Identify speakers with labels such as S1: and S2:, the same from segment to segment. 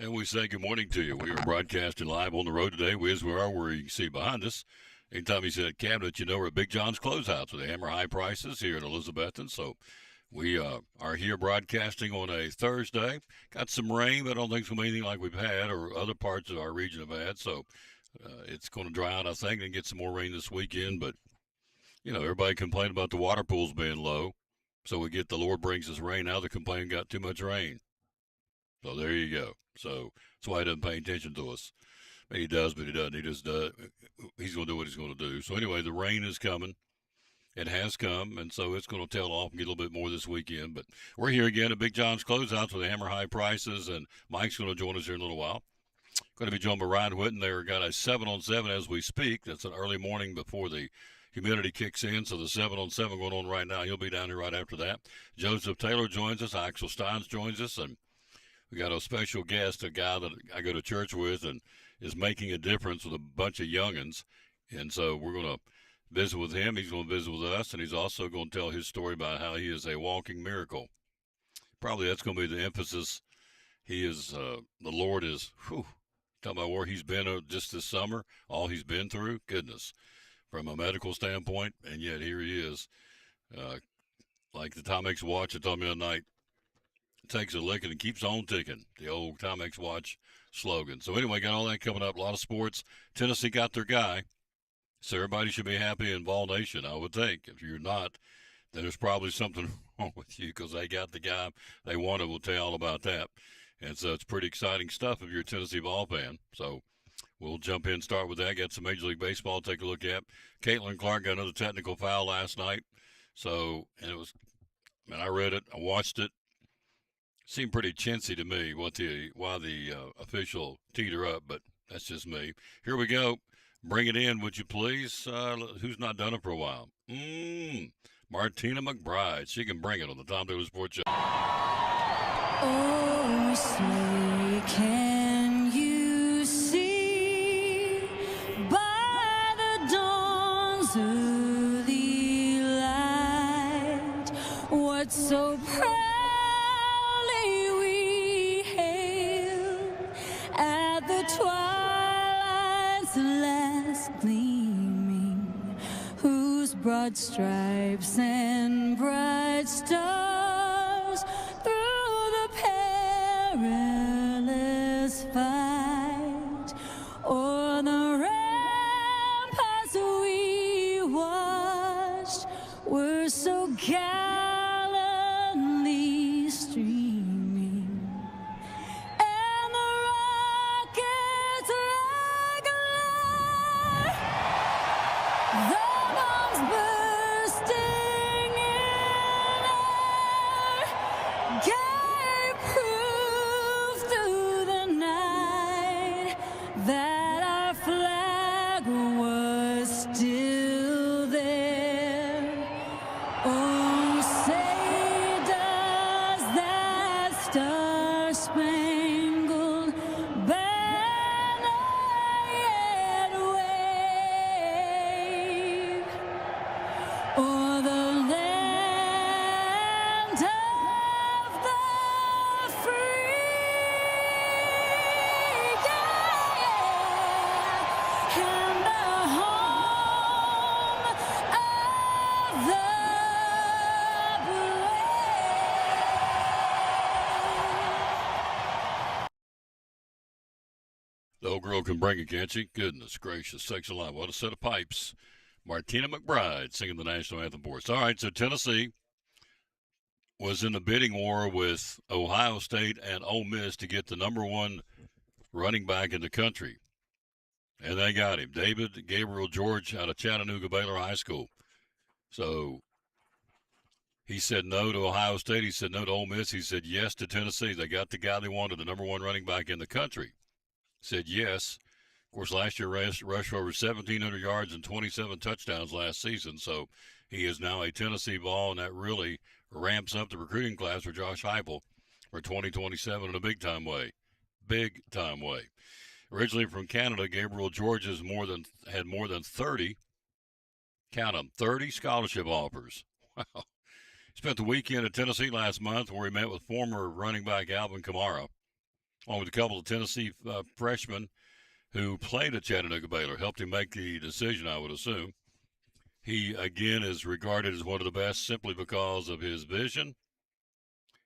S1: And we say good morning to you. We are broadcasting live on the road today. We as we are where you can see behind us. Anytime you see that cabinet, you know we're at Big John's Closeouts with the hammer high prices here in Elizabethton. So we are here broadcasting on a Thursday. Got some rain, but I don't think it's going to be anything like we've had or other parts of our region have had. So it's going to dry out, I think, and get some more rain this weekend. But, everybody complained about the water pools being low. So we get the Lord brings us rain. Now they're complaining got too much rain. So there you go. So that's why he doesn't pay attention to us. He does, but he doesn't. He just does. He's going to do what he's going to do. So anyway, the rain is coming. It has come, and so it's going to tail off and get a little bit more this weekend. But we're here again at Big John's Closeouts with the hammer high prices, and Mike's going to join us here in a little while. Going to be joined by Ryan Whitten. They've got a 7-on-7 as we speak. That's an early morning before the humidity kicks in, so the 7-on-7 going on right now. He'll be down here right after that. Joseph Taylor joins us. Axel Steins joins us, and we got a special guest, a guy that I go to church with and is making a difference with a bunch of youngins. And so we're going to visit with him. He's going to visit with us, and he's also going to tell his story about how he is a walking miracle. Probably that's going to be the emphasis. He is, the Lord is, talking about where he's been just this summer, all he's been through. Goodness, from a medical standpoint, and yet here he is. Like the Timex watch that told me the other night, takes a licking and keeps on ticking. The old Timex watch slogan. So anyway, got all that coming up. A lot of sports. Tennessee got their guy. So everybody should be happy in Vol Nation, I would think. If you're not, then there's probably something wrong with you because they got the guy they wanted. We'll tell you all about that. And so it's pretty exciting stuff if you're a Tennessee ball fan. So we'll jump in and start with that. Got some Major League Baseball to take a look at. Caitlin Clark got another technical foul last night. So, and it was, I read it. I watched it. Seemed pretty chintzy to me why the official teed her up, but that's just me. Here we go. Bring it in, would you please? Who's not done it for a while? Martina McBride. She can bring it on the Tom Taylor Sports Show.
S2: Oh, say, can you see by the dawn's early light what so proudly we hailed at the twilight's last gleaming, whose broad stripes and bright stars through the perilous fight o'er the ramparts we watched were so gallantly streaming, and the rockets like a the bombs bursting in air gave proof through the night that our flag was still there. Oh, say does that star-spangled banner yet wave o'er the land of the free, and the home of the brave.
S1: The old girl can bring it, can't she? Goodness gracious, sakes alive. What a set of pipes. Martina McBride singing the national anthem for us. All right, so Tennessee was in the bidding war with Ohio State and Ole Miss to get the number one running back in the country. And they got him, David Gabriel George out of Chattanooga Baylor High School. So he said no to Ohio State. He said no to Ole Miss. He said yes to Tennessee. They got the guy they wanted, the number one running back in the country. Said yes. Of course, last year rushed for over 1,700 yards and 27 touchdowns last season. So he is now a Tennessee ball, and that really ramps up the recruiting class for Josh Heupel for 2027 in a big-time way. Big-time way. Originally from Canada, Gabriel George had more than 30, count them, 30 scholarship offers. Wow. Spent the weekend at Tennessee last month where he met with former running back Alvin Kamara. along with a couple of Tennessee freshmen who played at Chattanooga Baylor, helped him make the decision, I would assume. He, again, is regarded as one of the best simply because of his vision,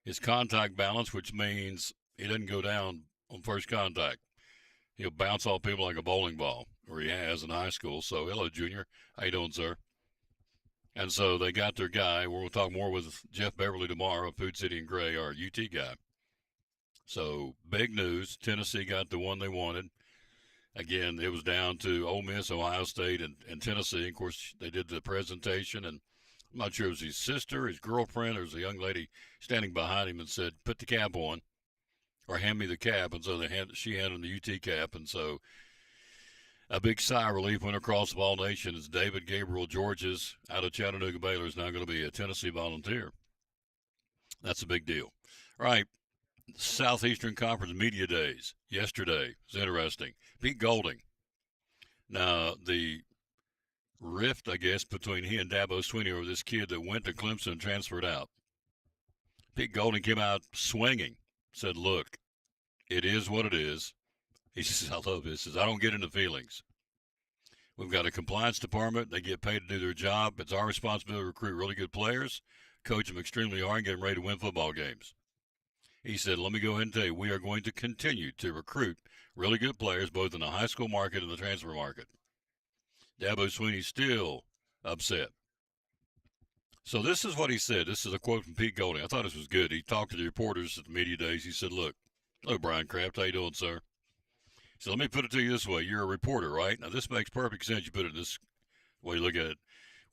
S1: his contact balance, which means he doesn't go down on first contact. He'll bounce off people like a bowling ball, or he has in high school. So, hello, Junior. How you doing, sir? And so they got their guy. We'll talk more with Jeff Beverly tomorrow, Food City and Gray, our UT guy. So, big news. Tennessee got the one they wanted. Again, it was down to Ole Miss, Ohio State, and Tennessee. Of course, they did the presentation, and I'm not sure if it was his sister, his girlfriend, or was a young lady standing behind him and said, "Put the cap on," or "Hand me the cap." And so she handed him the UT cap, and so a big sigh of relief went across the ball nation as David Gabriel Georges out of Chattanooga Baylor is now going to be a Tennessee Volunteer. That's a big deal. All right. Southeastern Conference Media Days yesterday. It was interesting. Pete Golding. Now, the rift, I guess, between he and Dabo Swinney over this kid that went to Clemson and transferred out. Pete Golding came out swinging, said, "Look, it is what it is." He says, "I love this." He says, "I don't get into feelings. We've got a compliance department. They get paid to do their job. It's our responsibility to recruit really good players, coach them extremely hard, and get them ready to win football games." He said, "Let me go ahead and tell you, we are going to continue to recruit really good players, both in the high school market and the transfer market." Dabo Swinney's still upset. So this is what he said. This is a quote from Pete Golding. I thought this was good. He talked to the reporters at the media days. He said, "Look, hello, Brian Kraft. How you doing, sir?" He said, "Let me put it to you this way. You're a reporter, right? Now, this makes perfect sense. You put it this way you look at it.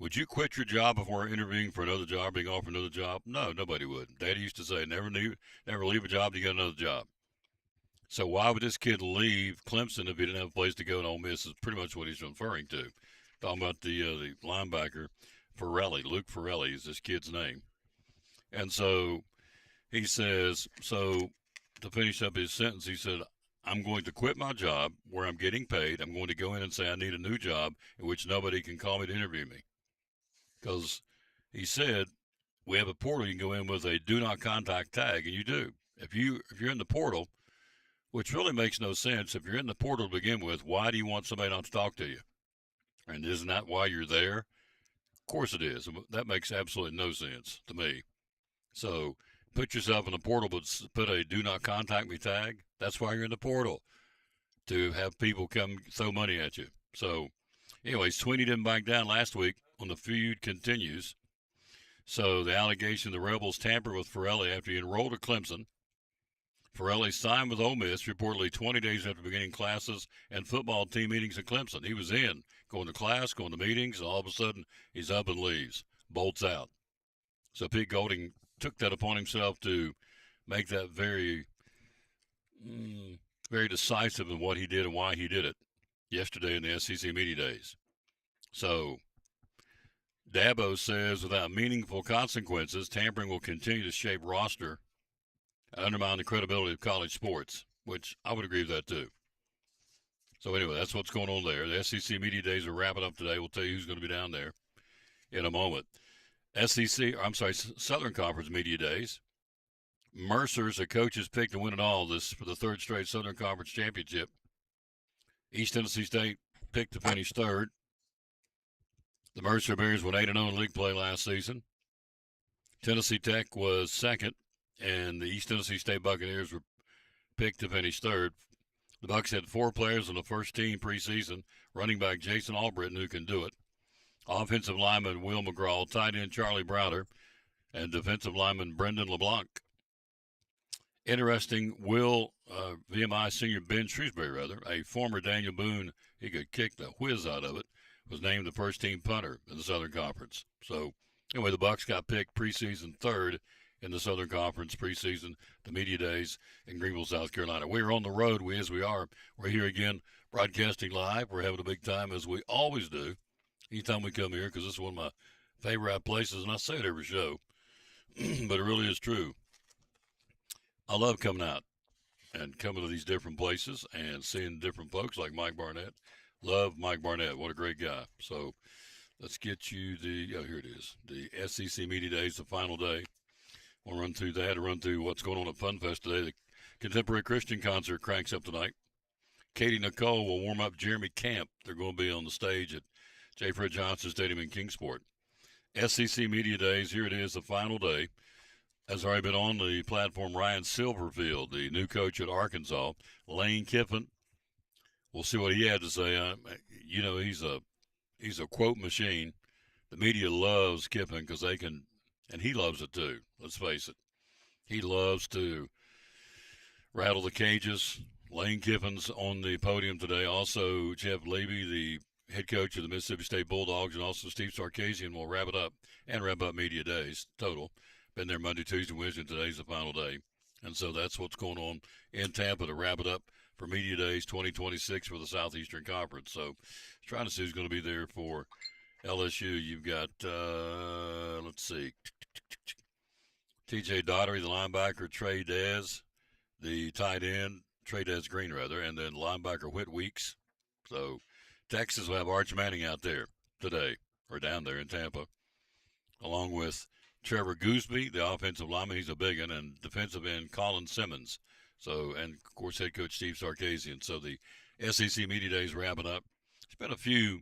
S1: Would you quit your job before interviewing for another job, being offered another job? No, nobody would. Daddy used to say, never leave a job till you get another job. So why would this kid leave Clemson if he didn't have a place to go in Ole Miss?" Is pretty much what he's referring to. Talking about the linebacker, Farrelly. Luke Farrelly is this kid's name. And so he says, so to finish up his sentence, he said, "I'm going to quit my job where I'm getting paid. I'm going to go in and say I need a new job in which nobody can call me to interview me." Because he said, we have a portal. You can go in with a do not contact tag, and you do. If you're in the portal, which really makes no sense. If you're in the portal to begin with, why do you want somebody not to talk to you? And isn't that why you're there? Of course it is. That makes absolutely no sense to me. So put yourself in the portal, but put a do not contact me tag. That's why you're in the portal, to have people come throw money at you. So anyway, Swinney didn't back down last week. On the feud continues. So the allegation the Rebels tampered with Farrelly after he enrolled at Clemson. Farrelly signed with Ole Miss reportedly 20 days after beginning classes and football team meetings at Clemson. He was in, going to class, going to meetings, and all of a sudden he's up and leaves, bolts out. So Pete Golding took that upon himself to make that very, very decisive in what he did and why he did it yesterday in the SEC Media Days. So Dabo says without meaningful consequences, tampering will continue to shape roster and undermine the credibility of college sports, which I would agree with that too. So anyway, that's what's going on there. The SEC Media Days are wrapping up today. We'll tell you who's going to be down there in a moment. Southern Conference Media Days. Mercer's a coach's pick to win it all this for the third straight Southern Conference Championship. East Tennessee State picked to finish third. The Mercer Bears went 8-0 in league play last season. Tennessee Tech was second, and the East Tennessee State Buccaneers were picked to finish third. The Bucs had 4 players on the first team preseason, running back Jason Albritton, who can do it, offensive lineman Will McGraw, tight end Charlie Browder, and defensive lineman Brendan LeBlanc. Interesting, VMI senior Ben Shrewsbury, a former Daniel Boone, he could kick the whiz out of it, was named the first-team punter in the Southern Conference. So, anyway, the Bucs got picked preseason third in the Southern Conference preseason, the Media Days in Greenville, South Carolina. We're on the road, we're here again, broadcasting live. We're having a big time, as we always do, anytime we come here, because this is one of my favorite places, and I say it every show, but it really is true. I love coming out and coming to these different places and seeing different folks like Mike Barnett. Love Mike Barnett. What a great guy. So let's get you here it is. The SEC Media Days, the final day. We'll run through that and run through what's going on at Fun Fest today. Contemporary Christian concert cranks up tonight. Katie Nicole will warm up Jeremy Camp. They're going to be on the stage at J. Fred Johnson Stadium in Kingsport. SEC Media Days, here it is, the final day. Has already been on the platform, Ryan Silverfield, the new coach at Arkansas. Lane Kiffin, we'll see what he had to say. He's a quote machine. The media loves Kiffin because they can, and he loves it too. Let's face it. He loves to rattle the cages. Lane Kiffin's on the podium today. Also, Jeff Levy, the head coach of the Mississippi State Bulldogs, and also Steve Sarkisian will wrap up Media Days total. Been there Monday, Tuesday, Wednesday, and today's the final day. And so that's what's going on in Tampa to wrap it up for Media Days 2026 for the Southeastern Conference. So trying to see who's going to be there for LSU. You've got, let's see, T.J. Daugherty, the linebacker, Trey Dez, the tight end, Trey Dez Green, rather, and then linebacker Whit Weeks. So Texas will have Arch Manning out there today, or down there in Tampa, along with Trevor Gooseby, the offensive lineman. He's a big one, and defensive end Colin Simmons. So, and of course, head coach Steve Sarkisian. So the SEC Media Days wrapping up. It's been a few.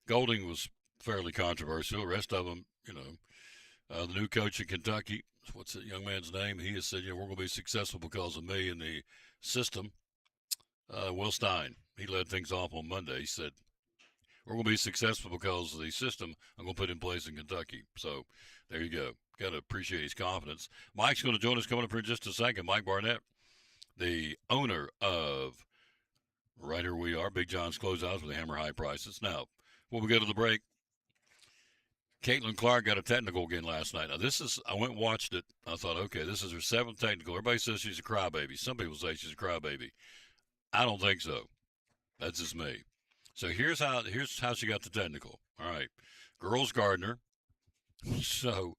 S1: Golding was fairly controversial. The rest of them, the new coach in Kentucky, what's that young man's name? He has said, we're going to be successful because of me and the system. Will Stein, he led things off on Monday. He said, we're going to be successful because of the system I'm going to put in place in Kentucky. So there you go. Got to appreciate his confidence. Mike's going to join us coming up here in just a second. Mike Barnett, the owner of, right here we are, Big John's Closeouts with the Hammer High Prices. Now, when we go to the break, Caitlin Clark got a technical again last night. Now, I went and watched it. I thought, okay, this is her 7th technical. Everybody says she's a crybaby. Some people say she's a crybaby. I don't think so. That's just me. So here's how she got the technical. All right. Girls Gardner. So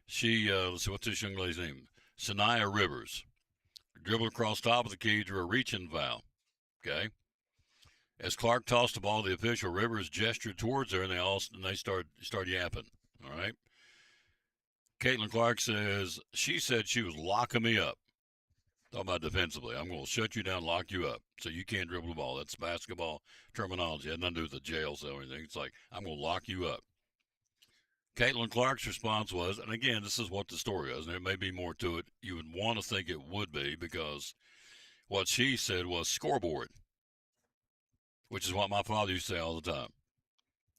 S1: she, let's see, what's this young lady's name? Sanaya Rivers. Dribbled across top of the key, drew a reach-in foul. Okay. As Clark tossed the ball, the official Rivers gestured towards her, and they start yapping. All right. Caitlin Clark says she said she was locking me up. Talking about defensively, I'm going to shut you down, lock you up, so you can't dribble the ball. That's basketball terminology. It had nothing to do with the jail cell or anything. It's like, I'm going to lock you up. Caitlin Clark's response was, and again, this is what the story is, and there may be more to it. You would want to think it would be, because what she said was scoreboard, which is what my father used to say all the time.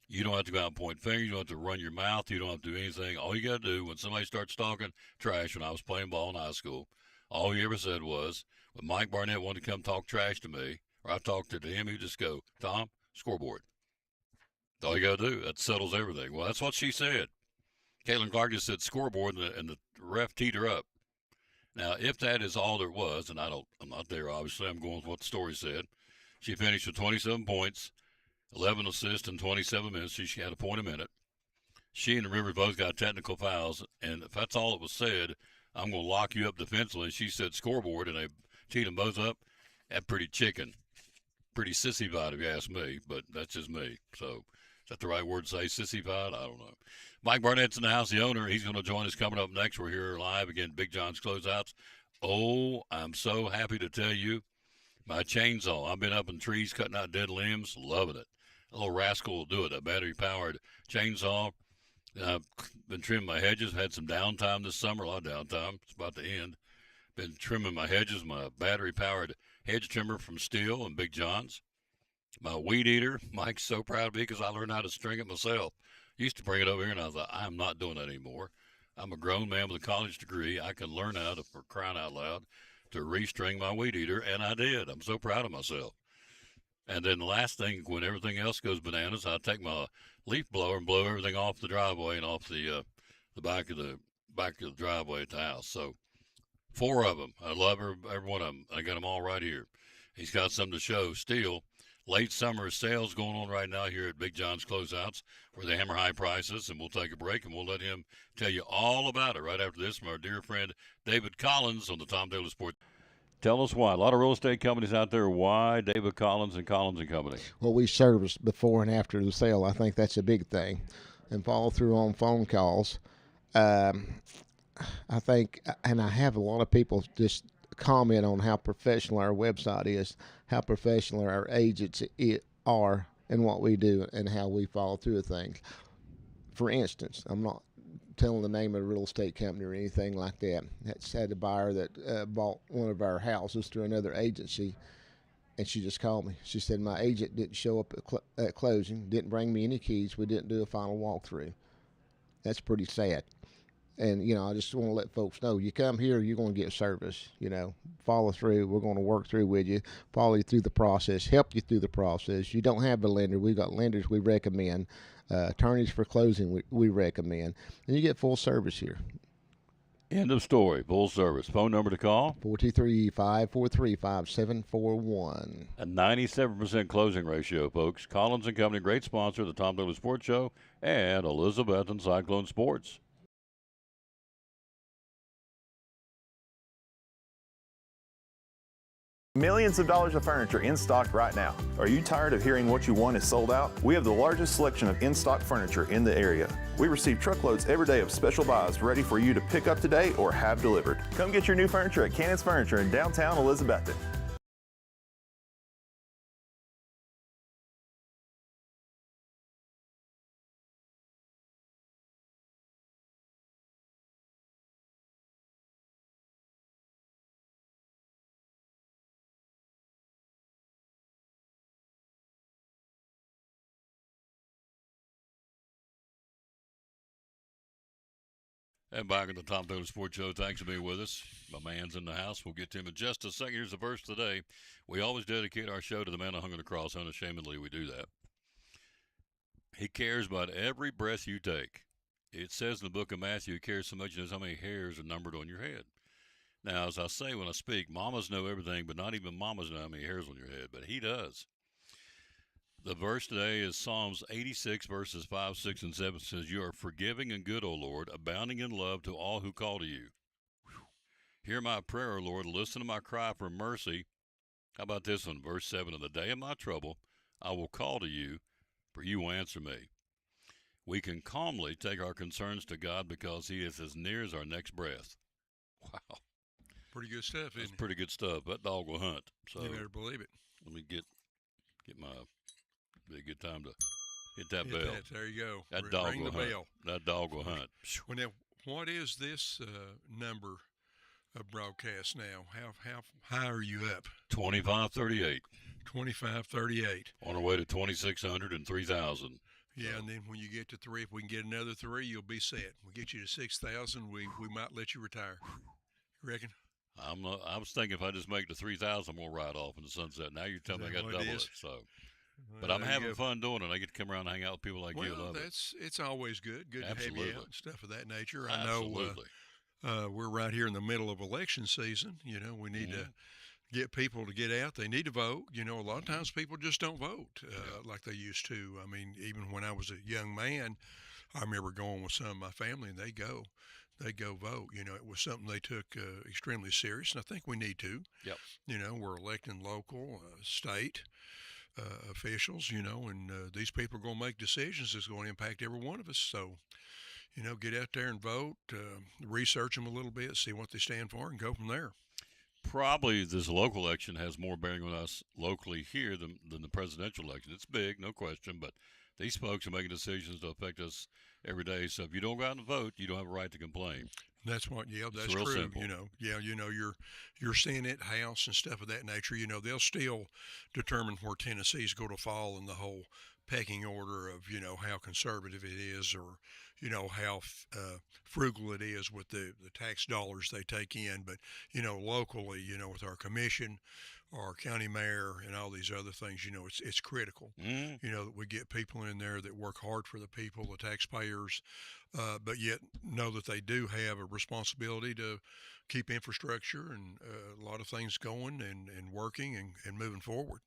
S1: You don't have to go out and point fingers. You don't have to run your mouth. You don't have to do anything. All you got to do, when somebody starts talking trash, when I was playing ball in high school, all he ever said was, when Mike Barnett wanted to come talk trash to me, or I talked to him, he'd just go, Tom, scoreboard. That's all you got to do. That settles everything. Well, that's what she said. Caitlin Clark just said scoreboard, and the ref teed her up. Now, if that is all there was, and I'm not there, obviously. I'm going with what the story said. She finished with 27 points, 11 assists in 27 minutes. She had a point a minute. She and the Rivers both got technical fouls, and if that's all that was said, I'm going to lock you up defensively. She said scoreboard, and they teed them both up. That's pretty chicken. Pretty sissy-fied, if you ask me, but that's just me. So is that the right word to say, sissy-fied? I don't know. Mike Barnett's in the house, the owner. He's going to join us coming up next. We're here live again, Big John's Closeouts. Oh, I'm so happy to tell you, my chainsaw. I've been up in trees cutting out dead limbs, loving it. A little rascal will do it, a battery-powered chainsaw. I've been trimming my hedges, had some downtime this summer, a lot of downtime. It's about to end. Been trimming my hedges, my battery-powered hedge trimmer from Steel and Big John's. My weed eater, Mike's so proud of me because I learned how to string it myself. Used to bring it over here, and I thought, I'm not doing that anymore. I'm a grown man with a college degree. I can learn how to, for crying out loud, to restring my weed eater, and I did. I'm so proud of myself. And then the last thing, when everything else goes bananas, I take my leaf blower and blow everything off the driveway and off the back of the driveway at the house. So 4 of them. I love every one of them. I got them all right here. He's got something to show. Steel, late summer sales going on right now here at Big John's Closeouts where they hammer high prices, and we'll take a break and we'll let him tell you all about it right after this from our dear friend David Collins on the Tom Taylor Sports. Tell us why. A lot of real estate companies out there. Why David Collins and Collins and Company?
S3: Well, we service before and after the sale. I think that's a big thing. And follow through on phone calls. I think, and I have a lot of people just comment on how professional our website is, how professional our agents are, and what we do, and how we follow through with things. For instance, I'm not telling the name of a real estate company or anything like that. That's had a buyer that bought one of our houses through another agency, and she just called me. She said, my agent didn't show up at closing, didn't bring me any keys, we didn't do a final walkthrough. That's pretty sad. And, I just want to let folks know, you come here, you're going to get service, follow through. We're going to work through with you, follow you through the process, help you through the process. You don't have a lender. We've got lenders we recommend, attorneys for closing we recommend, and you get full service here.
S1: End of story. Full service. Phone number to call?
S3: 423-543-5741.
S1: A 97% closing ratio, folks. Collins and Company, great sponsor of the Tom Dooley Sports Show and Elizabethton Cyclone Sports.
S4: Millions of dollars of furniture in stock right now. Are you tired of hearing what you want is sold out? We have the largest selection of in-stock furniture in the area. We receive truckloads every day of special buys ready for you to pick up today or have delivered. Come get your new furniture at Cannon's Furniture in downtown Elizabethton.
S1: And back at the Tom Dooley Sports Show. Thanks for being with us. My man's in the house. We'll get to him in just a second. Here's the verse today. We always dedicate our show to the man who hung on the cross. Unashamedly, we do that. He cares about every breath you take. It says in the book of Matthew, he cares so much as how many hairs are numbered on your head. Now, as I say when I speak, mamas know everything, but not even mamas know how many hairs on your head. But he does. The verse today is Psalms 86, verses 5, 6, and 7. It says, you are forgiving and good, O Lord, abounding in love to all who call to you. Whew. Hear my prayer, O Lord. Listen to my cry for mercy. How about this one? Verse 7, in the day of my trouble, I will call to you, for you will answer me. We can calmly take our concerns to God because he is as near as our next breath. Wow.
S5: Pretty good stuff, isn't
S1: That's
S5: it?
S1: pretty good stuff. That dog will hunt. So
S5: You better believe it.
S1: let me get my... Be a good time to hit that
S5: Hit
S1: bell.
S5: that. There you go.
S1: That dog
S5: Ring
S1: will
S5: the
S1: hunt.
S5: bell.
S1: That dog will hunt.
S5: Well, now, what is this number of broadcast now? How high are you up?
S1: 2538.
S5: 2538.
S1: On our way to 2,600 and 3,000.
S5: Yeah, and then when you get to 3, if we can get another 3, you'll be set. We get you to 6,000, we might let you retire. You reckon?
S1: I was thinking if I just make the 3,000, I'm gonna ride off in the sunset. Now you're telling me I got to double it. So, but
S5: Well,
S1: I'm
S5: there you
S1: having
S5: go.
S1: fun doing it. I get to come around and hang out with people like you.
S5: Well,
S1: Love it.
S5: it's always good. Good to have
S1: Absolutely.
S5: you out and stuff of that nature.
S1: Absolutely.
S5: I know we're right here in the middle of election season. We need to get people to get out. They need to vote. A lot of times people just don't vote like they used to. I mean, even when I was a young man, I remember going with some of my family, and they go vote. It was something they took extremely serious, and I think we need to.
S1: Yep.
S5: We're electing local, state officials, and these people are going to make decisions that's going to impact every one of us. So, get out there and vote, research them a little bit, see what they stand for, and go from there.
S1: Probably this local election has more bearing on us locally here than the presidential election. It's big, no question, but these folks are making decisions that affect us every day. So if you don't go out and vote, you don't have a right to complain.
S5: That's what, that's
S1: real
S5: true.
S1: simple.
S5: Your Senate, House, and stuff of that nature. They'll still determine where Tennessee's going to fall in the whole pecking order of how conservative it is, or how frugal it is with the tax dollars they take in. But locally, with our commission, our county mayor, and all these other things, it's critical. That we get people in there that work hard for the people, the taxpayers, but yet know that they do have a responsibility to keep infrastructure and a lot of things going and working and moving forward.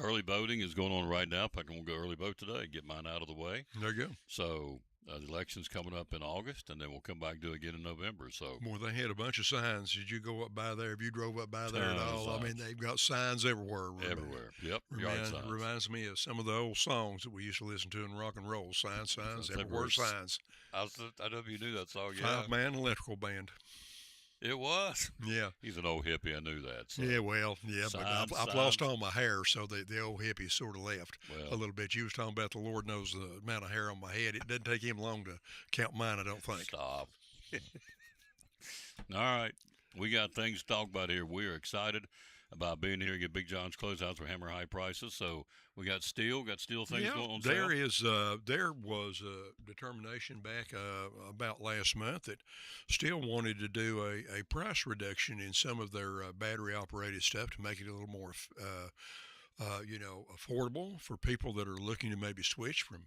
S1: Early voting is going on right now. In fact, I'm going to go early vote today, get mine out of the way.
S5: There you go.
S1: So the election's coming up in August, and then we'll come back and do it again in November. So,
S5: Boy, they had a bunch of signs. Did you go up by there? Have you drove up by there at
S1: Tons of
S5: all? I mean,
S1: signs.
S5: they've got signs everywhere.
S1: everywhere. Yep, yard signs.
S5: Reminds me of some of the old songs that we used to listen to in rock and roll. Signs,
S1: That's
S5: everywhere
S1: everywhere.
S5: signs.
S1: I don't know if you knew that song. Yeah.
S5: 5-man electrical band.
S1: It was.
S5: Yeah.
S1: He's an old hippie. I knew that. So.
S5: Yeah, well, yeah, but I've
S1: Signs.
S5: lost all my hair, so the old hippie sort of left
S1: Well.
S5: a little bit. You was talking about the Lord knows the amount of hair on my head. It doesn't take him long to count mine, I don't think.
S1: Stop. All right. We got things to talk about here. We are excited about being here at Big John's Closeouts for Hammer High prices. So we got steel things
S5: Yeah,
S1: going on sale.
S5: there was a determination back about last month that Steel wanted to do a price reduction in some of their battery operated stuff to make it a little more affordable for people that are looking to maybe switch from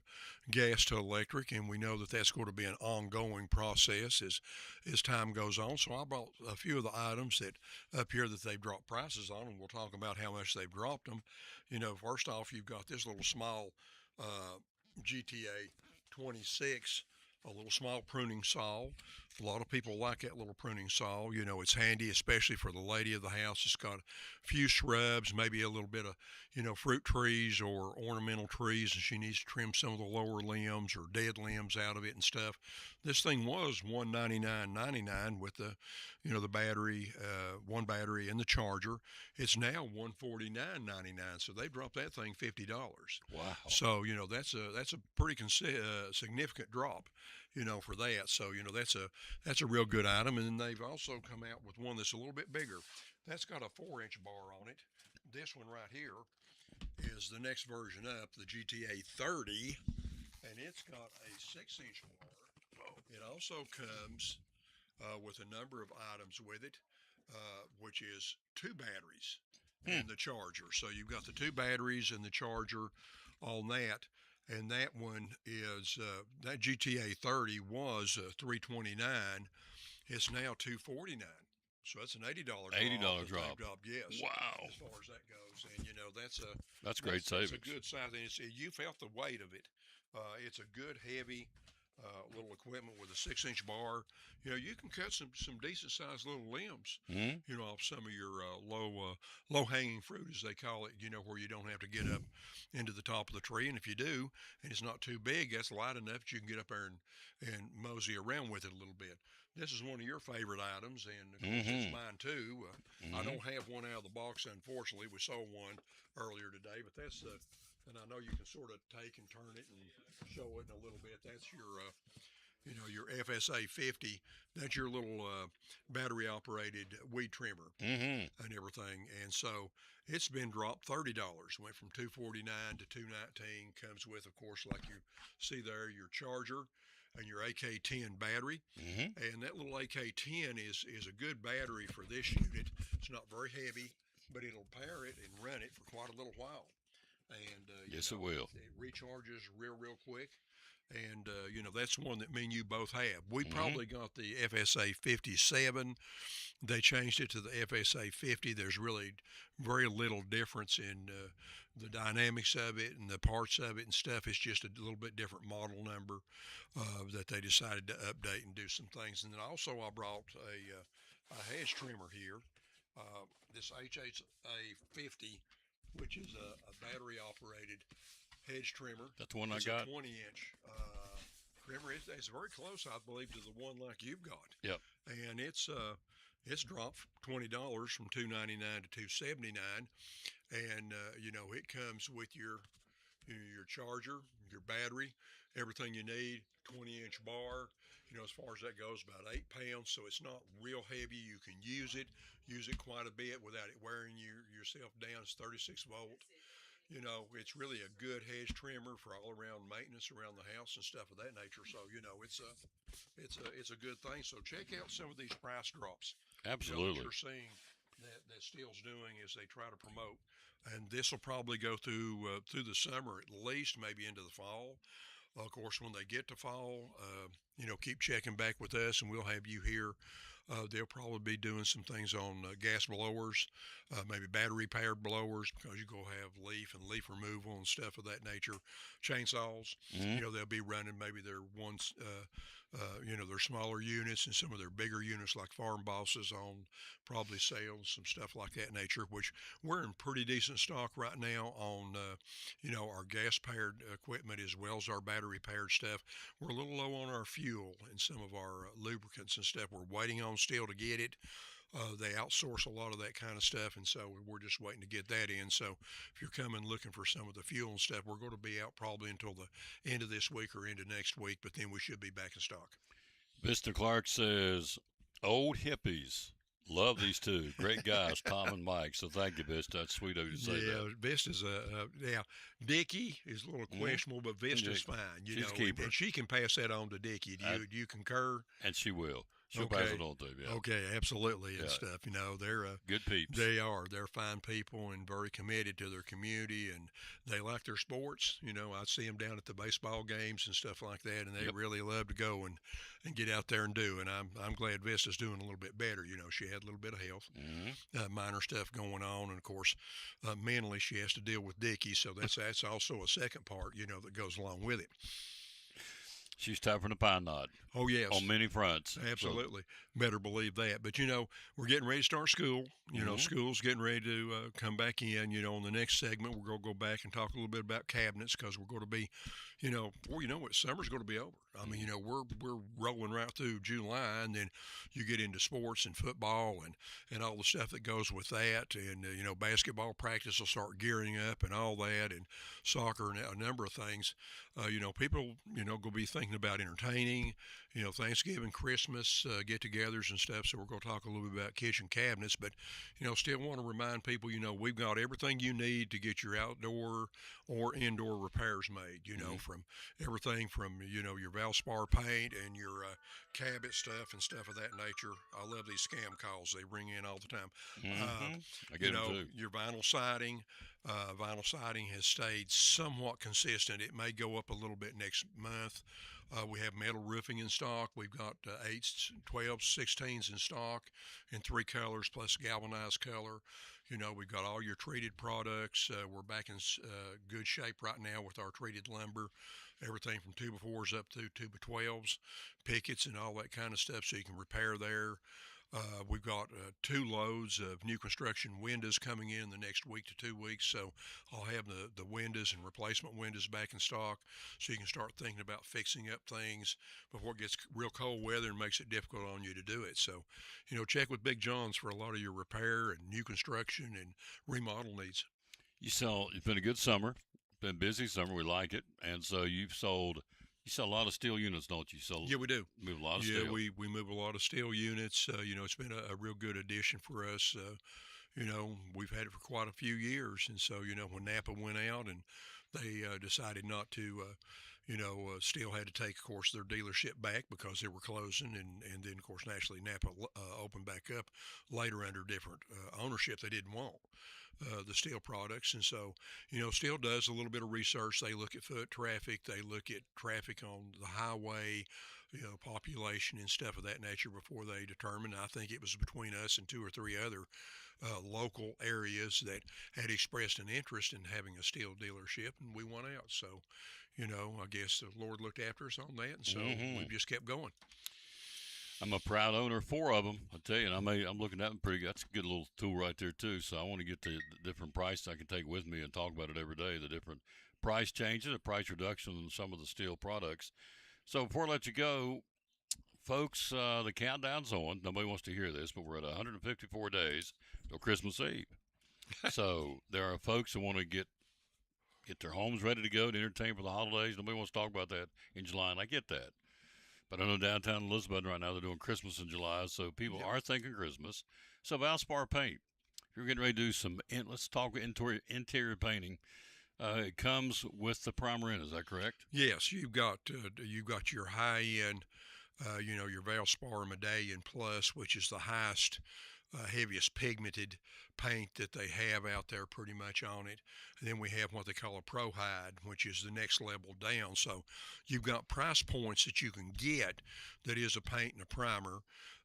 S5: gas to electric. And we know that that's going to be an ongoing process as time goes on. So I brought a few of the items that up here that they've dropped prices on, and we'll talk about how much they've dropped them. First off, you've got this little small GTA 26, a little small pruning saw. A lot of people like that little pruning saw. It's handy, especially for the lady of the house. It's got a few shrubs, maybe a little bit of, fruit trees or ornamental trees, and she needs to trim some of the lower limbs or dead limbs out of it and stuff. This thing was $199.99 with the, the battery, one battery and the charger. It's now $149.99, so they've dropped that thing $50.
S1: Wow.
S5: So that's a pretty significant drop, for that. So that's a real good item. And then they've also come out with one that's a little bit bigger. That's got a 4-inch bar on it. This one right here is the next version up, the GTA 30, and it's got a 6-inch bar. It also comes with a number of items with it, which is 2 batteries and the charger. So you've got the 2 batteries and the charger on that. And that one is that GTA 30 was $329. It's now $249. So that's an $80 drop.
S1: $80 drop.
S5: Yes.
S1: Wow.
S5: As far as that goes, and
S1: That's great savings.
S5: That's a good size, and you felt the weight of it. It's a good heavy little equipment with a 6-inch bar. You can cut some decent sized little limbs. Off some of your low hanging fruit, as they call it. Where you don't have to get up into the top of the tree, and if you do, and it's not too big, that's light enough that you can get up there and mosey around with it a little bit. This is one of your favorite items, and of course it's mine too. I don't have one out of the box, unfortunately. We sold one earlier today, but that's and I know you can sort of take and turn it and show it in a little bit. That's your your FSA 50. That's your little battery operated weed trimmer and everything. And so it's been dropped $30. Went from $249 to $219. Comes with, of course, like you see there, your charger and your AK10 battery. And that little AK10 is a good battery for this unit. It's not very heavy, but it'll power it and run it for quite a little while. And
S1: Yes, it will.
S5: It recharges real quick. And that's one that me and you both have. We probably got the FSA 57. They changed it to the FSA 50. There's really very little difference in the dynamics of it and the parts of it and stuff. It's just a little bit different model number that they decided to update and do some things. And then also I brought a hedge trimmer here, this HHA 50, which is a battery operated hedge trimmer.
S1: That's the one
S5: it's
S1: I got.
S5: A 20-inch trimmer. It's very close, I believe, to the one like you've got.
S1: Yep.
S5: And it's dropped $20 from $299 to $279, and it comes with your charger, your battery, everything you need. 20-inch bar. As far as that goes, about 8 pounds. So it's not real heavy. You can use it quite a bit without it wearing yourself down. It's 36 volt. It's really a good hedge trimmer for all around maintenance around the house and stuff of that nature. So, it's a good thing. So check out some of these price drops.
S1: Absolutely.
S5: What you're seeing that Steel's doing is they try to promote, and this will probably go through the summer at least, maybe into the fall. Of course, when they get to fall, keep checking back with us, and we'll have you here. They'll probably be doing some things on gas blowers, maybe battery-powered blowers, because you go have leaf and leaf removal and stuff of that nature. Chainsaws, they'll be running maybe their ones, their smaller units and some of their bigger units like farm bosses on probably sales, some stuff like that nature, which we're in pretty decent stock right now on, our gas-powered equipment as well as our battery-powered stuff. We're a little low on our fuel and some of our lubricants and stuff. We're waiting on still to get it. They outsource a lot of that kind of stuff, and so we're just waiting to get that in. So if you're coming looking for some of the fuel and stuff, we're going to be out probably until the end of this week or into next week, but then we should be back in stock.
S1: Vista Clark says, old hippies. Love these two. Great guys, Tom and Mike. So thank you, Vista. That's sweet of you to say that.
S5: Vista's Dickie is a little questionable, but Vista's fine.
S1: She's
S5: You know,
S1: a keeper.
S5: and she can pass that on to Dickie. Do you concur?
S1: And she will. She'll pass
S5: Okay.
S1: it on to you. Yeah.
S5: Okay, absolutely, and
S1: Yeah.
S5: stuff. You know, they're
S1: Good peeps.
S5: they are. They're fine people and very committed to their community, and they like their sports. You know, I see them down at the baseball games and stuff like that, and they
S1: Yep.
S5: really love to go and get out there and do. And I'm glad Vista's doing a little bit better. You know, she had a little bit of health, minor stuff going on, and of course, mentally she has to deal with Dickie. So that's also a second part, you know, that goes along with it.
S1: She's tougher than a pine knot
S5: Oh yes,
S1: on many fronts. So,
S5: absolutely. Better believe that. But, you know, we're getting ready to start school. You know,
S1: Mhm.
S5: school's getting ready to come back in. You know, in the next segment, we're going to go back and talk a little bit about cabinets because we're going to be, you know, before you know it, summer's going to be over. I mean, you know, we're rolling right through July, and then you get into sports and football and all the stuff that goes with that. And, you know, basketball practice will start gearing up and all that, and soccer and a number of things. You know, people, you know, going to be thinking about entertaining, you know, Thanksgiving, Christmas, get-togethers and stuff. So we're going to talk a little bit about kitchen cabinets, but, you know, still want to remind people, you know, we've got everything you need to get your outdoor or indoor repairs made, you know, from everything from, you know, your Valspar paint and your cabinet stuff and stuff of that nature. I love these scam calls. They ring in all the time.
S1: I get
S5: You
S1: them
S5: know,
S1: too.
S5: your vinyl siding. Vinyl siding has stayed somewhat consistent. It may go up a little bit next month. We have metal roofing in stock. We've got 8s, 12s, 16s in stock in 3 colors plus galvanized color. You know, we've got all your treated products. We're back in good shape right now with our treated lumber. Everything from 2x4s up to 2x12s, pickets, and all that kind of stuff, so you can repair there. We've got 2 loads of new construction windows coming in the next week to 2 weeks, so I'll have the windows and replacement windows back in stock, so you can start thinking about fixing up things before it gets real cold weather and makes it difficult on you to do it. So, you know, check with Big John's for a lot of your repair and new construction and remodel needs.
S1: It's been a good summer. Been a busy summer. We like it. And so you sell a lot of steel units, don't you?
S5: Yeah, we do.
S1: Move a lot of
S5: Yeah,
S1: steel.
S5: we move a lot of steel units. You know, it's been a real good addition for us. You know, we've had it for quite a few years. And so, you know, when Napa went out and they decided not to, Steel had to take, of course, their dealership back because they were closing. And then, of course, naturally, Napa opened back up later under different ownership. They didn't want the steel products. And so, you know, Steel does a little bit of research. They look at foot traffic. They look at traffic on the highway, you know, population and stuff of that nature before they determine. I think it was between us and 2 or 3 other local areas that had expressed an interest in having a steel dealership, and we won out. So, you know, I guess the Lord looked after us on that, and so we've just kept going.
S1: I'm a proud owner of 4 of them. I tell you, and I'm looking at them pretty good. That's a good little tool right there too. So I want to get the different prices I can take with me and talk about it every day. The different price changes, the price reduction on some of the steel products. So before I let you go, folks, the countdown's on. Nobody wants to hear this, but we're at 154 days till Christmas Eve. So there are folks who want to get their homes ready to go to entertain for the holidays. Nobody wants to talk about that in July, and I get that. But I know downtown Elizabeth right now they're doing Christmas in July, so people are thinking Christmas. So Valspar Paint, if you're getting ready to do some, let's talk interior painting. It comes with the primer in, is that correct?
S5: Yes, you've got your high end, you know, your Valspar Medallion Plus, which is the highest, heaviest pigmented paint that they have out there pretty much on it. And then we have what they call a Pro Hide, which is the next level down. So you've got price points that you can get that is a paint and a primer.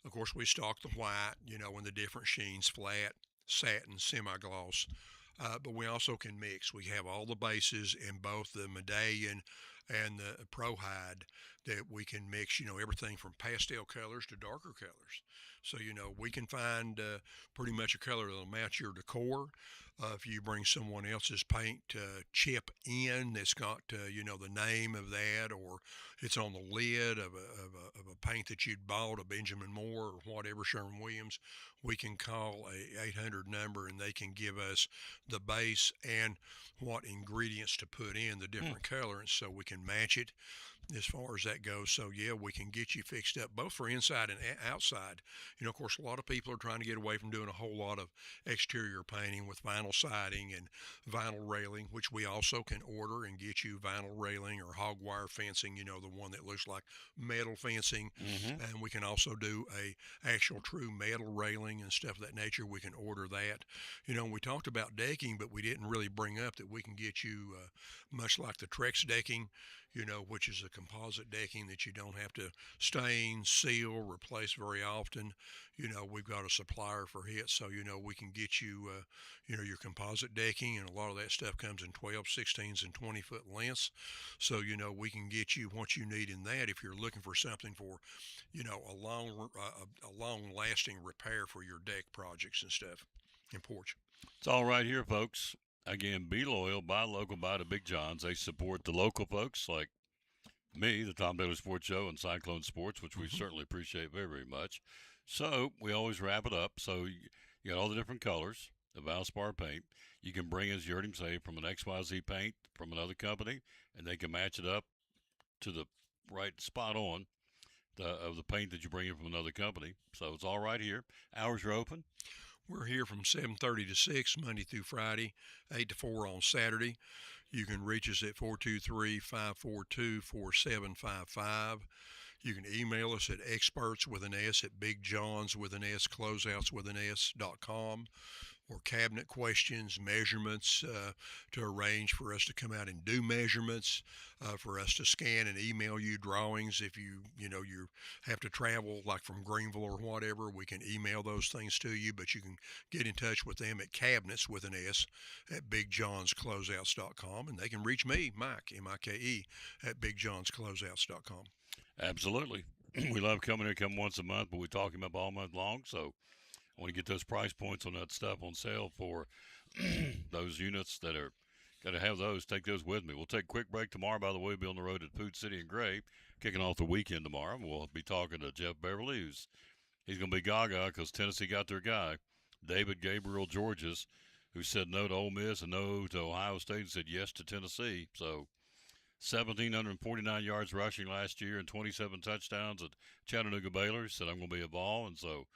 S5: Of course, we stock the white, you know, in the different sheens, flat, satin, semi-gloss. But we also can mix. We have all the bases in both the Medallion and the Pro Hide that we can mix, everything from pastel colors to darker colors. So, we can find pretty much a color that'll match your decor. If you bring someone else's paint chip in that's got, the name of that, or it's on the lid of a paint that you'd bought, a Benjamin Moore or whatever, Sherwin-Williams, we can call a 800 number and they can give us the base and what ingredients to put in, the different colorants, so we can match it as far as that goes. So yeah, we can get you fixed up both for inside and outside. Of course, a lot of people are trying to get away from doing a whole lot of exterior painting with vinyl siding and vinyl railing, which we also can order and get you vinyl railing or hog wire fencing, the one that looks like metal fencing. And we can also do a actual true metal railing and stuff of that nature. We can order that. We talked about decking, but we didn't really bring up that we can get you much like the Trex decking, which is a composite decking that you don't have to stain, seal, replace very often. We've got a supplier for it, so, we can get you, your composite decking, and a lot of that stuff comes in 12, 16s, and 20-foot lengths. So, we can get you what you need in that if you're looking for something for, a long-lasting repair for your deck projects and stuff and porch.
S1: It's all right here, folks. Again, be loyal, buy local, buy the Big Johns. They support the local folks like me, the Tom Taylor Sports Show, and Cyclone Sports, which we certainly appreciate very, very much. So we always wrap it up. So you got all the different colors of Valspar paint. You can bring, as you heard him say, from an XYZ paint from another company, and they can match it up to the right spot on of the paint that you bring in from another company. So it's all right here. Hours are open.
S5: We're here from 7:30 to 6, Monday through Friday, 8 to 4 on Saturday. You can reach us at 423-542-4755. You can email us at experts with an S at bigjohns.com, or cabinet questions, measurements, to arrange for us to come out and do measurements, for us to scan and email you drawings. If you have to travel like from Greenville or whatever, we can email those things to you, but you can get in touch with them at cabinets with an S at bigjohnscloseouts.com, and they can reach me, Mike, M-I-K-E, at bigjohnscloseouts.com.
S1: Absolutely. We love coming here, come once a month, but we talk him up all month long, so I want to get those price points on that stuff on sale for those units that are got to have those. Take those with me. We'll take a quick break tomorrow. By the way, we'll be on the road at Food City and Gray, kicking off the weekend tomorrow. We'll be talking to Jeff Beverly, he's going to be gaga because Tennessee got their guy, David Gabriel Georges, who said no to Ole Miss and no to Ohio State and said yes to Tennessee. So 1,749 yards rushing last year and 27 touchdowns at Chattanooga Baylor. Said I'm going to be a ball, and so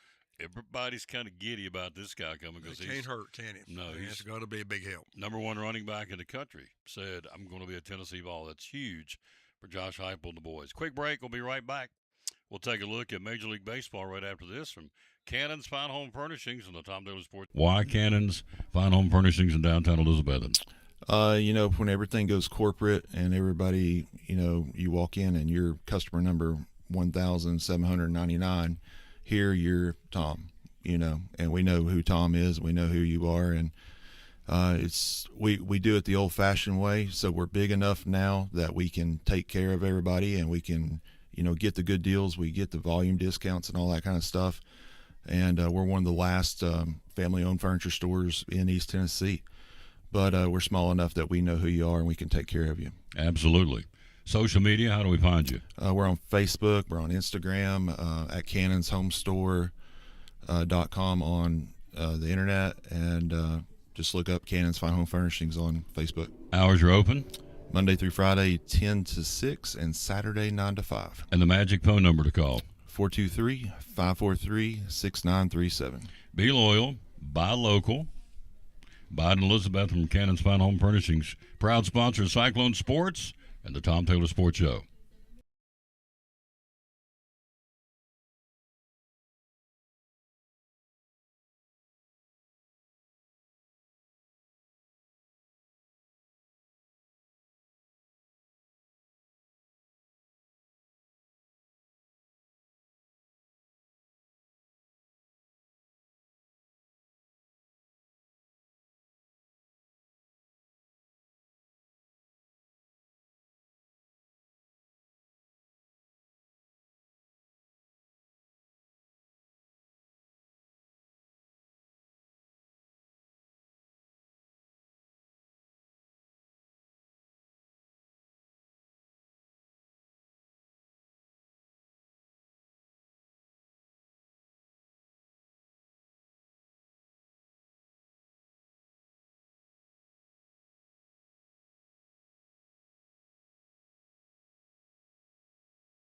S1: everybody's kind of giddy about this guy coming because
S5: he can't hurt, can he?
S1: No,
S5: he's got to be a big help.
S1: #1 running back in the country. Said I'm going to be a Tennessee ball. That's huge for Josh Heupel and the boys. Quick break. We'll be right back. We'll take a look at Major League Baseball right after this from Cannon's Fine Home Furnishings and the Tom Taylor Sports. Why Cannon's Fine Home Furnishings in downtown Elizabethton?
S6: When everything goes corporate and everybody, you walk in and you're customer number 1,799, here you're Tom, and we know who Tom is. We know who you are. And we do it the old fashioned way. So we're big enough now that we can take care of everybody and we can, get the good deals. We get the volume discounts and all that kind of stuff. And we're one of the last family-owned furniture stores in East Tennessee. But we're small enough that we know who you are and we can take care of you.
S1: Absolutely. Social media, how do we find you?
S6: We're on Facebook. We're on Instagram, at cannonshomestore.com on the internet. And just look up Cannon's Fine Home Furnishings on Facebook.
S1: Hours are open?
S6: Monday through Friday, 10 to 6, and Saturday, 9 to 5.
S1: And the magic phone number to call?
S6: 423-543-6937.
S1: Be loyal. Buy local. Biden Elizabeth from Cannon's Fine Home Furnishings, proud sponsor of Cyclone Sports and the Tom Taylor Sports Show.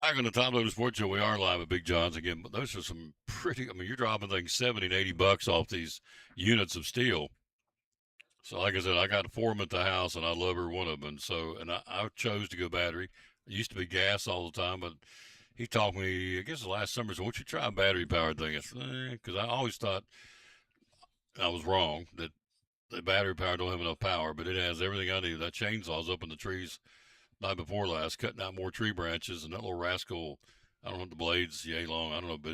S1: Back on the Top Loader Sports Show, we are live at Big John's again, but those are some pretty, I mean, you're dropping things 70 and 80 bucks off these units of steel. So, like I said, I got 4 of them at the house, and I love every one of them. And so, I chose to go battery. It used to be gas all the time, but he talked me, I guess the last summer, so won't you try a battery-powered thing? I said, because I always thought I was wrong, that the battery-powered don't have enough power, but it has everything I need. That chainsaw's up in the trees night before last, cutting out more tree branches, and that little rascal, I don't know if the blade's yay long, I don't know, but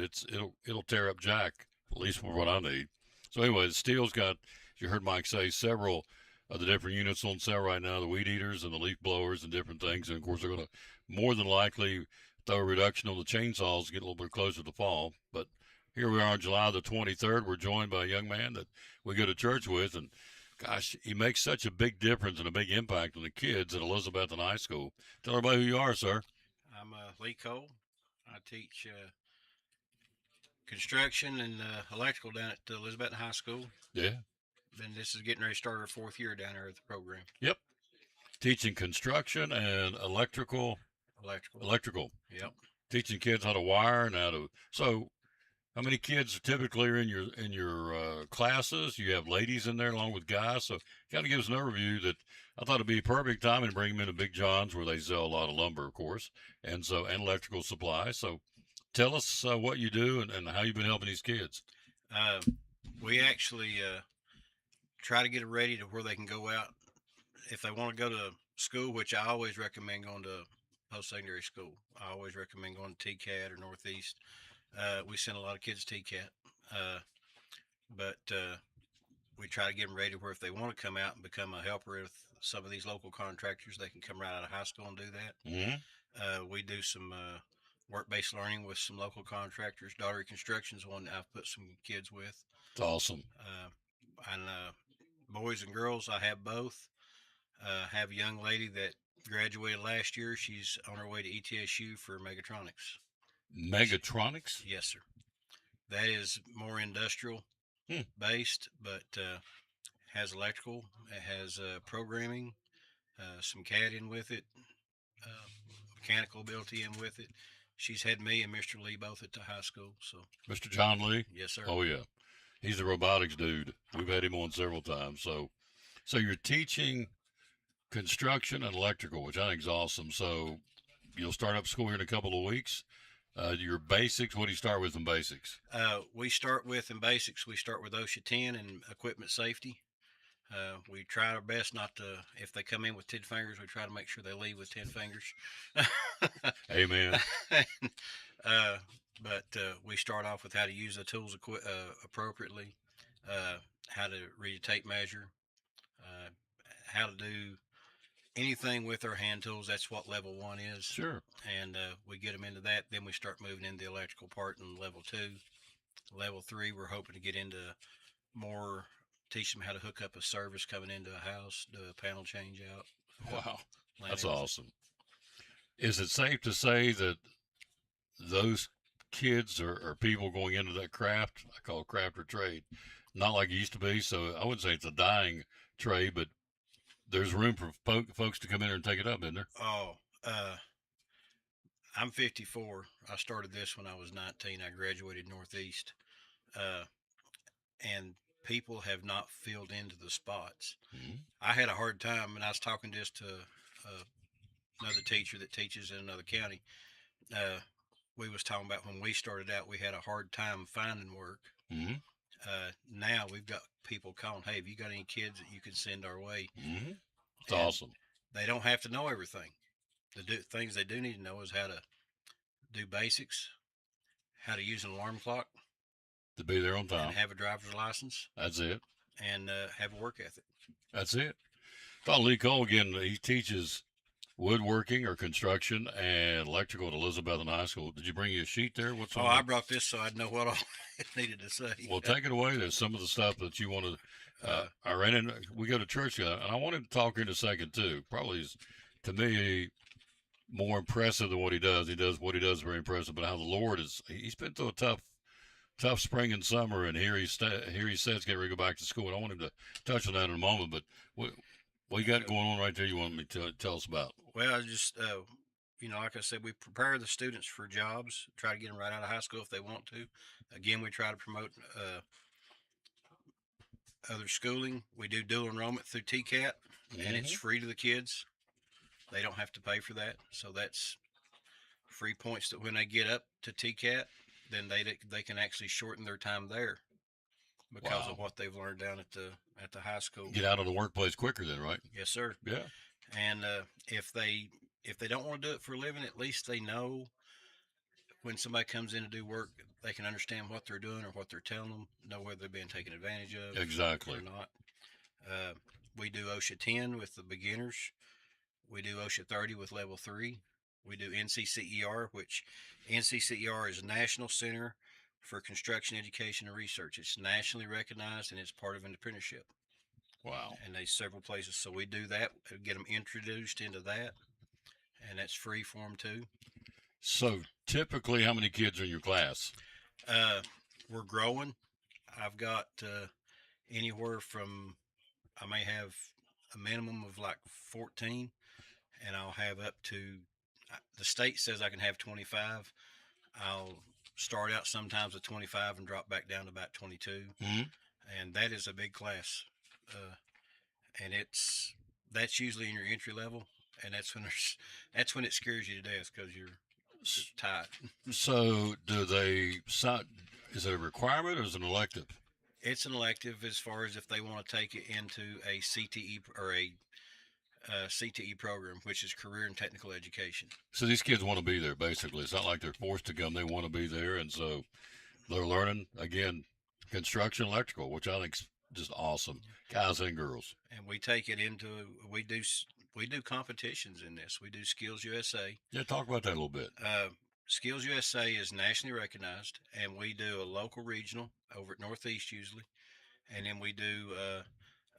S1: it'll tear up Jack, at least for what I need. So anyway, the steel's got, you heard Mike say, several of the different units on sale right now, the weed eaters and the leaf blowers and different things. And of course, they're going to more than likely throw a reduction on the chainsaws, get a little bit closer to fall. But here we are on July the 23rd. We're joined by a young man that we go to church with, and gosh, he makes such a big difference and a big impact on the kids at Elizabethton High School. Tell everybody who you are, sir.
S7: I'm Lee Cole. I teach construction and electrical down at Elizabethton High School.
S1: Yeah.
S7: And this is getting ready to start our 4th year down there at the program.
S1: Yep. Teaching construction and electrical.
S7: Electrical. Yep.
S1: Teaching kids how to wire and how to. So, how many kids typically are in your classes? You have ladies in there along with guys. So, kind of give us an overview that I thought it'd be a perfect time to bring them into Big John's where they sell a lot of lumber, of course, and electrical supplies. So, tell us what you do and how you've been helping these kids.
S7: We actually try to get it ready to where they can go out if they want to go to school, which I always recommend going to post-secondary school. I always recommend going to TCAT or Northeast. We send a lot of kids to TCAT, but we try to get them ready where if they want to come out and become a helper with some of these local contractors, they can come right out of high school and do that.
S1: Mm-hmm.
S7: We do some work-based learning with some local contractors. Daughtry Construction is one that I've put some kids with.
S1: It's awesome.
S7: And boys and girls, I have both. Have a young lady that graduated last year. She's on her way to ETSU for Megatronics.
S1: Megatronics?
S7: Yes, sir. That is more industrial based, but has electrical. It has programming, some CAD in with it, mechanical ability in with it. She's had me and Mr. Lee both at the high school. So,
S1: Mr. John Lee?
S7: Yes, sir.
S1: Oh, yeah. He's the robotics dude. We've had him on several times. So you're teaching construction and electrical, which I think is awesome. So you'll start up school here in a couple of weeks. Your basics, what do you start with in basics?
S7: We start with in basics, we start with OSHA 10 and equipment safety. We try our best not to, if they come in with 10 fingers, we try to make sure they leave with 10 fingers.
S1: Amen.
S7: But we start off with how to use the tools appropriately, how to read a tape measure, how to do anything with our hand tools. That's what level 1 is.
S1: Sure.
S7: And we get them into that. Then we start moving into the electrical part in level 2. Level 3, we're hoping to get into more, teach them how to hook up a service coming into a house, do a panel change out.
S1: Wow. That's awesome. Is it safe to say that those kids are people going into that craft, I call it craft or trade, not like it used to be? So I wouldn't say it's a dying trade, but there's room for folks to come in there and take it up, isn't there?
S7: Oh, I'm 54. I started this when I was 19. I graduated Northeast. And people have not filled into the spots.
S1: Mm-hmm.
S7: I had a hard time, and I was talking just to another teacher that teaches in another county. We was talking about when we started out, we had a hard time finding work.
S1: Mm-hmm.
S7: Now we've got people calling, hey, have you got any kids that you can send our way?
S1: Mm-hmm. It's awesome.
S7: They don't have to know everything. The things they do need to know is how to do basics, how to use an alarm clock.
S1: To be there on time.
S7: And have a driver's license.
S1: That's it.
S7: And have a work ethic.
S1: That's it. Thought Lee Cole, again, he teaches woodworking or construction and electrical at Elizabethton High School. Did you bring you a sheet there? What's on
S7: I brought this so I'd know what all it needed to say.
S1: Well, take it away. There's some of the stuff that you want to. I ran in. We go to church, and I wanted to talk in a second too. Probably is, to me, more impressive than what he does. He does what he does very impressive. But how the Lord is. He's been through a tough spring and summer, and here he says getting ready to go back to school. And I want him to touch on that in a moment. But what you got going on right there? You want me to tell us about?
S7: Well, I just like I said, we prepare the students for jobs, try to get them right out of high school if they want to. Again, we try to promote other schooling. We do dual enrollment through TCAT, and it's free to the kids. They don't have to pay for that. So that's free points that when they get up to TCAT, then they can actually shorten their time there because of what they've learned down at the high school.
S1: Get out of the workplace quicker then, right?
S7: Yes, sir.
S1: Yeah.
S7: And if they don't want to do it for a living, at least they know when somebody comes in to do work, they can understand what they're doing or what they're telling them, know whether they're being taken advantage of
S1: Exactly.
S7: or not. We do OSHA 10 with the beginners. We do OSHA 30 with level 3. We do NCCER, which NCCER is National Center for Construction Education and Research. It's nationally recognized and it's part of an apprenticeship.
S1: Wow.
S7: And there's several places. So we do that, get them introduced into that, and that's free for them too.
S1: So typically, how many kids are in your class?
S7: We're growing. I've got anywhere from, I may have a minimum of like 14, and I'll have up to, the state says I can have 25. I'll start out sometimes with 25 and drop back down to about 22. And that is a big class. And that's usually in your entry level, and that's when it scares you to death because you're tight.
S1: So is it a requirement or is it an elective?
S7: It's an elective as far as if they want to take it into a CTE or a CTE program, which is Career and Technical Education.
S1: So these kids want to be there, basically. It's not like they're forced to come. They want to be there, and so they're learning, again, construction electrical, which I think is just awesome, guys and girls.
S7: And we take it into, we do competitions in this. We do Skills USA.
S1: Yeah, talk about that a little bit.
S7: Skills USA is nationally recognized, and we do a local regional over at Northeast usually, and then we do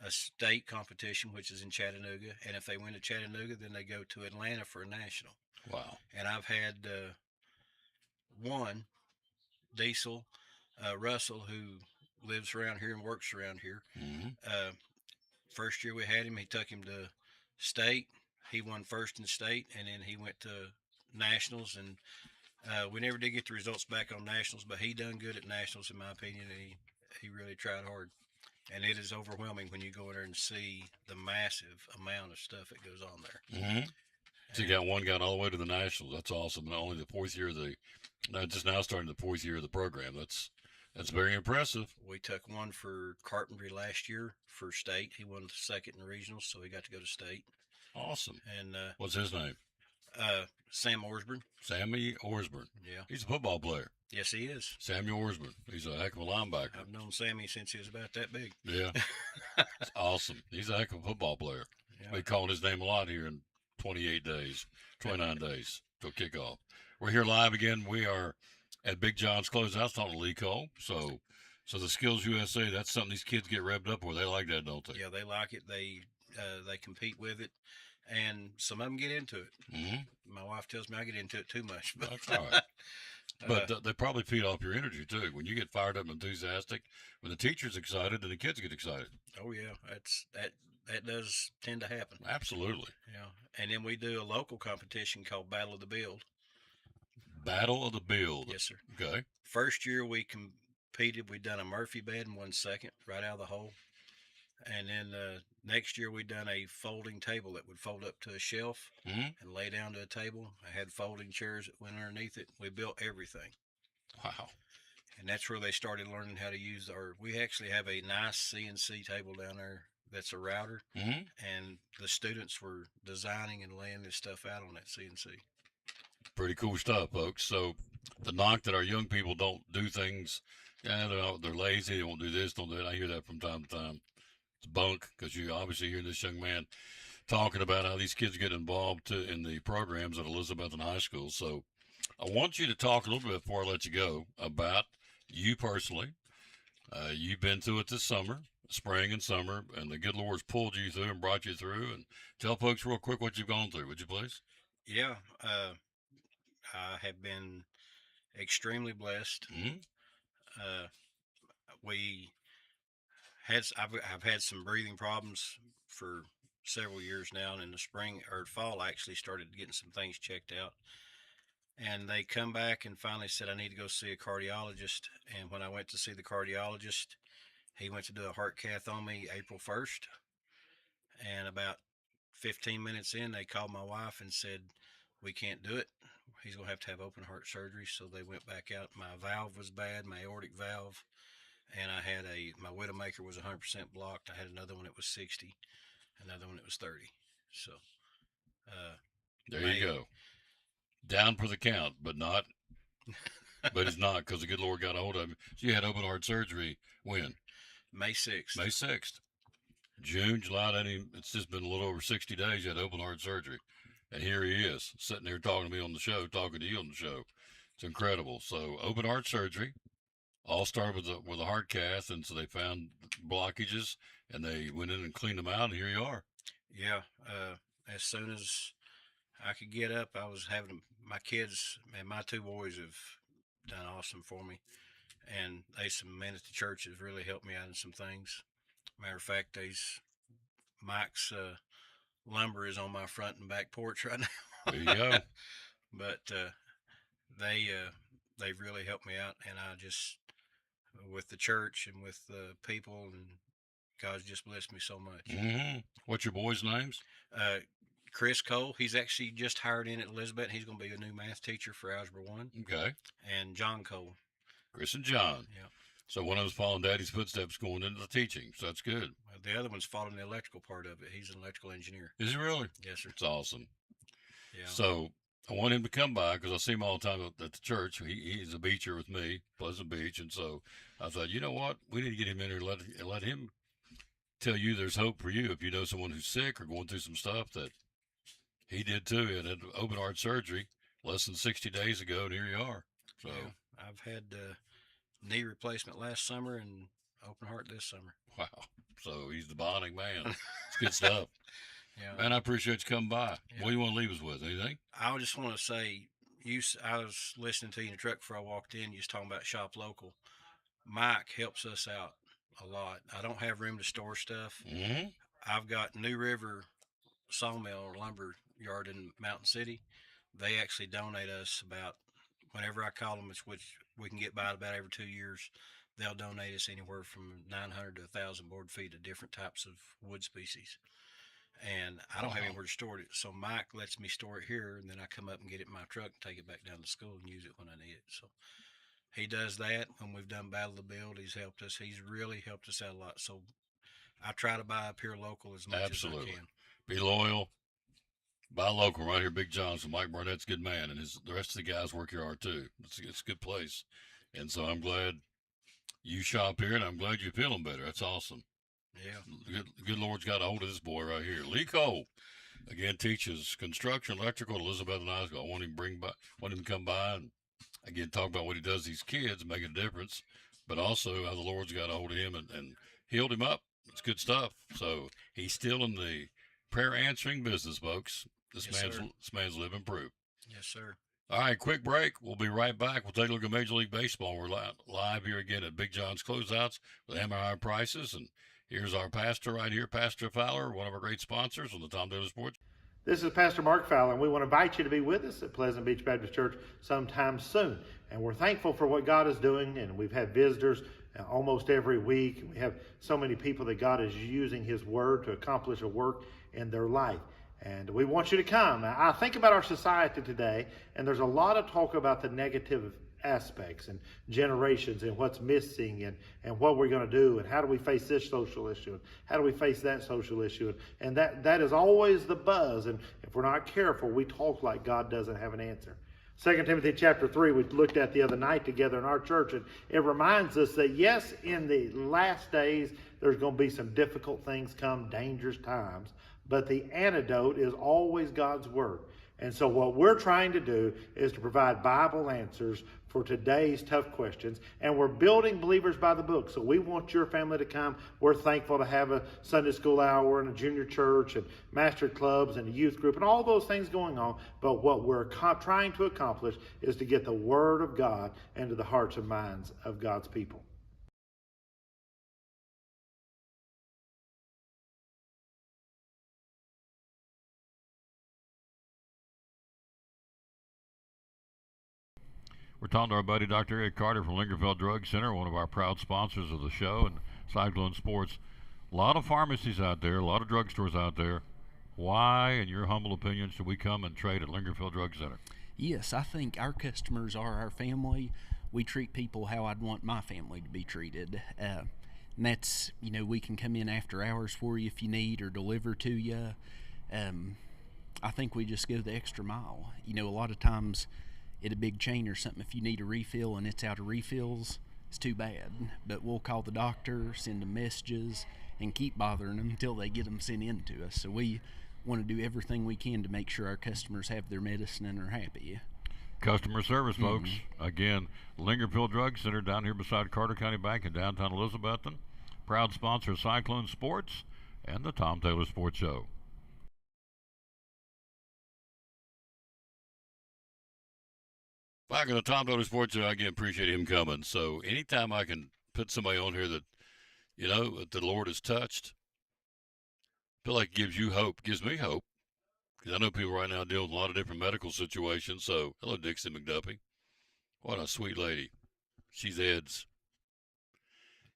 S7: a state competition, which is in Chattanooga, and if they win to Chattanooga, then they go to Atlanta for a national.
S1: Wow.
S7: And I've had one, Diesel Russell, who lives around here and works around here. First year we had him, he took him to state. He won first in state, and then he went to nationals, and we never did get the results back on nationals, but he done good at nationals in my opinion, and he really tried hard. And it is overwhelming when you go in there and see the massive amount of stuff that goes on there.
S1: So you got one guy all the way to the nationals. That's awesome. And only the fourth year of just now starting the fourth year of the program. That's very impressive.
S7: We took one for carpentry last year for state. He won the second in the regionals, so he got to go to state.
S1: Awesome.
S7: And
S1: what's his name?
S7: Sam Orsburn.
S1: Sammy Orsburn.
S7: Yeah.
S1: He's a football player.
S7: Yes, he is.
S1: Samuel Orsburn. He's a heck of a linebacker.
S7: I've known Sammy since he was about that big.
S1: Yeah. It's awesome. He's a heck of a football player.
S7: Yeah.
S1: They calling his name a lot here in 29 days till kickoff. We're here live again. We are at Big John's Closeout talking to Lee Cole. So the Skills USA, that's something these kids get revved up for. They like that, don't they?
S7: Yeah, they like it. They compete with it, and some of them get into it. My wife tells me I get into it too much. But
S1: that's all right. But they probably feed off your energy too. When you get fired up and enthusiastic, when the teacher's excited, then the kids get excited.
S7: Oh yeah, that does tend to happen.
S1: Absolutely.
S7: Yeah, and then we do a local competition called Battle of the Build.
S1: Battle of the Build.
S7: Yes, sir.
S1: Okay.
S7: First year we competed, we done a Murphy bed and won second right out of the hole. And then next year we done a folding table that would fold up to a shelf and lay down to a table. I had folding chairs that went underneath it. We built everything.
S1: Wow.
S7: And that's where they started learning how to use we actually have a nice CNC table down there that's a router. And the students were designing and laying this stuff out on that CNC.
S1: Pretty cool stuff, folks. So the knock that our young people don't do things, they're lazy, they won't do this, don't do that. I hear that from time to time. It's bunk, because you obviously hear this young man talking about how these kids get involved in the programs at Elizabethton High School. So I want you to talk a little bit before I let you go about you personally. You've been through it this summer, spring and summer, and the good Lord's pulled you through and brought you through. And tell folks real quick what you've gone through, would you please?
S7: Yeah, I have been extremely blessed. I've had some breathing problems for several years now, and in the spring or fall, I actually started getting some things checked out. And they come back and finally said I need to go see a cardiologist. And when I went to see the cardiologist, he went to do a heart cath on me April 1st. And about 15 minutes in, they called my wife and said, we can't do it. He's going to have open heart surgery. So they went back out. My valve was bad, my aortic valve. And I had my Widowmaker was 100% blocked. I had another one that was 60, another one that was 30. So,
S1: there you go. Down for the count, but it's not, because the good Lord got a hold of him. So you had open heart surgery when?
S7: May 6th.
S1: May 6th. June, July, it's just been a little over 60 days you had open heart surgery. And here he is, sitting there talking to me on the show, talking to you on the show. It's incredible. So open heart surgery, all started with a heart cath, and so they found blockages, and they went in and cleaned them out, and here you are.
S7: Yeah. As soon as I could get up, I was having my kids, and my two boys have done awesome for me. And some men at the church has really helped me out in some things. Matter of fact, Mike's lumber is on my front and back porch right now.
S1: There you go.
S7: But they've really helped me out, and I just, with the church and with the people, and God's just blessed me so much.
S1: Mm-hmm. What's your boys' names?
S7: Chris Cole, he's actually just hired in at Elizabeth. He's going to be a new math teacher for Algebra 1.
S1: Okay.
S7: And John Cole.
S1: Chris and John.
S7: Yeah.
S1: So one of them's following Daddy's footsteps going into the teaching, so that's good.
S7: The other one's following the electrical part of it. He's an electrical engineer.
S1: Is he really?
S7: Yes, sir.
S1: It's awesome.
S7: Yeah.
S1: So I want him to come by, because I see him all the time at the church. He's a beacher with me, Pleasant Beach, and so I thought, you know what? We need to get him in here and let him tell you there's hope for you if you know someone who's sick or going through some stuff that he did too. He had open heart surgery less than 60 days ago, and here you are. So
S7: yeah. I've had knee replacement last summer and open heart this summer.
S1: wow. So he's the bonding man. It's good stuff.
S7: Yeah.
S1: Man, I appreciate you coming by.
S7: Yeah.
S1: What do you want to leave us with? Anything?
S7: I just want to say, I was listening to you in the truck before I walked in. You was talking about shop local. Mike helps us out a lot. I don't have room to store stuff.
S1: Mm-hmm.
S7: I've got New River Sawmill or Lumber Yard in Mountain City. They actually donate us about, whenever I call them, which we can get by about every 2 years, they'll donate us anywhere from 900 to 1,000 board feet of different types of wood species. And I don't have anywhere to store it. So Mike lets me store it here, and then I come up and get it in my truck and take it back down to school and use it when I need it. So he does that. When we've done Battle of the Build, he's helped us. He's really helped us out a lot. So I try to buy up here local as much as I can.
S1: Be loyal. Buy local right here, Big John. So Mike Barnett's a good man, and the rest of the guys work here hard too. It's a good place. And so I'm glad you shop here, and I'm glad you're feeling better. That's awesome.
S7: Yeah.
S1: Good Lord's got a hold of this boy right here. Lee Cole, again, teaches construction, electrical at Elizabeth and High School. I want him to come by and, again, talk about what he does to these kids, making a difference, but also how the Lord's got a hold of him and healed him up. It's good stuff. So he's still in the prayer answering business, folks. This man's living proof.
S7: Yes, sir.
S1: All right, quick break. We'll be right back. We'll take a look at Major League Baseball. We're live here again at Big John's Closeouts with Hammer High Prices. And here's our pastor right here, Pastor Fowler, one of our great sponsors on the Tom Daly Sports.
S8: This is Pastor Mark Fowler, and we want to invite you to be with us at Pleasant Beach Baptist Church sometime soon. And we're thankful for what God is doing, and we've had visitors almost every week. We have so many people that God is using His Word to accomplish a work in their life. And we want you to come. Now, I think about our society today, and there's a lot of talk about the negative aspects and generations and what's missing and what we're going to do and how do we face this social issue and how do we face that social issue. And that is always the buzz. And if we're not careful, we talk like God doesn't have an answer. 2 Timothy chapter 3 we looked at the other night together in our church, and it reminds us that yes, in the last days there's going to be some difficult things come, dangerous times, but the antidote is always God's Word. And so what we're trying to do is to provide Bible answers for today's tough questions. And we're building Believers by the Book. So we want your family to come. We're thankful to have a Sunday school hour and a junior church and master clubs and a youth group and all those things going on. But what we're trying to accomplish is to get the Word of God into the hearts and minds of God's people.
S1: We're talking to our buddy Dr. Eric Carter from Lingerfeld Drug Center, one of our proud sponsors of the show, and Cyclone Sports. A lot of pharmacies out there, a lot of drugstores out there. Why, in your humble opinion, should we come and trade at Lingerfeld Drug Center?
S9: Yes, I think our customers are our family. We treat people how I'd want my family to be treated. And that's, we can come in after hours for you if you need, or deliver to you. I think we just go the extra mile. A lot of times at a big chain or something, if you need a refill and it's out of refills, it's too bad. But we'll call the doctor, send them messages, and keep bothering them until they get them sent in to us. So we want to do everything we can to make sure our customers have their medicine and are happy.
S1: Customer service, folks. Again, Lingerfeld Drug Center down here beside Carter County Bank in downtown Elizabethton. Proud sponsor of Cyclone Sports and the Tom Taylor Sports Show. Back in the Tom Taylor Sports Show, I again appreciate him coming. So anytime I can put somebody on here that, that the Lord has touched, I feel like it gives you hope, gives me hope. Because I know people right now dealing with a lot of different medical situations. So, hello, Dixie McDuffie. What a sweet lady. She's Ed's.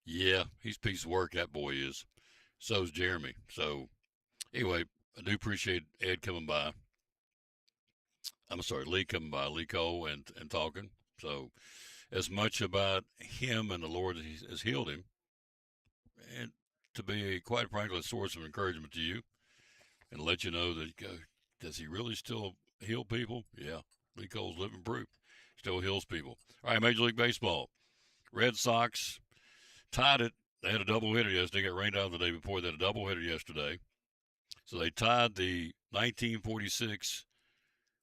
S1: Yeah, he's a piece of work, that boy is. So's Jeremy. So, anyway, I do appreciate Ed coming by. I'm sorry, Lee coming by, Lee Cole, and talking. So, as much about him and the Lord has healed him, and to be, quite frankly, a source of encouragement to you, and let you know that, does he really still heal people? Yeah, Lee Cole's living proof. Still heals people. All right, Major League Baseball. Red Sox tied it. They had a doubleheader yesterday. Got rained out the day before. They had a doubleheader yesterday. So they tied the 1946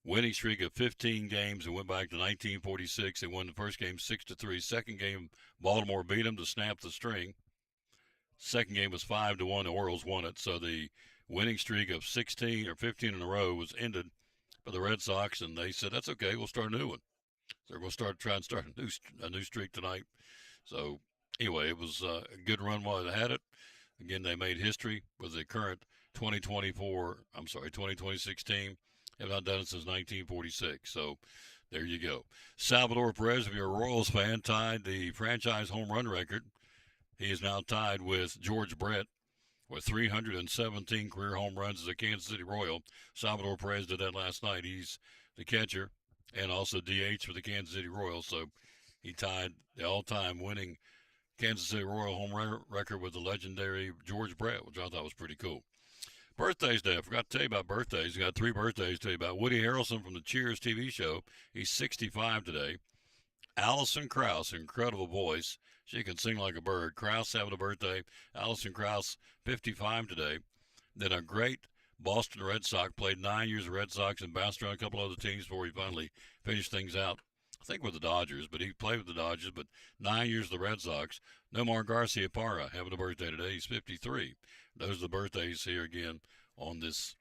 S1: winning streak of 15 games and went back to 1946. They won the first game 6-3. Second game, Baltimore beat them to snap the string. Second game was 5-1. The Orioles won it. So the winning streak of 16 or 15 in a row was ended by the Red Sox, and they said, that's okay, we'll start a new one. So they're going to try and start a new streak tonight. So anyway, it was a good run while they had it. Again, they made history with the current 2026 team. Have not done it since 1946. So there you go. Salvador Perez, if you're a Royals fan, tied the franchise home run record. He is now tied with George Brett with 317 career home runs as a Kansas City Royal. Salvador Perez did that last night. He's the catcher and also DH for the Kansas City Royals. So he tied the all-time winning Kansas City Royal home run record with the legendary George Brett, which I thought was pretty cool. Birthdays day. I forgot to tell you about birthdays. I got 3 birthdays to tell you about. Woody Harrelson from the Cheers TV show. He's 65 today. Alison Krauss, incredible voice. She can sing like a bird. Krauss having a birthday. Alison Krauss, 55 today. Then a great Boston Red Sox, played 9 years of Red Sox and bounced around a couple other teams before he finally finished things out. I think with the Dodgers, but he played with the Dodgers, but 9 years of the Red Sox. Nomar Garciaparra having a birthday today. He's 53. Those are the birthdays here again on this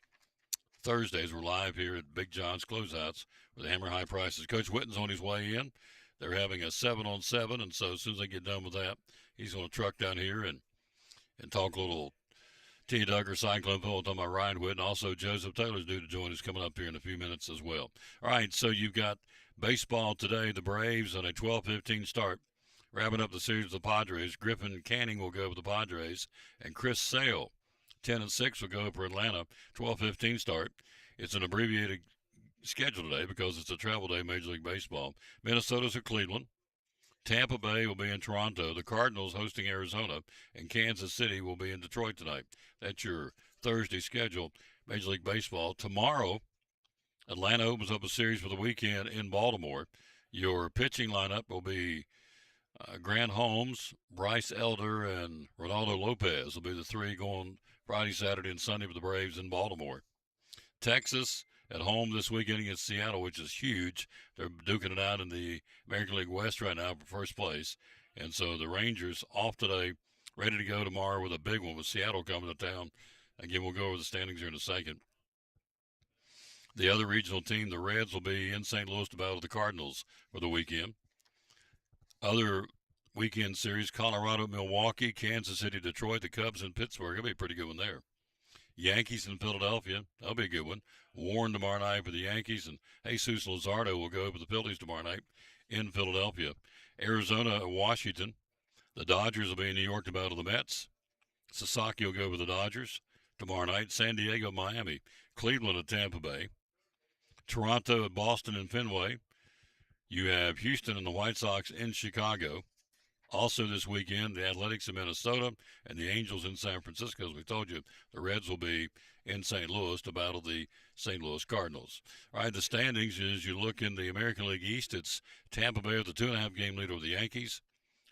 S1: Thursdays. We're live here at Big John's Closeouts with the Hammer High Prices. Coach Witten's on his way in. They're having a 7-on-7, and so as soon as they get done with that, he's going to truck down here and talk a little T. Duggar Cyclone Poll, talking about Ryan Witten. Also, Joseph Taylor's due to join us coming up here in a few minutes as well. All right, so you've got baseball today. The Braves on a 12-15 start, wrapping up the series with the Padres. Griffin Canning will go with the Padres, and Chris Sale, 10-6, will go for Atlanta. 12-15 start. It's an abbreviated schedule today because it's a travel day, Major League Baseball. Minnesota's at Cleveland. Tampa Bay will be in Toronto. The Cardinals hosting Arizona, and Kansas City will be in Detroit tonight. That's your Thursday schedule, Major League Baseball. Tomorrow, Atlanta opens up a series for the weekend in Baltimore. Your pitching lineup will be Grant Holmes, Bryce Elder, and Ronaldo Lopez will be the 3 going Friday, Saturday, and Sunday for the Braves in Baltimore. Texas at home this weekend against Seattle, which is huge. They're duking it out in the American League West right now for first place. And so the Rangers off today, ready to go tomorrow with a big one with Seattle coming to town. Again, we'll go over the standings here in a second. The other regional team, the Reds, will be in St. Louis to battle the Cardinals for the weekend. Other weekend series, Colorado, Milwaukee, Kansas City, Detroit, the Cubs, and Pittsburgh. It'll be a pretty good one there. Yankees in Philadelphia. That'll be a good one. Warren tomorrow night for the Yankees, and Jesus Luzardo will go for the Phillies tomorrow night. in Philadelphia. Arizona, Washington. The Dodgers will be in New York to battle the Mets. Sasaki will go with the Dodgers tomorrow night. San Diego, Miami. Cleveland at Tampa Bay. Toronto at Boston and Fenway. You have Houston and the White Sox in Chicago. Also this weekend, the Athletics in Minnesota and the Angels in San Francisco. As we told you, the Reds will be in St. Louis to battle the St. Louis Cardinals. All right, the standings, as you look in the American League East, it's Tampa Bay with a 2.5 game lead over the Yankees.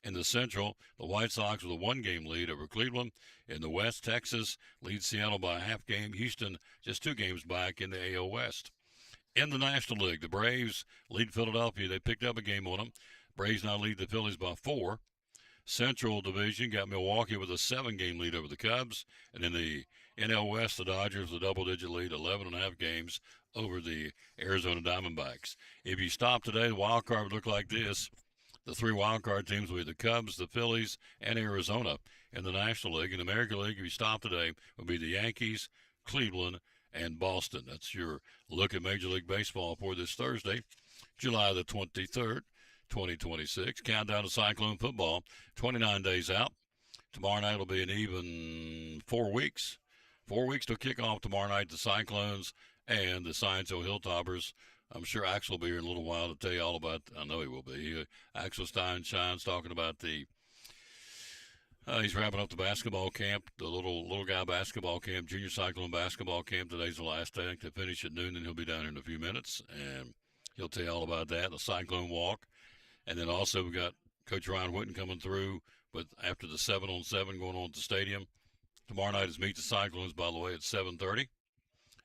S1: In the Central, the White Sox with a 1 game lead over Cleveland. In the West, Texas leads Seattle by a half game. Houston just 2 games back in the AL West. In the National League, the Braves lead Philadelphia. They picked up a game on them. Braves now lead the Phillies by 4. Central Division got Milwaukee with a 7 game lead over the Cubs. And in the NL West, the Dodgers with a double-digit lead, 11.5 games over the Arizona Diamondbacks. If you stop today, the wild card would look like this. The 3 wild card teams will be the Cubs, the Phillies, and Arizona in the National League. In the American League, if you stop today, will be the Yankees, Cleveland, and Boston. That's your look at Major League Baseball for this Thursday, July the 23rd, 2026. Countdown to Cyclone football, 29 days out. Tomorrow night will be an even 4 weeks. 4 weeks to kick off tomorrow night, the Cyclones and the Science Hill Hilltoppers. I'm sure Axel will be here in a little while to tell you all about, I know he will be. Axel Steinshines talking about he's wrapping up the basketball camp, the little guy basketball camp, junior cyclone basketball camp. Today's the last day to finish at noon, and he'll be down here in a few minutes, and he'll tell you all about that, the Cyclone Walk. And then also we got Coach Ryan Whitten coming through, but after the 7-on-7 going on at the stadium. Tomorrow night is Meet the Cyclones, by the way, at 7:30.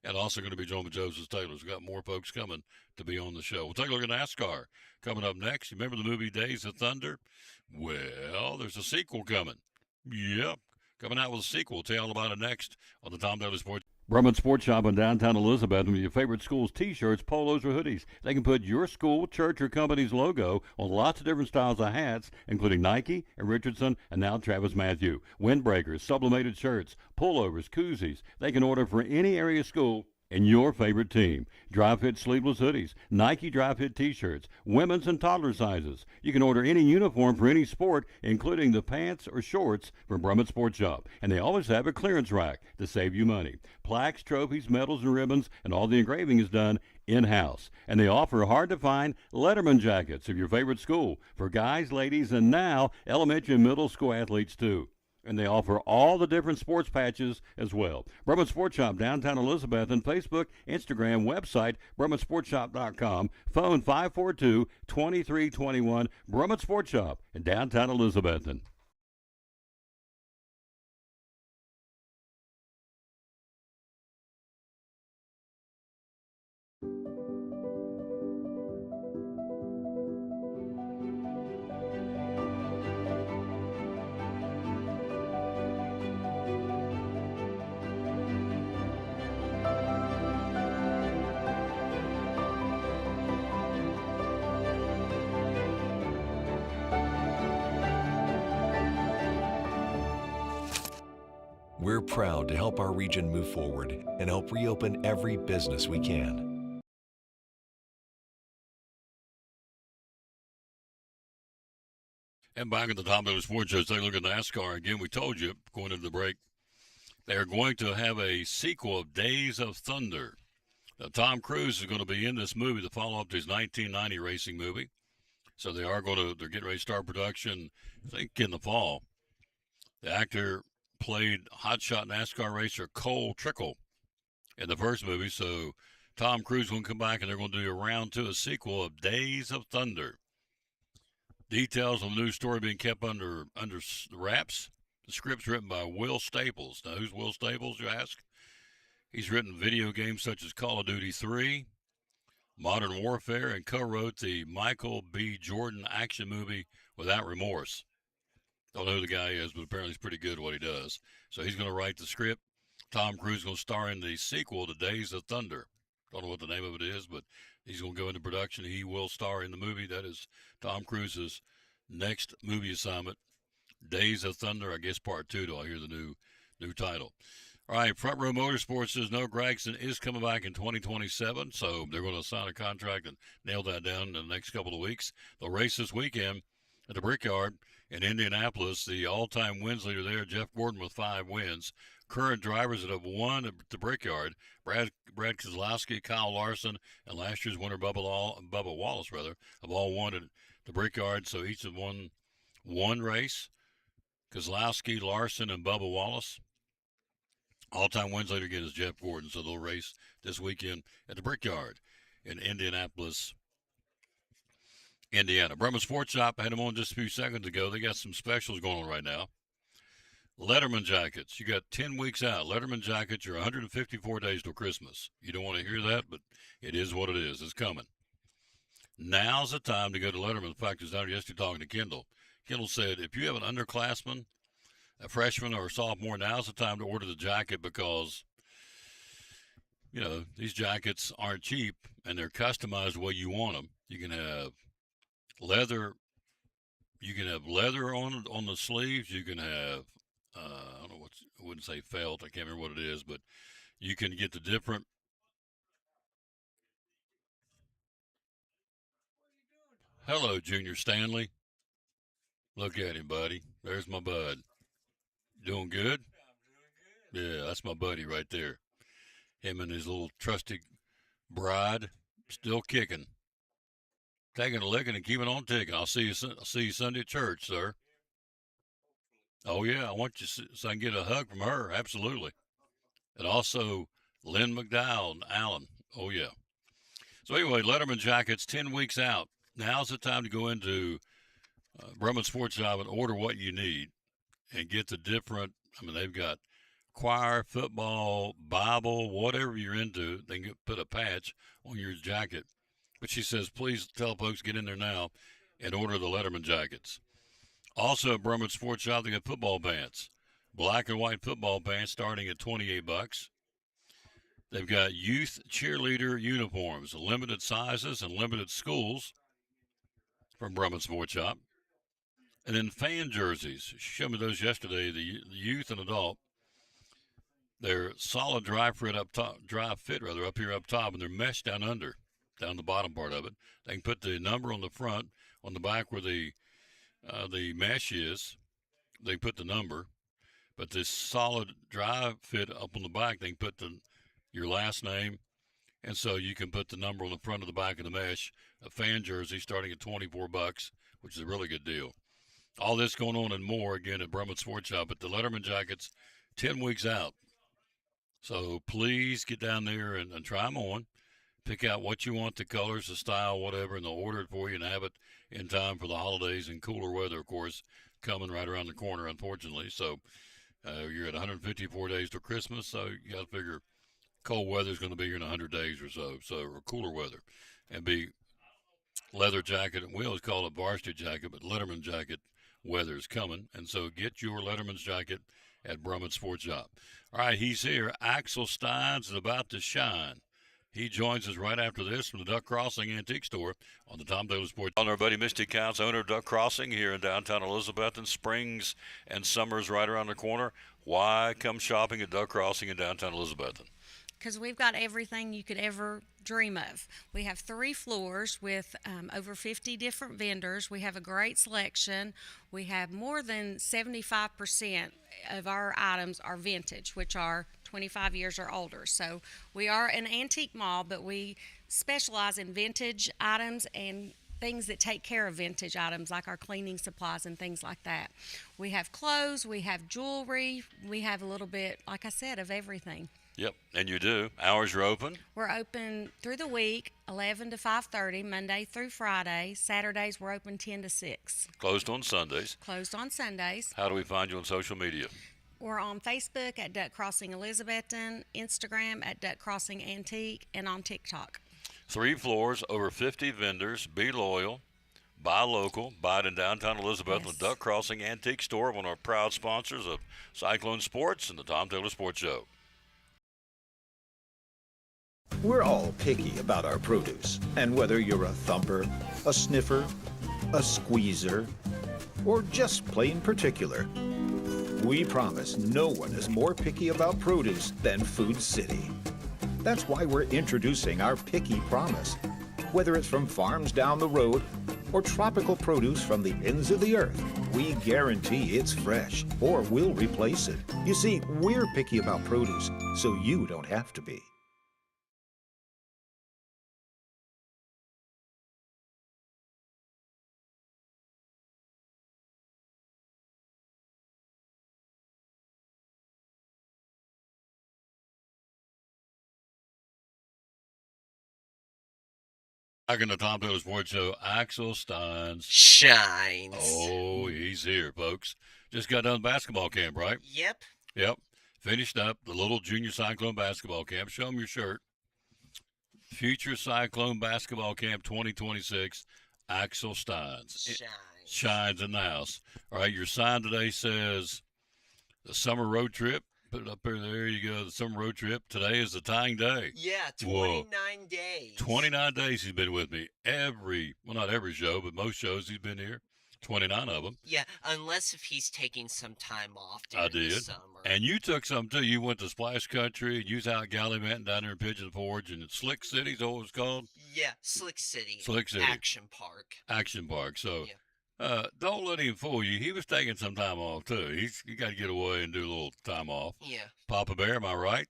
S1: And also going to be joined by Joseph Taylor. We've got more folks coming to be on the show. We'll take a look at NASCAR coming up next. You remember the movie Days of Thunder? Well, there's a sequel coming. Yep, coming out with a sequel. We'll tell you all about it next on the Tom Daly Sports. Brumman Sports Shop in downtown Elizabeth with your favorite school's T-shirts, polos, or hoodies. They can put your school, church, or company's logo on lots of different styles of hats, including Nike and Richardson and now Travis Matthew. Windbreakers, sublimated shirts, pullovers, koozies. They can order for any area school and your favorite team. Dry fit sleeveless hoodies, Nike dry fit T-shirts, women's and toddler sizes. You can order any uniform for any sport, including the pants or shorts from Brumman Sports Shop. And they always have a clearance rack to save you money. Plaques, trophies, medals, and ribbons, and all the engraving is done in-house. And they offer hard-to-find Letterman jackets of your favorite school for guys, ladies, and now elementary and middle school athletes too. And they offer all the different sports patches as well. Brumman Sports Shop, downtown Elizabeth, and Facebook, Instagram, website, BrummanSportsShop.com, phone 542-2321, Brumman Sports Shop in downtown Elizabethton.
S10: We're proud to help our region move forward and help reopen every business we can.
S1: And back at the Tom Daly Sports Show, take a look at NASCAR. Again, we told you, going into the break, they are going to have a sequel of Days of Thunder. Now, Tom Cruise is going to be in this movie, the follow-up to his 1990 racing movie. So they're getting ready to start production, I think, in the fall. The actor played hotshot NASCAR racer Cole Trickle in the first movie. So Tom Cruise going to come back, and they're going to do a round 2, a sequel of Days of Thunder. Details on the news story being kept under wraps. The script's written by Will Staples. Now, who's Will Staples, you ask? He's written video games such as Call of Duty 3, Modern Warfare, and co-wrote the Michael B. Jordan action movie Without Remorse. Don't know who the guy is, but apparently he's pretty good at what he does. So he's going to write the script. Tom Cruise is going to star in the sequel to Days of Thunder. Don't know what the name of it is, but he's going to go into production. He will star in the movie. That is Tom Cruise's next movie assignment, Days of Thunder, I guess part 2, till I hear the new title. All right, Front Row Motorsports says Noah Gragson is coming back in 2027, so they're going to sign a contract and nail that down in the next couple of weeks. They'll race this weekend at the Brickyard in Indianapolis. The all-time wins leader there, Jeff Gordon, with 5 wins. Current drivers that have won at the Brickyard, Brad Keselowski, Kyle Larson, and last year's winner, Bubba Wallace, have all won at the Brickyard, so each have won one race. Keselowski, Larson, and Bubba Wallace. All-time wins leader again is Jeff Gordon, so they'll race this weekend at the Brickyard in Indianapolis, Indiana. Brumman Sports Shop, I had them on just a few seconds ago. They got some specials going on right now. Letterman jackets. You got 10 weeks out. Letterman jackets, you're 154 days till Christmas. You don't want to hear that, but it is what it is. It's coming. Now's the time to go to Letterman. In fact, I was down yesterday talking to Kendall. Kendall said, if you have an underclassman, a freshman or a sophomore, now's the time to order the jacket because, you know, these jackets aren't cheap and they're customized the way you want them. You can have leather. You can have leather on the sleeves. You can have, I don't know I wouldn't say felt. I can't remember what it is, but you can get the different. Hello, Junior Stanley. Look at him, buddy. There's my bud. Doing good? Yeah, that's my buddy right there. Him and his little trusty bride still kicking. Taking a licking and keeping on ticking. I'll see you Sunday at church, sir. Oh, yeah, I want you so I can get a hug from her. Absolutely. And also Lynn McDowell and Allen. Oh, yeah. So anyway, Letterman jackets, 10 weeks out. Now's the time to go into Brumman Sports Shop and order what you need. And get the different, they've got choir, football, Bible, whatever you're into. They can put a patch on your jacket. But she says, please tell folks, get in there now and order the Letterman jackets. Also at Brumman Sports Shop, they got football pants. Black and white football pants starting at $28. They've got youth cheerleader uniforms, limited sizes and limited schools from Brumman Sports Shop. And then fan jerseys. She showed me those yesterday, the youth and adult. They're solid dry fit up top, up here up top, and they're mesh down the bottom part of it. They can put the number on the front, on the back where the mesh is. They put the number, but this solid dry fit up on the back, they can put your last name, and so you can put the number on the front of the back of the mesh. A fan jersey starting at $24, which is a really good deal. All this going on and more, again, at Brumman Sports Shop. But the Letterman jackets, 10 weeks out. So please get down there and try them on. Pick out what you want, the colors, the style, whatever, and they'll order it for you and have it in time for the holidays and cooler weather, of course, coming right around the corner, unfortunately. So you're at 154 days till Christmas, so you got to figure cold weather is going to be here in 100 days or so, or cooler weather. And be leather jacket, we always call it varsity jacket, but Letterman jacket weather is coming, and so get your Letterman's jacket at Brumman Sports Shop. All right, he's here. Axel Steins is about to shine. He joins us right after this from the Duck Crossing Antique Store on the Tom Taylor Sports. On our buddy Misty Counts, owner of Duck Crossing here in downtown Elizabethton. Springs and summer's right around the corner. Why come shopping at Duck Crossing in downtown Elizabethton?
S11: Because we've got everything you could ever dream of. We have 3 floors with over 50 different vendors. We have a great selection. We have more than 75% of our items are vintage, which are 25 years or older. So we are an antique mall, but we specialize in vintage items and things that take care of vintage items, like our cleaning supplies and things like that. We have clothes, we have jewelry, we have a little bit, like I said, of everything.
S1: Yep, and you do. Hours are open?
S11: We're open through the week, 11 to 5:30, Monday through Friday. Saturdays, we're open 10 to 6.
S1: Closed on Sundays.
S11: Closed on Sundays.
S1: How do we find you on social media?
S11: We're on Facebook at Duck Crossing Elizabethton, Instagram at Duck Crossing Antique, and on TikTok.
S1: 3 floors, over 50 vendors. Be loyal. Buy local. Buy it in downtown Elizabethton.
S11: Yes.
S1: Duck Crossing Antique Store, one of our proud sponsors of Cyclone Sports and the Tom Taylor Sports Show.
S12: We're all picky about our produce, and whether you're a thumper, a sniffer, a squeezer, or just plain particular, We promise no one is more picky about produce than Food City. That's why we're introducing our Picky Promise. Whether it's from farms down the road or tropical produce from the ends of the earth, we guarantee it's fresh or we'll replace it. You see, we're picky about produce, so you don't have to be.
S1: Back in the Tom Taylor Sports Show, Axel Steins.
S13: Shines.
S1: Oh, he's here, folks. Just got done basketball camp, right?
S13: Yep.
S1: Yep. Finished up the little junior Cyclone basketball camp. Show them your shirt. Future Cyclone Basketball Camp 2026, Axel Steins. Shines in the house. All right, your sign today says the summer road trip. Put it up there. There you go. The summer road trip. Today is the tying day.
S13: Yeah, 29 days.
S1: 29 days he's been with me. Not every show, but most shows he's been here. 29 of them.
S13: Yeah, unless if he's taking some time off during
S1: I did.
S13: the summer.
S1: And you took some too. You went to Splash Country, and you was out gallivanting down there in Pigeon Forge and Slick City, is that what it was called?
S13: Yeah, Slick City.
S1: Slick City.
S13: Action Park.
S1: Action Park. So don't let him fool you. He was taking some time off too. You got to get away and do a little time off.
S13: Yeah.
S1: Papa Bear, am I right?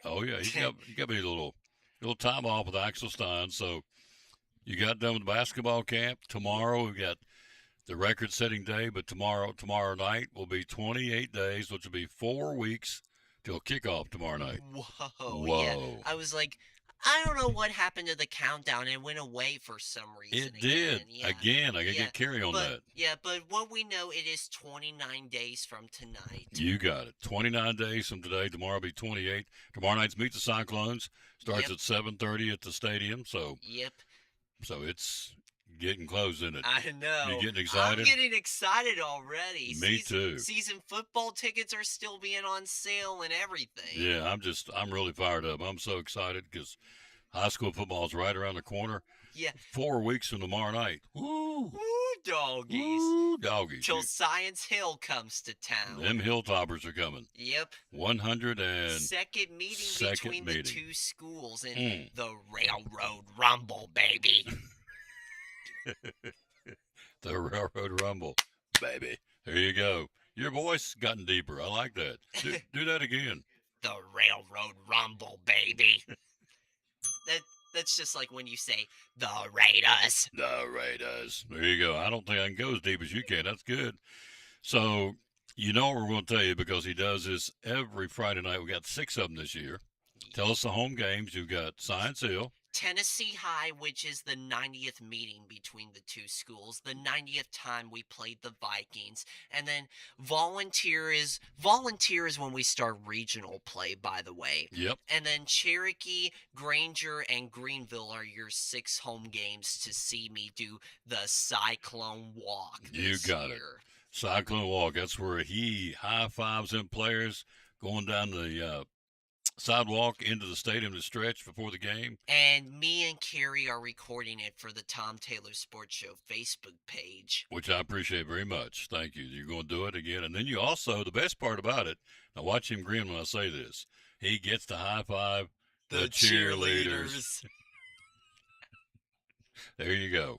S1: Oh yeah, you got me a little time off with Axel Stein. So you got done with basketball camp. Tomorrow we've got the record-setting day, but tomorrow night will be 28 days, which will be 4 weeks till kickoff tomorrow night.
S13: Whoa. Yeah. I was like, I don't know what happened to the countdown. It went away for some reason.
S1: It did. Again, I got to get Carrie on that.
S13: Yeah, but what we know, it is 29 days from tonight.
S1: You got it. 29 days from today. Tomorrow will be 28. Tomorrow night's Meet the Cyclones. Starts at 7:30 at the stadium. So it's getting close, isn't it?
S13: I know.
S1: You getting excited?
S13: I'm getting excited already.
S1: Me too.
S13: Season football tickets are still being on sale and everything.
S1: Yeah, I'm really fired up. I'm so excited because high school football is right around the corner.
S13: Yeah.
S1: 4 weeks from tomorrow night.
S13: Woo, doggies.
S1: Woo, doggies.
S13: Till Science Hill comes to town.
S1: Them Hilltoppers are coming.
S13: Yep.
S1: 100
S13: second meeting between the two schools in the Railroad Rumble, baby.
S1: The Railroad Rumble, baby. There you go. Your voice gotten deeper. I like that. Do that again.
S13: The Railroad Rumble, baby. That's just like when you say the Raiders.
S1: The Raiders. There you go. I don't think I can go as deep as you can. That's good. So you know what we're going to tell you because he does this every Friday night. We got 6 of them this year. Tell us the home games. You've got Science Hill.
S13: Tennessee High, which is the 90th meeting between the two schools, the 90th time we played the Vikings. And then Volunteer is when we start regional play, by the way.
S1: Yep.
S13: And then Cherokee, Granger, and Greenville are your 6 home games to see me do the Cyclone Walk this
S1: You got
S13: year.
S1: it. Cyclone Walk. That's where he high-fives them players going down the sidewalk into the stadium to stretch before the game.
S13: And me and Carrie are recording it for the Tom Taylor Sports Show Facebook page.
S1: Which I appreciate very much. Thank you. You're going to do it again. And then you also, the best part about it, now watch him grin when I say this, he gets to high-five the cheerleaders. There you go.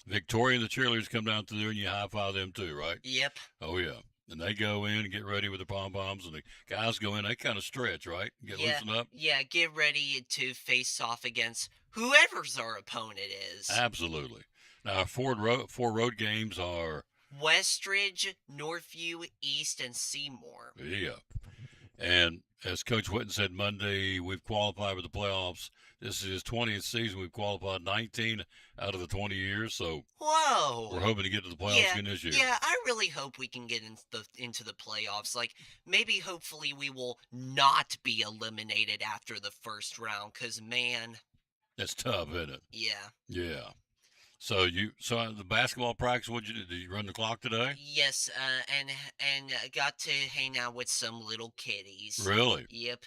S1: Victoria and the cheerleaders come down through there and you high-five them too, right?
S13: Yep.
S1: Oh, yeah. And they go in and get ready with the pom-poms, and the guys go in. They kind of stretch, right? Get loosened up.
S13: Yeah, get ready to face off against whoever's our opponent is.
S1: Absolutely. Now, our four road games are
S13: Westridge, Northview, East, and Seymour.
S1: Yeah. And as Coach Whitten said Monday, we've qualified for the playoffs. This is his 20th season. We've qualified 19 out of the 20 years. So
S13: whoa,
S1: we're hoping to get to the playoffs again this year.
S13: Yeah, I really hope we can get into the playoffs. Like, maybe, hopefully, we will not be eliminated after the first round. Because, man,
S1: that's tough, isn't it?
S13: Yeah.
S1: Yeah. So the basketball practice, what'd you do? Did you run the clock today?
S13: Yes, and got to hang out with some little kiddies.
S1: Really?
S13: Yep.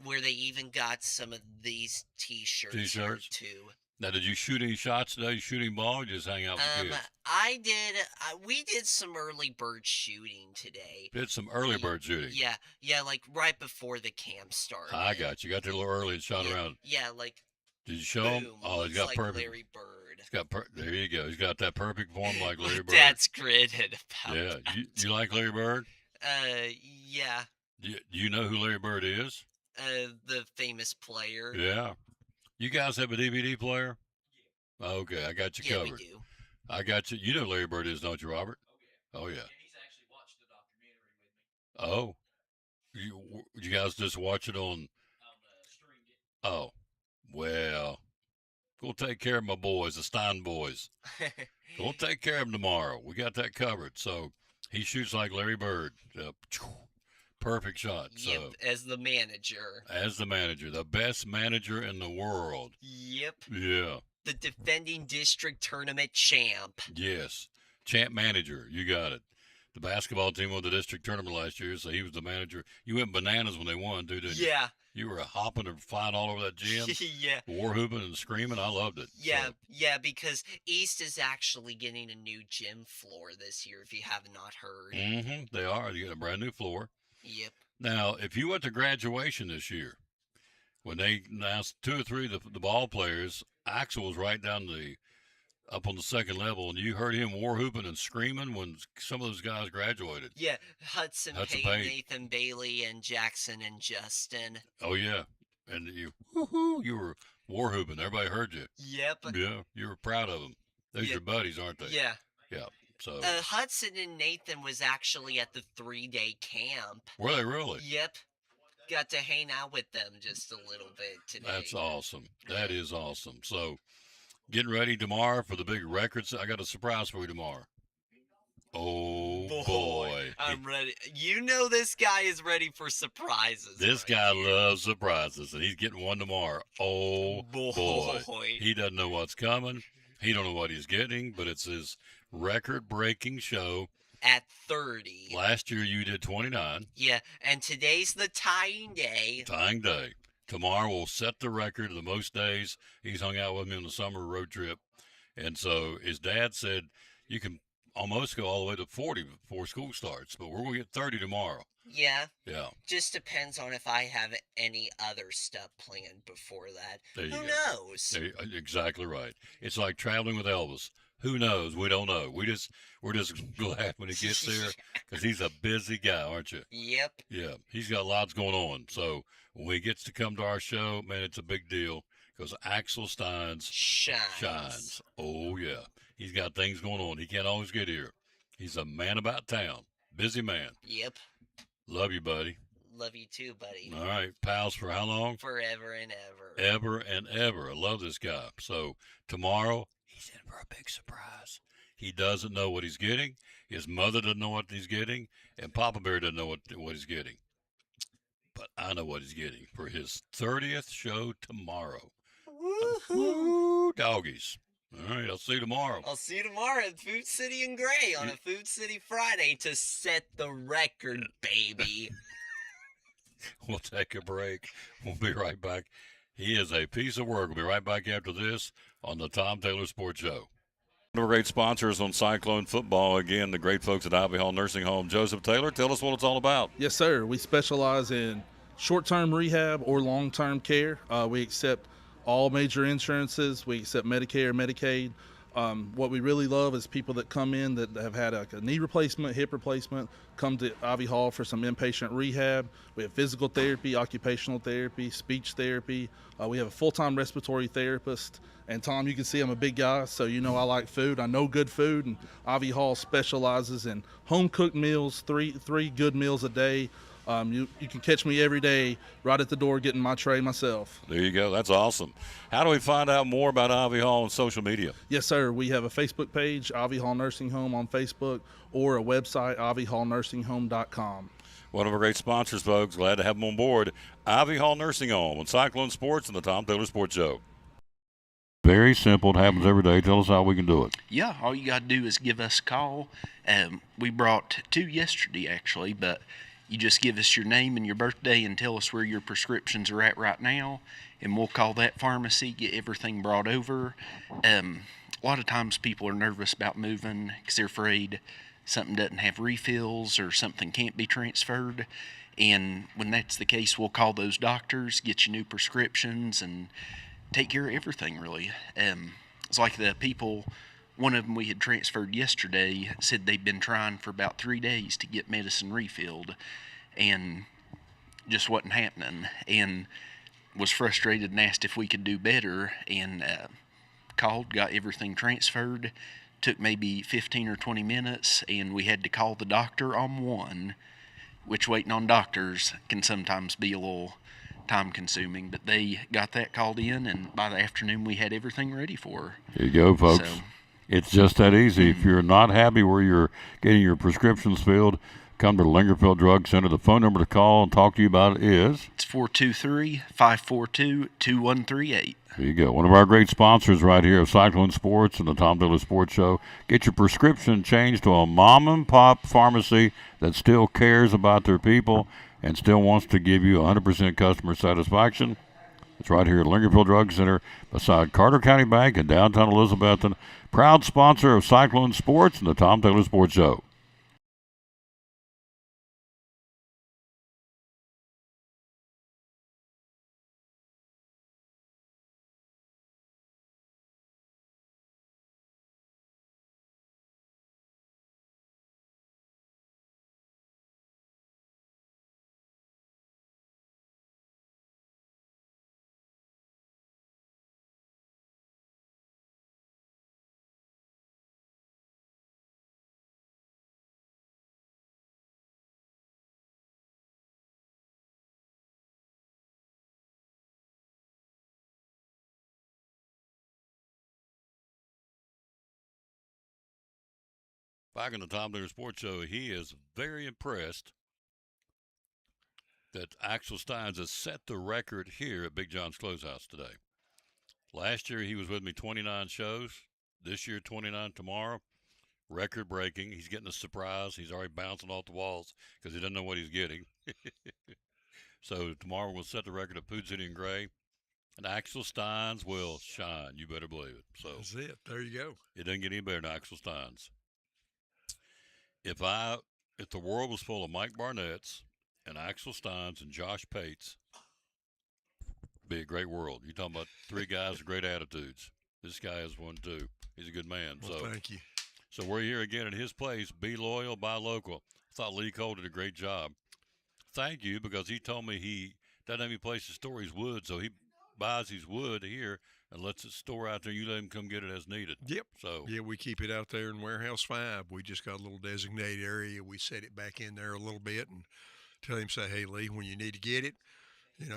S13: Where they even got some of these T-shirts too.
S1: Now, did you shoot any shots today? Shooting ball, or just hang out with the kids?
S13: I did. We did some early bird shooting today.
S1: Did some early bird shooting.
S13: Yeah, like right before the camp started.
S1: I got you. Got there a little early and shot around.
S13: Yeah, like.
S1: Did you show him?
S13: Boom,
S1: Oh, he's got
S13: like
S1: perfect.
S13: Larry Bird.
S1: He's got there you go. He's got that perfect form like Larry Bird.
S13: That's gritted about.
S1: Yeah, you like Larry Bird?
S13: Yeah.
S1: Do you know who Larry Bird is?
S13: The famous player.
S1: Yeah. You guys have a DVD player? Okay, I got you covered.
S13: Yeah, we do.
S1: I got you. You know who Larry Bird is, don't you, Robert? Oh, yeah. And
S14: he's actually watched the documentary with me.
S1: Oh. You guys just watch it on
S14: Streamed it.
S1: Oh. Well, go take care of my boys, the Stein boys. Go take care of them tomorrow. We got that covered. So he shoots like Larry Bird. Perfect shot.
S13: Yep,
S1: So,
S13: as the manager.
S1: as the manager, the best manager in the world.
S13: Yep.
S1: Yeah.
S13: The defending district tournament champ.
S1: Yes. Champ manager. You got it. The basketball team won the district tournament last year, so he was the manager. You went bananas when they won, too, didn't you?
S13: Yeah.
S1: You were hopping and flying all over that gym.
S13: Yeah.
S1: War hooping and screaming. I loved it.
S13: Yeah,
S1: So,
S13: yeah, because East is actually getting a new gym floor this year, if you have not heard.
S1: they are. You got a brand new floor.
S13: Yep.
S1: Now, if you went to graduation this year, when they announced 2 or 3 of the ball players, Axel was right down up on the second level, and you heard him war hooping and screaming when some of those guys graduated.
S13: Yeah, Hudson
S1: Hudson
S13: Payne,
S1: Payne.
S13: Nathan Bailey, and Jackson and Justin.
S1: Oh yeah, and you were war hooping. Everybody heard you.
S13: Yep.
S1: Yeah, you were proud of them. Those
S13: Yeah.
S1: your buddies, aren't they?
S13: Yeah.
S1: Yeah. So
S13: Hudson and Nathan was actually at the 3-day camp.
S1: were they really?
S13: Yep. Got to hang out with them just a little bit today.
S1: That's awesome. That is awesome. So, getting ready tomorrow for the big records. I got a surprise for you tomorrow. Oh boy.
S13: I'm ready. You know this guy is ready for surprises.
S1: This guy loves surprises, and he's getting one tomorrow. Oh boy. He doesn't know what's coming. He don't know what he's getting, but it's his record-breaking show.
S13: At 30.
S1: Last year you did 29.
S13: Yeah, and today's the tying day.
S1: Tying day. Tomorrow will set the record of the most days he's hung out with me on the summer road trip. And so his dad said you can almost go all the way to 40 before school starts, but we're going to get 30 tomorrow.
S13: Yeah.
S1: Yeah.
S13: Just depends on if I have any other stuff planned before that.
S1: There you
S13: Who
S1: go.
S13: knows?
S1: Exactly right. It's like traveling with Elvis. Who knows? We don't know. We're just glad when he gets there because he's a busy guy, aren't you?
S13: Yep.
S1: Yeah, he's got lots going on. So when he gets to come to our show, man, it's a big deal because Axel Steins shines. Oh yeah, he's got things going on. He can't always get here. He's a man about town, busy man.
S13: Yep.
S1: Love you, buddy.
S13: Love you too, buddy.
S1: All right, pals for how long?
S13: Forever and ever.
S1: Ever and ever. I love this guy. So tomorrow, he's in for a big surprise. He doesn't know what he's getting. His mother doesn't know what he's getting, and Papa Bear doesn't know what he's getting. But I know what he's getting for his 30th show tomorrow. Woo-hoo, doggies. All right, I'll see you tomorrow.
S13: I'll see you tomorrow at Food City and Gray on a Food City Friday to set the record, baby.
S1: We'll take a break. We'll be right back. He is a piece of work. We'll be right back after this on the Tom Taylor Sports Show. One of our great sponsors on Cyclone Football, again, the great folks at Ivy Hall Nursing Home. Joseph Taylor, tell us what it's all about.
S15: Yes, sir. We specialize in short-term rehab or long-term care. We accept all major insurances. We accept Medicare, Medicaid. What we really love is people that come in that have had a knee replacement, hip replacement, come to Ivy Hall for some inpatient rehab. We have physical therapy, occupational therapy, speech therapy. We have a full-time respiratory therapist. And Tom, you can see I'm a big guy, so you know I like food. I know good food, and Ivy Hall specializes in home-cooked meals, three good meals a day. You can catch me every day right at the door getting my tray myself.
S1: There you go. That's awesome. How do we find out more about Ivy Hall on social media?
S15: Yes, sir. We have a Facebook page, Ivy Hall Nursing Home on Facebook, or a website, ivyhallnursing.com.
S1: One of our great sponsors, folks. Glad to have them on board. Ivy Hall Nursing Home on Cyclone Sports and the Tom Taylor Sports Show. Very simple. It happens every day. Tell us how we can do it.
S9: Yeah, all you got to do is give us a call. We brought 2 yesterday, actually, but You just give us your name and your birthday and tell us where your prescriptions are at right now, and we'll call that pharmacy, get everything brought over. A lot of times people are nervous about moving because they're afraid something doesn't have refills or something can't be transferred. And when that's the case, we'll call those doctors, get you new prescriptions, and take care of everything, really. It's like the people, one of them we had transferred yesterday said they'd been trying for about 3 days to get medicine refilled and just wasn't happening, and was frustrated and asked if we could do better, and called, got everything transferred. Took maybe 15 or 20 minutes, and we had to call the doctor on one, which waiting on doctors can sometimes be a little time consuming, but they got that called in, and by the afternoon we had everything ready for her.
S1: There you go, folks.
S9: So,
S1: it's just that easy. If you're not happy where you're getting your prescriptions filled, come to the Lingerfield Drug Center. The phone number to call and talk to you about it is?
S9: It's 423-542-2138.
S1: There you go. One of our great sponsors right here of Cyclone Sports and the Tom Dillon Sports Show. Get your prescription changed to a mom-and-pop pharmacy that still cares about their people and still wants to give you 100% customer satisfaction. It's right here at Lingerfield Drug Center beside Carter County Bank in downtown Elizabethton. Proud sponsor of Cyclone Sports and the Tom Taylor Sports Show. Back on the Tom Taylor Sports Show, he is very impressed that Axel Steins has set the record here at Big John's Closehouse today. Last year he was with me 29 shows. This year 29 tomorrow. Record breaking. He's getting a surprise. He's already bouncing off the walls because he doesn't know what he's getting. So tomorrow we'll set the record of Pood City and Gray. And Axel Steins will shine. You better believe it. So
S5: that's it. There you go.
S1: It doesn't get any better than Axel Steins. If the world was full of Mike Barnett's and Axel Steins and Josh Pates, it'd be a great world. You're talking about three guys with great attitudes. This guy is one too. He's a good man.
S5: Well,
S1: so
S5: thank you.
S1: So we're here again at his place. Be loyal, buy local. I thought Lee Cole did a great job. Thank you, because he told me he doesn't have any place to store his wood, so he buys his wood here and lets it store out there. You let him come get it as needed.
S5: Yep.
S1: So
S5: yeah, we keep it out there in Warehouse 5. We just got a little designated area. We set it back in there a little bit and tell him, say, hey, Lee, when you need to get it,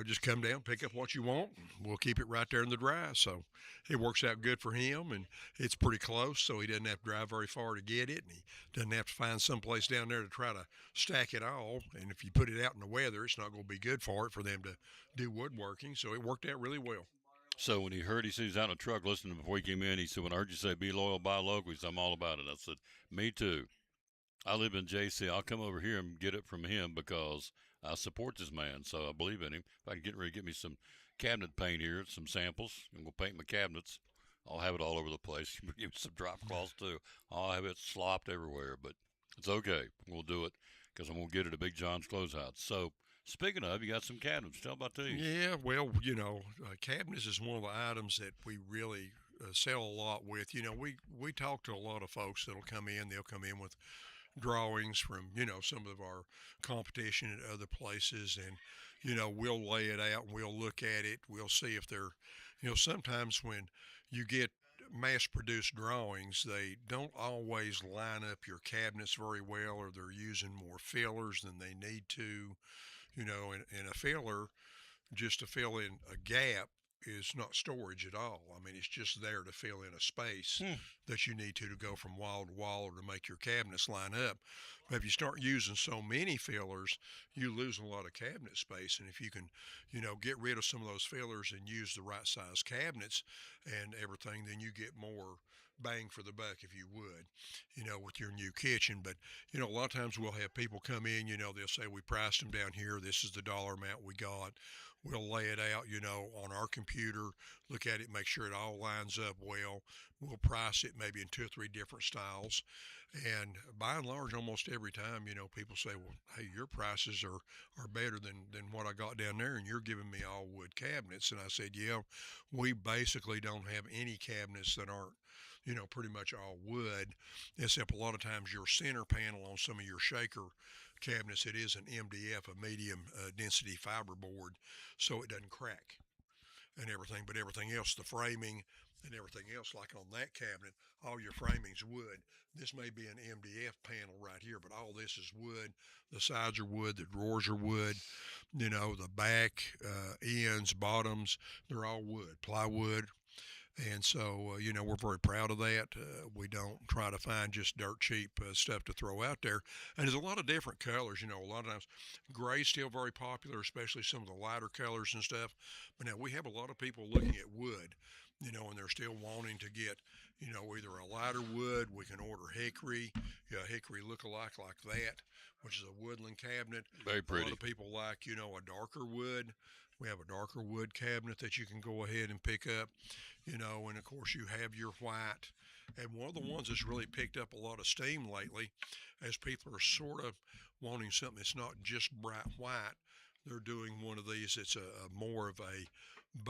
S5: just come down, pick up what you want, and we'll keep it right there in the dry. So it works out good for him, and it's pretty close, so he doesn't have to drive very far to get it, and he doesn't have to find someplace down there to try to stack it all. And if you put it out in the weather, it's not going to be good for them to do woodworking. So it worked out really well.
S1: So when he heard, he said he's out in a truck listening before he came in. He said, when I heard you say be loyal, buy local, he said, I'm all about it. I said, me too. I live in JC. I'll come over here and get it from him because I support this man, so I believe in him. If I can get ready to get me some cabinet paint here, some samples, and we'll paint my cabinets. I'll have it all over the place. Give me some drop cloths too. I'll have it slopped everywhere, but it's okay. We'll do it because I'm going to get it at Big John's Closehouse. So speaking of, you got some cabinets. Tell about these.
S5: Yeah, well, cabinets is one of the items that we really sell a lot with. We talk to a lot of folks that'll come in. They'll come in with drawings from, some of our competition at other places, and, we'll lay it out and we'll look at it. We'll see if they're, sometimes when you get mass-produced drawings, they don't always line up your cabinets very well, or they're using more fillers than they need to. And a filler, just to fill in a gap, is not storage at all. I mean, it's just there to fill in a space that you need to go from wall to wall, or to make your cabinets line up. But if you start using so many fillers, you lose a lot of cabinet space. And if you can, get rid of some of those fillers and use the right size cabinets and everything, then you get more bang for the buck, if you would, with your new kitchen. But, a lot of times we'll have people come in, they'll say, we priced them down here. This is the dollar amount we got. We'll lay it out, on our computer, look at it, make sure it all lines up well. We'll price it maybe in 2 or 3 different styles. And by and large, almost every time, people say, well, hey, your prices are better than what I got down there, and you're giving me all wood cabinets. And I said, yeah, we basically don't have any cabinets that aren't, pretty much all wood, except a lot of times your center panel on some of your shaker cabinets, it is an MDF, a medium density fiberboard, so it doesn't crack and everything. But everything else, the framing and everything else, like on that cabinet, all your framing's wood. This may be an MDF panel right here, but all this is wood. The sides are wood, the drawers are wood, the back, ends, bottoms, they're all wood, plywood. And so, we're very proud of that. We don't try to find just dirt cheap stuff to throw out there. And there's a lot of different colors. A lot of times gray's still very popular, especially some of the lighter colors and stuff. But now we have a lot of people looking at wood, and they're still wanting to get, either a lighter wood. We can order hickory, hickory look-alike like that, which is a woodland cabinet.
S1: Very pretty.
S5: A lot of people like, a darker wood. We have a darker wood cabinet that you can go ahead and pick up, and of course you have your white. And one of the ones that's really picked up a lot of steam lately, as people are sort of wanting something that's not just bright white, they're doing one of these. It's a more of a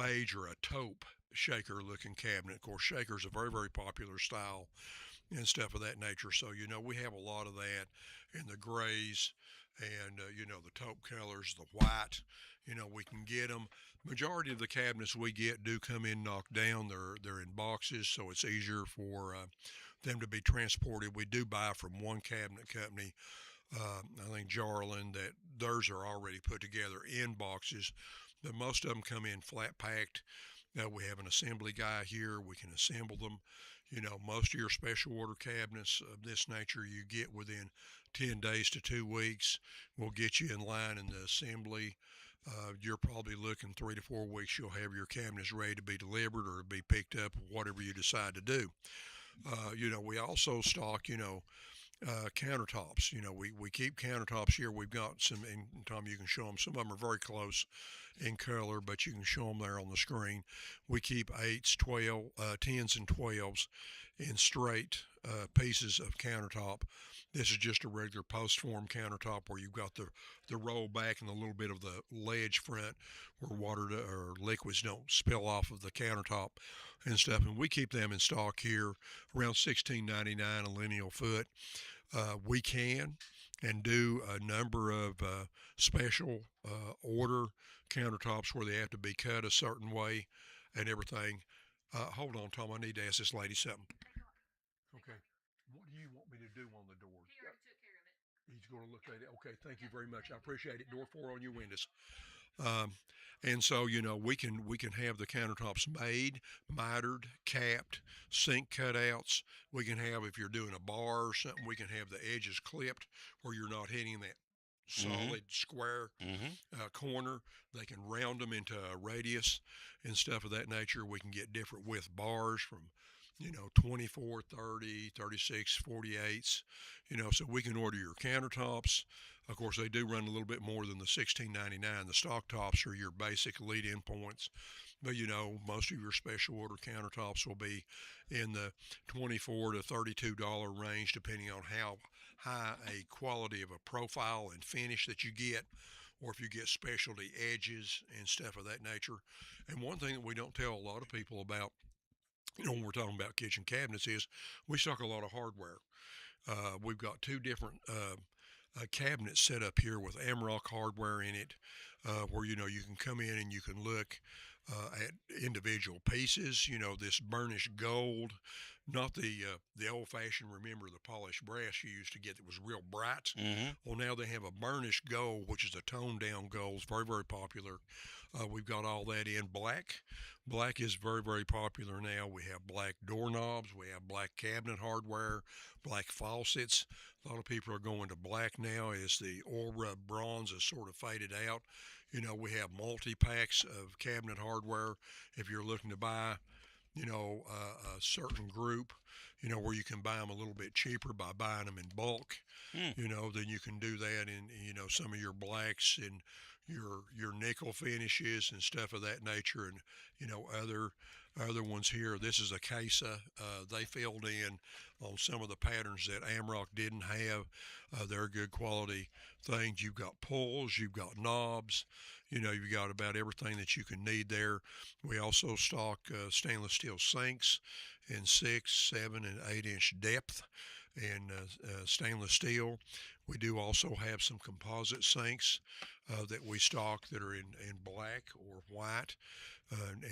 S5: beige or a taupe shaker looking cabinet. Of course, shaker's a very, very popular style and stuff of that nature. So, we have a lot of that, and the grays and, the taupe colors, the white, we can get them. Majority of the cabinets we get do come in knocked down. They're in boxes, so it's easier for them to be transported. We do buy from one cabinet company, I think Jarlin, that theirs are already put together in boxes, but most of them come in flat packed. We have an assembly guy here. We can assemble them. Most of your special order cabinets of this nature you get within 10 days to 2 weeks. We'll get you in line in the assembly. You're probably looking 3 to 4 weeks. You'll have your cabinets ready to be delivered or be picked up, whatever you decide to do. We also stock, countertops. We keep countertops here. We've got some, and Tom, you can show them. Some of them are very close in color, but you can show them there on the screen. We keep 8s, 10s, and 12s in straight pieces of countertop. This is just a regular post form countertop where you've got the roll back and a little bit of the ledge front where water or liquids don't spill off of the countertop and stuff. And we keep them in stock here around $16.99 a lineal foot. We can and do a number of special order countertops where they have to be cut a certain way and everything. Hold on, Tom. I need to ask this lady something. Okay. What do you want me to do on the door? He already took care of it. He's going to look at it. Okay. Thank you very much. I appreciate it. Door 4 on your windows. And so, we can have the countertops made, mitered, capped, sink cutouts. We can have, if you're doing a bar or something, we can have the edges clipped where you're not hitting that solid square corner. They can round them into a radius and stuff of that nature. We can get different width bars from 24, 30, 36, 48s, so we can order your countertops. Of course, they do run a little bit more than the $16.99. The stock tops are your basic lead-in points. But, most of your special order countertops will be in the $24 to $32 range, depending on how high a quality of a profile and finish that you get, or if you get specialty edges and stuff of that nature. And one thing that we don't tell a lot of people about, when we're talking about kitchen cabinets, is we stock a lot of hardware. We've got 2 different cabinets set up here with Amarok hardware in it, where you can come in and you can look at individual pieces. This burnished gold, not the old-fashioned, remember the polished brass you used to get that was real bright. Well, now they have a burnished gold, which is a toned-down gold. It's very, very popular. We've got all that in black. Black is very, very popular now. We have black doorknobs. We have black cabinet hardware, black faucets. A lot of people are going to black now as the oil rub bronze has sort of faded out. We have multi-packs of cabinet hardware. If you're looking to buy, a certain group, where you can buy them a little bit cheaper by buying them in bulk. Then you can do that in, some of your blacks and your nickel finishes and stuff of that nature, and other ones here. This is a Casa. They filled in on some of the patterns that Amrock didn't have. They're good quality things. You've got pulls, you've got knobs, you've got about everything that you can need there. We also stock stainless steel sinks in 6, 7, and 8-inch depth and stainless steel. We do also have some composite sinks that we stock that are in black or white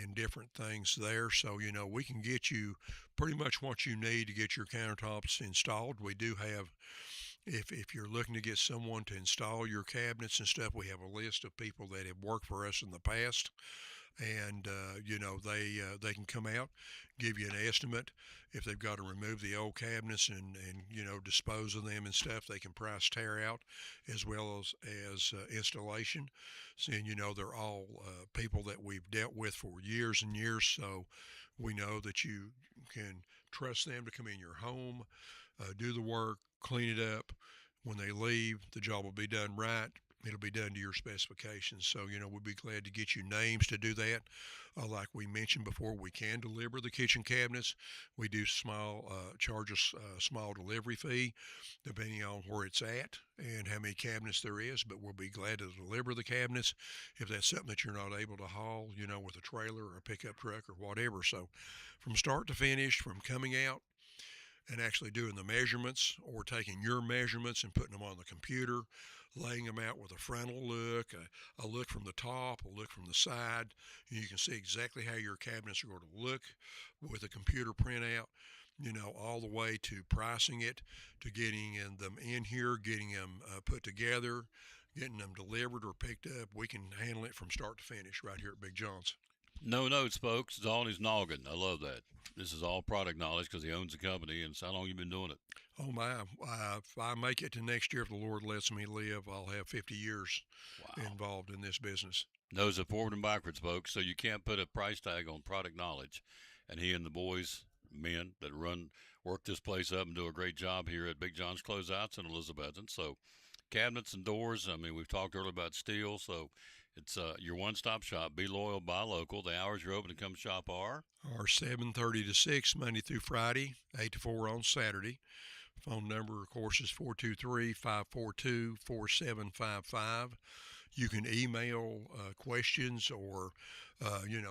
S5: and different things there. So, we can get you pretty much what you need to get your countertops installed. We do have, if you're looking to get someone to install your cabinets and stuff, we have a list of people that have worked for us in the past. And they can come out, give you an estimate. If they've got to remove the old cabinets and dispose of them and stuff, they can price tear out as well as installation. And they're all people that we've dealt with for years and years, so we know that you can trust them to come in your home, do the work, clean it up. When they leave, the job will be done right. It'll be done to your specifications. So, we'd be glad to get you names to do that. Like we mentioned before, we can deliver the kitchen cabinets. We do charge a small delivery fee depending on where it's at and how many cabinets there is, but we'll be glad to deliver the cabinets if that's something that you're not able to haul, with a trailer or a pickup truck or whatever. So from start to finish, from coming out and actually doing the measurements or taking your measurements and putting them on the computer, laying them out with a frontal look, a look from the top, a look from the side. And you can see exactly how your cabinets are going to look with a computer printout, all the way to pricing it, to getting them in here, getting them put together, getting them delivered or picked up. We can handle it from start to finish right here at Big John's.
S1: No notes, folks. It's all in his noggin. I love that. This is all product knowledge because he owns the company. And so how long you been doing it?
S5: Oh, my. If I make it to next year, if the Lord lets me live, I'll have 50 years involved in this business.
S1: Knows it forward and backwards, folks. So you can't put a price tag on product knowledge. And he and the boys, men that work this place up and do a great job here at Big John's Closeouts in Elizabethton. So cabinets and doors, we've talked earlier about steel. So it's your one-stop shop. Be loyal, buy local. The hours you're open to come shop are
S5: 7:30 to 6, Monday through Friday, 8 to 4 on Saturday. Phone number, of course, is 423-542-4755. You can email questions or,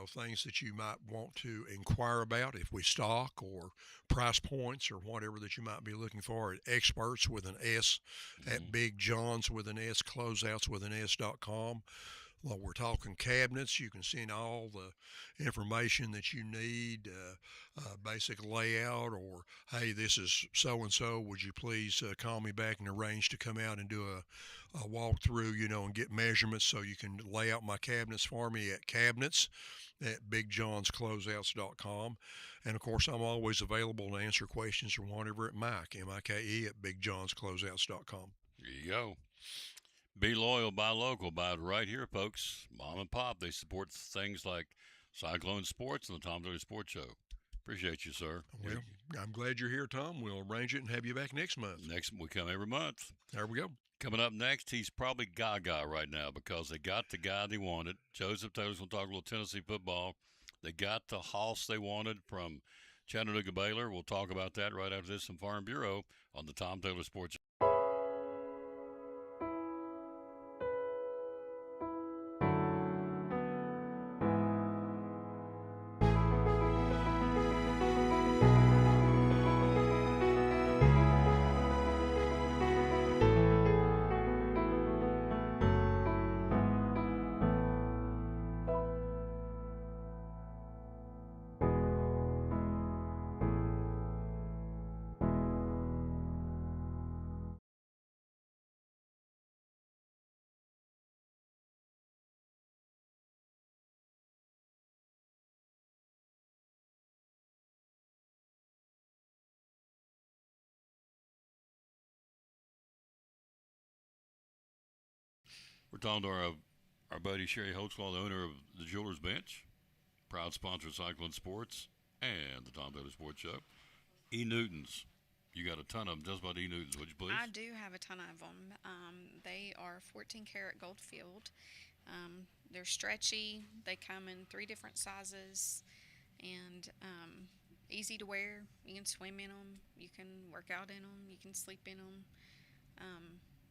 S5: things that you might want to inquire about if we stock or price points or whatever that you might be looking for at Experts with an S at Big John's with an S, Closeouts with an S.com. Well, we're talking cabinets. You can send all the information that you need, basic layout, or, hey, this is so-and-so. Would you please call me back and arrange to come out and do a walkthrough, and get measurements so you can lay out my cabinets for me at cabinets at BigJohnsCloseouts.com. And, of course, I'm always available to answer questions or whatever at Mike, M-I-K-E, at BigJohnsCloseouts.com.
S1: There you go. Be loyal, buy local, buy it right here, folks. Mom and Pop, they support things like Cyclone Sports and the Tom Taylor Sports Show. Appreciate you, sir.
S5: Well, I'm glad you're here, Tom. We'll arrange it and have you back next month.
S1: We come every month.
S5: There we go.
S1: Coming up next, he's probably gaga right now because they got the guy they wanted. Joseph Taylor's going to talk a little Tennessee football. They got the hoss they wanted from Chattanooga Baylor. We'll talk about that right after this from Farm Bureau on the Tom Taylor Sports Show. We're talking to our buddy Sherry Holtzclaw, the owner of the Jewelers Bench, proud sponsor of Cyclone Sports. and the Tom Bailey Sports Show. E. Newtons. You got a ton of them. Just about E. Newtons, would you please?
S16: I do have a ton of them. They are 14 karat gold filled. They're stretchy. They come in 3 different sizes and easy to wear. You can swim in them. You can work out in them. You can sleep in them.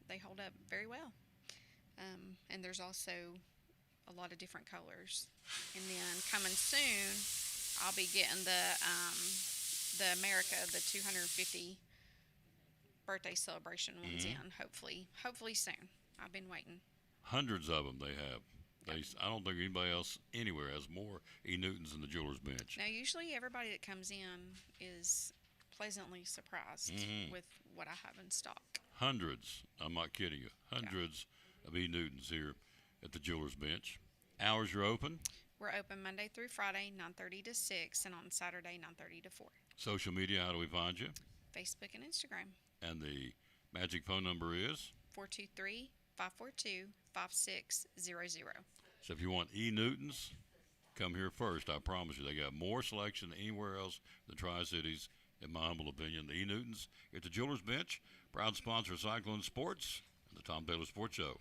S16: They hold up very well. And there's also a lot of different colors. And then coming soon, I'll be getting the America, the 250 birthday celebration ones in. Hopefully soon. I've been waiting.
S1: Hundreds of them they have. I don't think anybody else anywhere has more E. Newtons than the Jeweler's Bench.
S16: Now, usually everybody that comes in is pleasantly surprised with what I have in stock.
S1: Hundreds. I'm not kidding you. Hundreds of E. Newtons here at the Jeweler's Bench. Hours you're open?
S16: We're open Monday through Friday, 9:30 to 6, and on Saturday, 9:30 to 4.
S1: Social media, how do we find you?
S16: Facebook and Instagram.
S1: And the magic phone number is?
S16: 423-542-5600.
S1: So if you want E. Newtons, come here first. I promise you, they got more selection than anywhere else in the Tri-Cities, in my humble opinion. The E. Newtons at the Jeweler's Bench, proud sponsor of Cyclone Sports and the Tom Bailey Sports Show.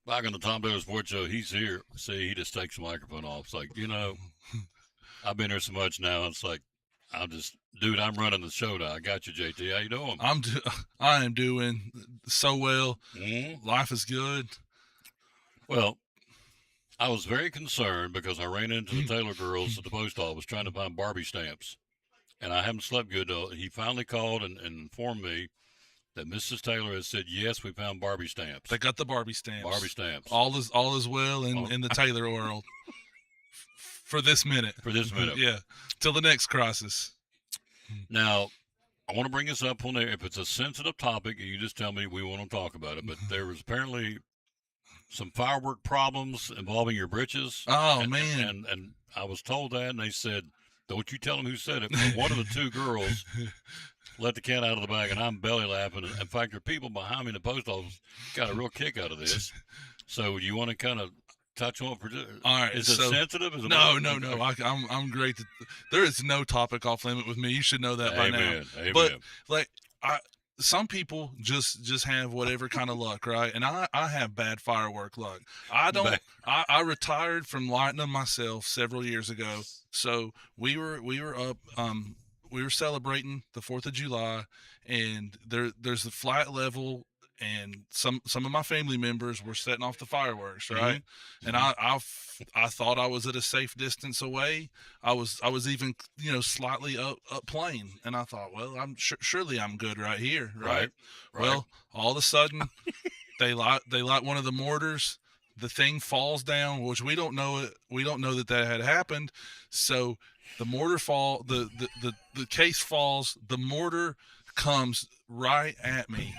S1: Back on the Tom Bailey Sports Show, he's here. See, he just takes the microphone off. It's like, I've been here so much now. It's like, dude, I'm running the show now. I got you, JT. How you doing?
S15: I am doing so well.
S1: Mm-hmm.
S15: Life is good.
S1: Well, I was very concerned because I ran into the Taylor girls at the post office trying to find Barbie stamps. And I haven't slept good. He finally called and informed me that Mrs. Taylor has said, yes, we found Barbie stamps.
S15: They got the Barbie stamps.
S1: Barbie stamps.
S15: All is well in the Taylor world. For this minute. Yeah. Till the next crisis.
S1: Now, I want to bring this up on there. If it's a sensitive topic, you just tell me we want to talk about it. But there was apparently some firework problems involving your britches.
S15: Oh, man.
S1: And I was told that, and they said, don't you tell them who said it. But one of the 2 girls let the cat out of the bag, and I'm belly laughing. In fact, there are people behind me in the post office got a real kick out of this. So you want to kind of touch on for
S15: all right?
S1: Is it sensitive? Is it
S15: no. I'm great. There is no topic off limit with me. You should know that by now.
S1: Amen.
S15: But some people just have whatever kind of luck, right? And I have bad firework luck. I retired from lighting them myself several years ago. So we were up. We were celebrating the 4th of July, and there's the flight level. And some of my family members were setting off the fireworks, right? Mm-hmm. And I thought I was at a safe distance away. I was even slightly up plane, and I thought, well, I'm surely I'm good right here, right? Well, all of a sudden they light one of the mortars. The thing falls down, which we don't know that had happened. So the mortar the case falls. The mortar comes right at me.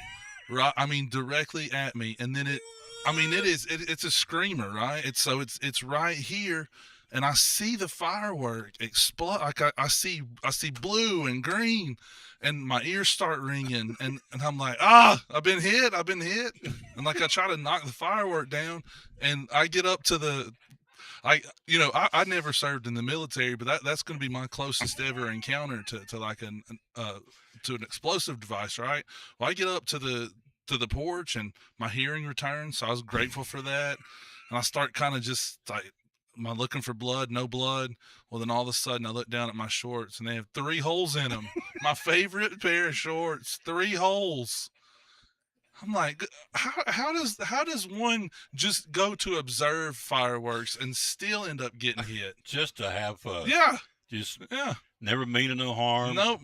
S15: Right, I mean directly at me, and then it's a screamer, right? It's right here, and I see the firework explode. Like I see blue and green, and my ears start ringing, and I'm like, I've been hit, and like I try to knock the firework down, and I get up to I never served in the military, but that's going to be my closest ever encounter to like an explosive device, right? Well, I get up to the porch, and my hearing returns, so I was grateful for that. And I start kind of just like, am I looking for blood? No blood. Well, then all of a sudden I look down at my shorts, and they have 3 holes in them. My favorite pair of shorts, 3 holes. I'm like, how does one just go to observe fireworks and still end up getting hit?
S1: Just to have fun.
S15: Yeah.
S1: Yeah. Never meaning no harm.
S15: Nope.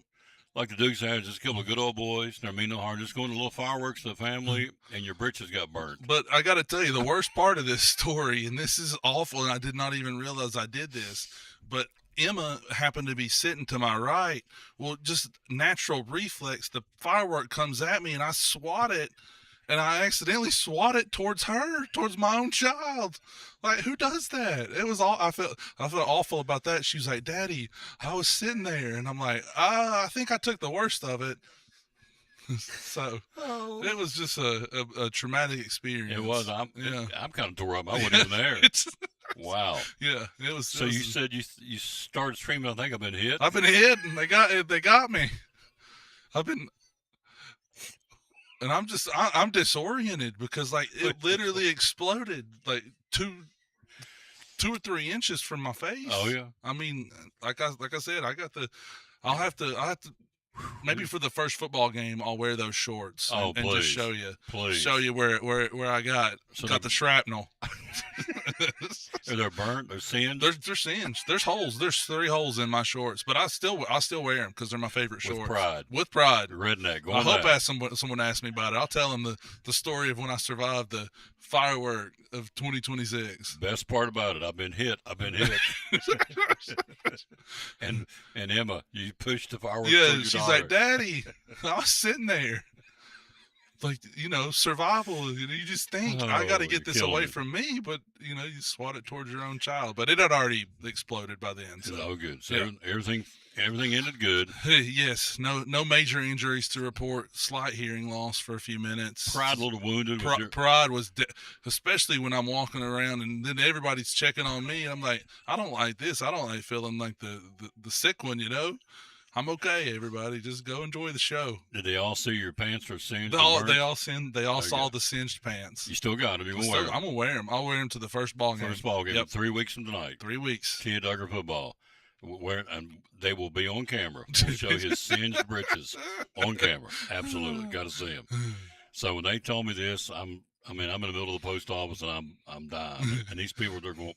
S1: Like the Dukes had, just a couple of good old boys. Never mean no harm. Just going to little fireworks to the family, and your britches got burnt.
S15: But I got to tell you, the worst part of this story, and this is awful, and I did not even realize I did this, but Emma happened to be sitting to my right. Well, just natural reflex, the firework comes at me, and I swat it. And I accidentally swat it towards my own child. Like, who does that? It was all I felt awful about that. She was like, Daddy, I was sitting there, and I'm like, I think I took the worst of it. So it was just a traumatic experience.
S1: It was. I'm kind of tore up. I wasn't even there. Wow.
S15: Yeah, it was.
S1: So you said you started screaming, I think I've been hit?
S15: I've been hit, and they got me. And I'm disoriented because like it literally exploded like 2 or 3 inches from my face.
S1: Oh, yeah.
S15: I mean, like I said, I'll have to maybe for the first football game I'll wear those shorts and just show you where I got the shrapnel.
S1: Are they burnt? They're singed?
S15: They're singed. There's holes. There's 3 holes in my shorts, but I still wear them because they're my favorite shorts. With pride.
S1: Redneck.
S15: I hope someone asks me about it. I'll tell them the story of when I survived the firework of 2026.
S1: Best part about it, I've been hit. and Emma, you pushed the fireworks.
S15: Yeah, she's like, Daddy. I was sitting there. Like, survival. You just think, I got to get this away from me, but, you swat it towards your own child. But it had already exploded by then. So.
S1: Oh, good. So
S15: yeah.
S1: everything ended good.
S15: Yes. No major injuries to report. Slight hearing loss for a few minutes.
S1: Pride a little wounded.
S15: Pride was, especially when I'm walking around and then everybody's checking on me. I'm like, I don't like this. I don't like feeling like the sick one, I'm okay, everybody. Just go enjoy the show.
S1: Did they all see your pants are singed?
S15: They all saw the singed pants.
S1: You still got them. I'm
S15: gonna wear them. I'll wear them to the first ball game.
S1: Yep. 3 weeks from tonight.
S15: 3 weeks.
S1: Tia Duggar football. And they will be on camera. We'll show his singed britches on camera. Absolutely, got to see him. So when they told me this, I'm in the middle of the post office and I'm dying. And these people, they're going.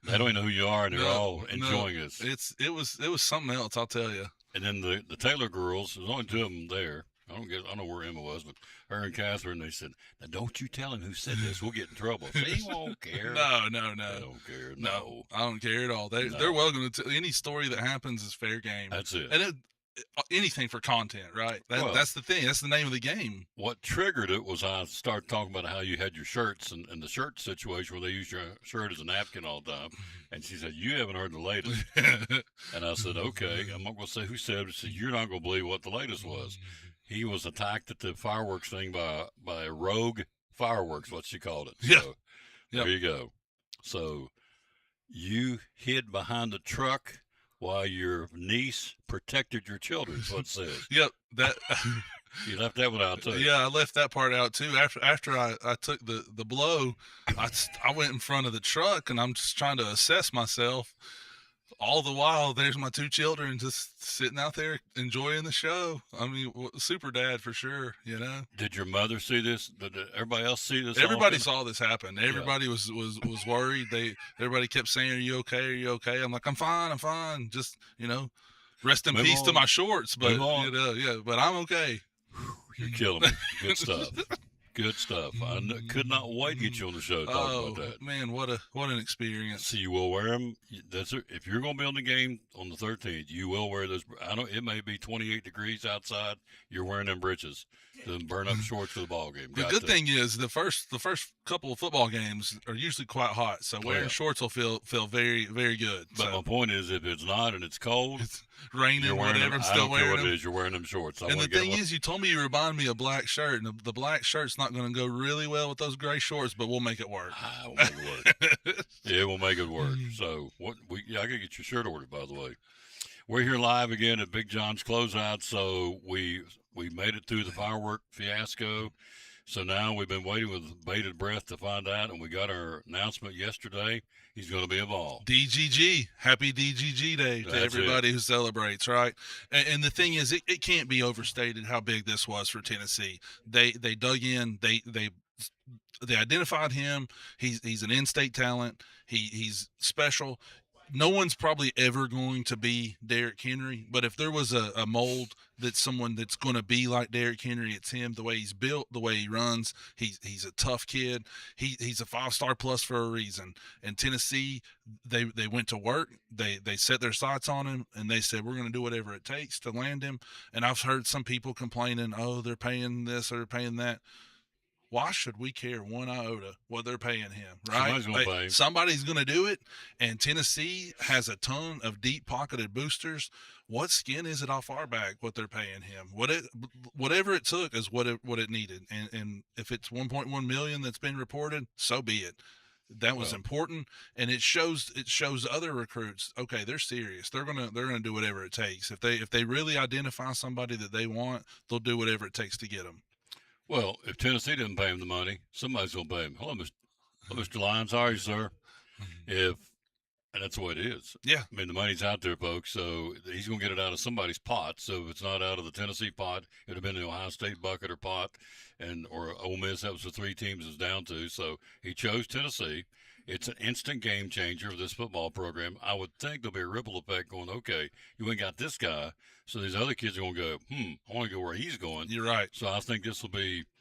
S1: They don't even know who you are, and they're all enjoying this.
S15: It was something else, I'll tell you.
S1: And then the Taylor girls, there's only 2 of them there. I don't know where Emma was, but her and Catherine, they said, "Now don't you tell him who said this. We'll get in trouble." So he won't care.
S15: No.
S1: They don't care. No,
S15: I don't care at all. They're welcome to any story that happens is fair game.
S1: That's it.
S15: And anything for content, right? That's the thing. That's the name of the game.
S1: What triggered it was I started talking about how you had your shirts and the shirt situation where they used your shirt as a napkin all the time. And she said, "You haven't heard the latest." And I said, "Okay, I'm not going to say who said it." She said, "You're not going to believe what the latest was." He was attacked at the fireworks thing by a rogue fireworks, what she called it. So, There you go. So you hid behind the truck while your niece protected your children, is what it says.
S15: Yep.
S1: You left that one out, too.
S15: Yeah, I left that part out, too. After I took the blow, I went in front of the truck, and I'm just trying to assess myself. All the while, there's my 2 children just sitting out there enjoying the show. I mean, super dad for sure,
S1: Did your mother see this? Did everybody else see this?
S15: Everybody saw this happen. Everybody was worried. Everybody kept saying, "Are you okay? Are you okay?" I'm like, I'm fine. Just, rest in peace to my shorts. But, but I'm okay.
S1: You're killing me. Good stuff. Good stuff. I could not wait to get you on the show to talk about that.
S15: Man, what an experience.
S1: So you will wear them. If you're going to be on the game on the 13th, you will wear those. It may be 28 degrees outside. You're wearing them britches. Them burn up shorts for the ball game.
S15: The good thing is the first couple of football games are usually quite hot, so wearing shorts will feel very, very good.
S1: But my point is, if it's not and it's cold,
S15: it's raining, whatever, I'm still wearing them.
S1: What it is, you're wearing them shorts.
S15: And the thing is, you told me you remind me of black shirt, and the black shirt's not going to go really well with those gray shorts, but we'll make it work.
S1: We'll make it work. Yeah, we'll make it work. So I got to get your shirt ordered, by the way. We're here live again at Big John's Closeout, so we made it through the firework fiasco. So now we've been waiting with bated breath to find out, and we got our announcement yesterday. He's going to be involved.
S15: DGG. Happy DGG Day to everybody who celebrates, right? And the thing is, it can't be overstated how big this was for Tennessee. They dug in. They identified him. He's an in-state talent. He's special. No one's probably ever going to be Derrick Henry, but if there was a mold that's someone that's going to be like Derrick Henry, it's him. The way he's built, the way he runs, he's a tough kid. He's a 5-star plus for a reason. And Tennessee, they went to work. They set their sights on him, and they said, we're going to do whatever it takes to land him. And I've heard some people complaining, oh, they're paying this or they're paying that. Why should we care one iota what they're paying him, right? Somebody's going to do it, and Tennessee has a ton of deep-pocketed boosters. What skin is it off our back, what they're paying him? Whatever it took is what it needed. And if it's $1.1 million that's been reported, so be it. That was important, and it shows other recruits. Okay, they're serious. They're gonna do whatever it takes. If they really identify somebody that they want, they'll do whatever it takes to get them.
S1: Well, if Tennessee didn't pay him the money, somebody's gonna pay him. Hello, Mr. Lyons. How are you, sir? And that's the way it is.
S15: Yeah.
S1: I mean, the money's out there, folks, so he's going to get it out of somebody's pot. So if it's not out of the Tennessee pot, it would have been the Ohio State bucket or pot, or Ole Miss. That was the three teams it was down to. So he chose Tennessee. It's an instant game changer of this football program. I would think there'll be a ripple effect going, okay, you ain't got this guy, so these other kids are going to go, I want to go where he's going.
S15: You're right.
S1: So I think this will be –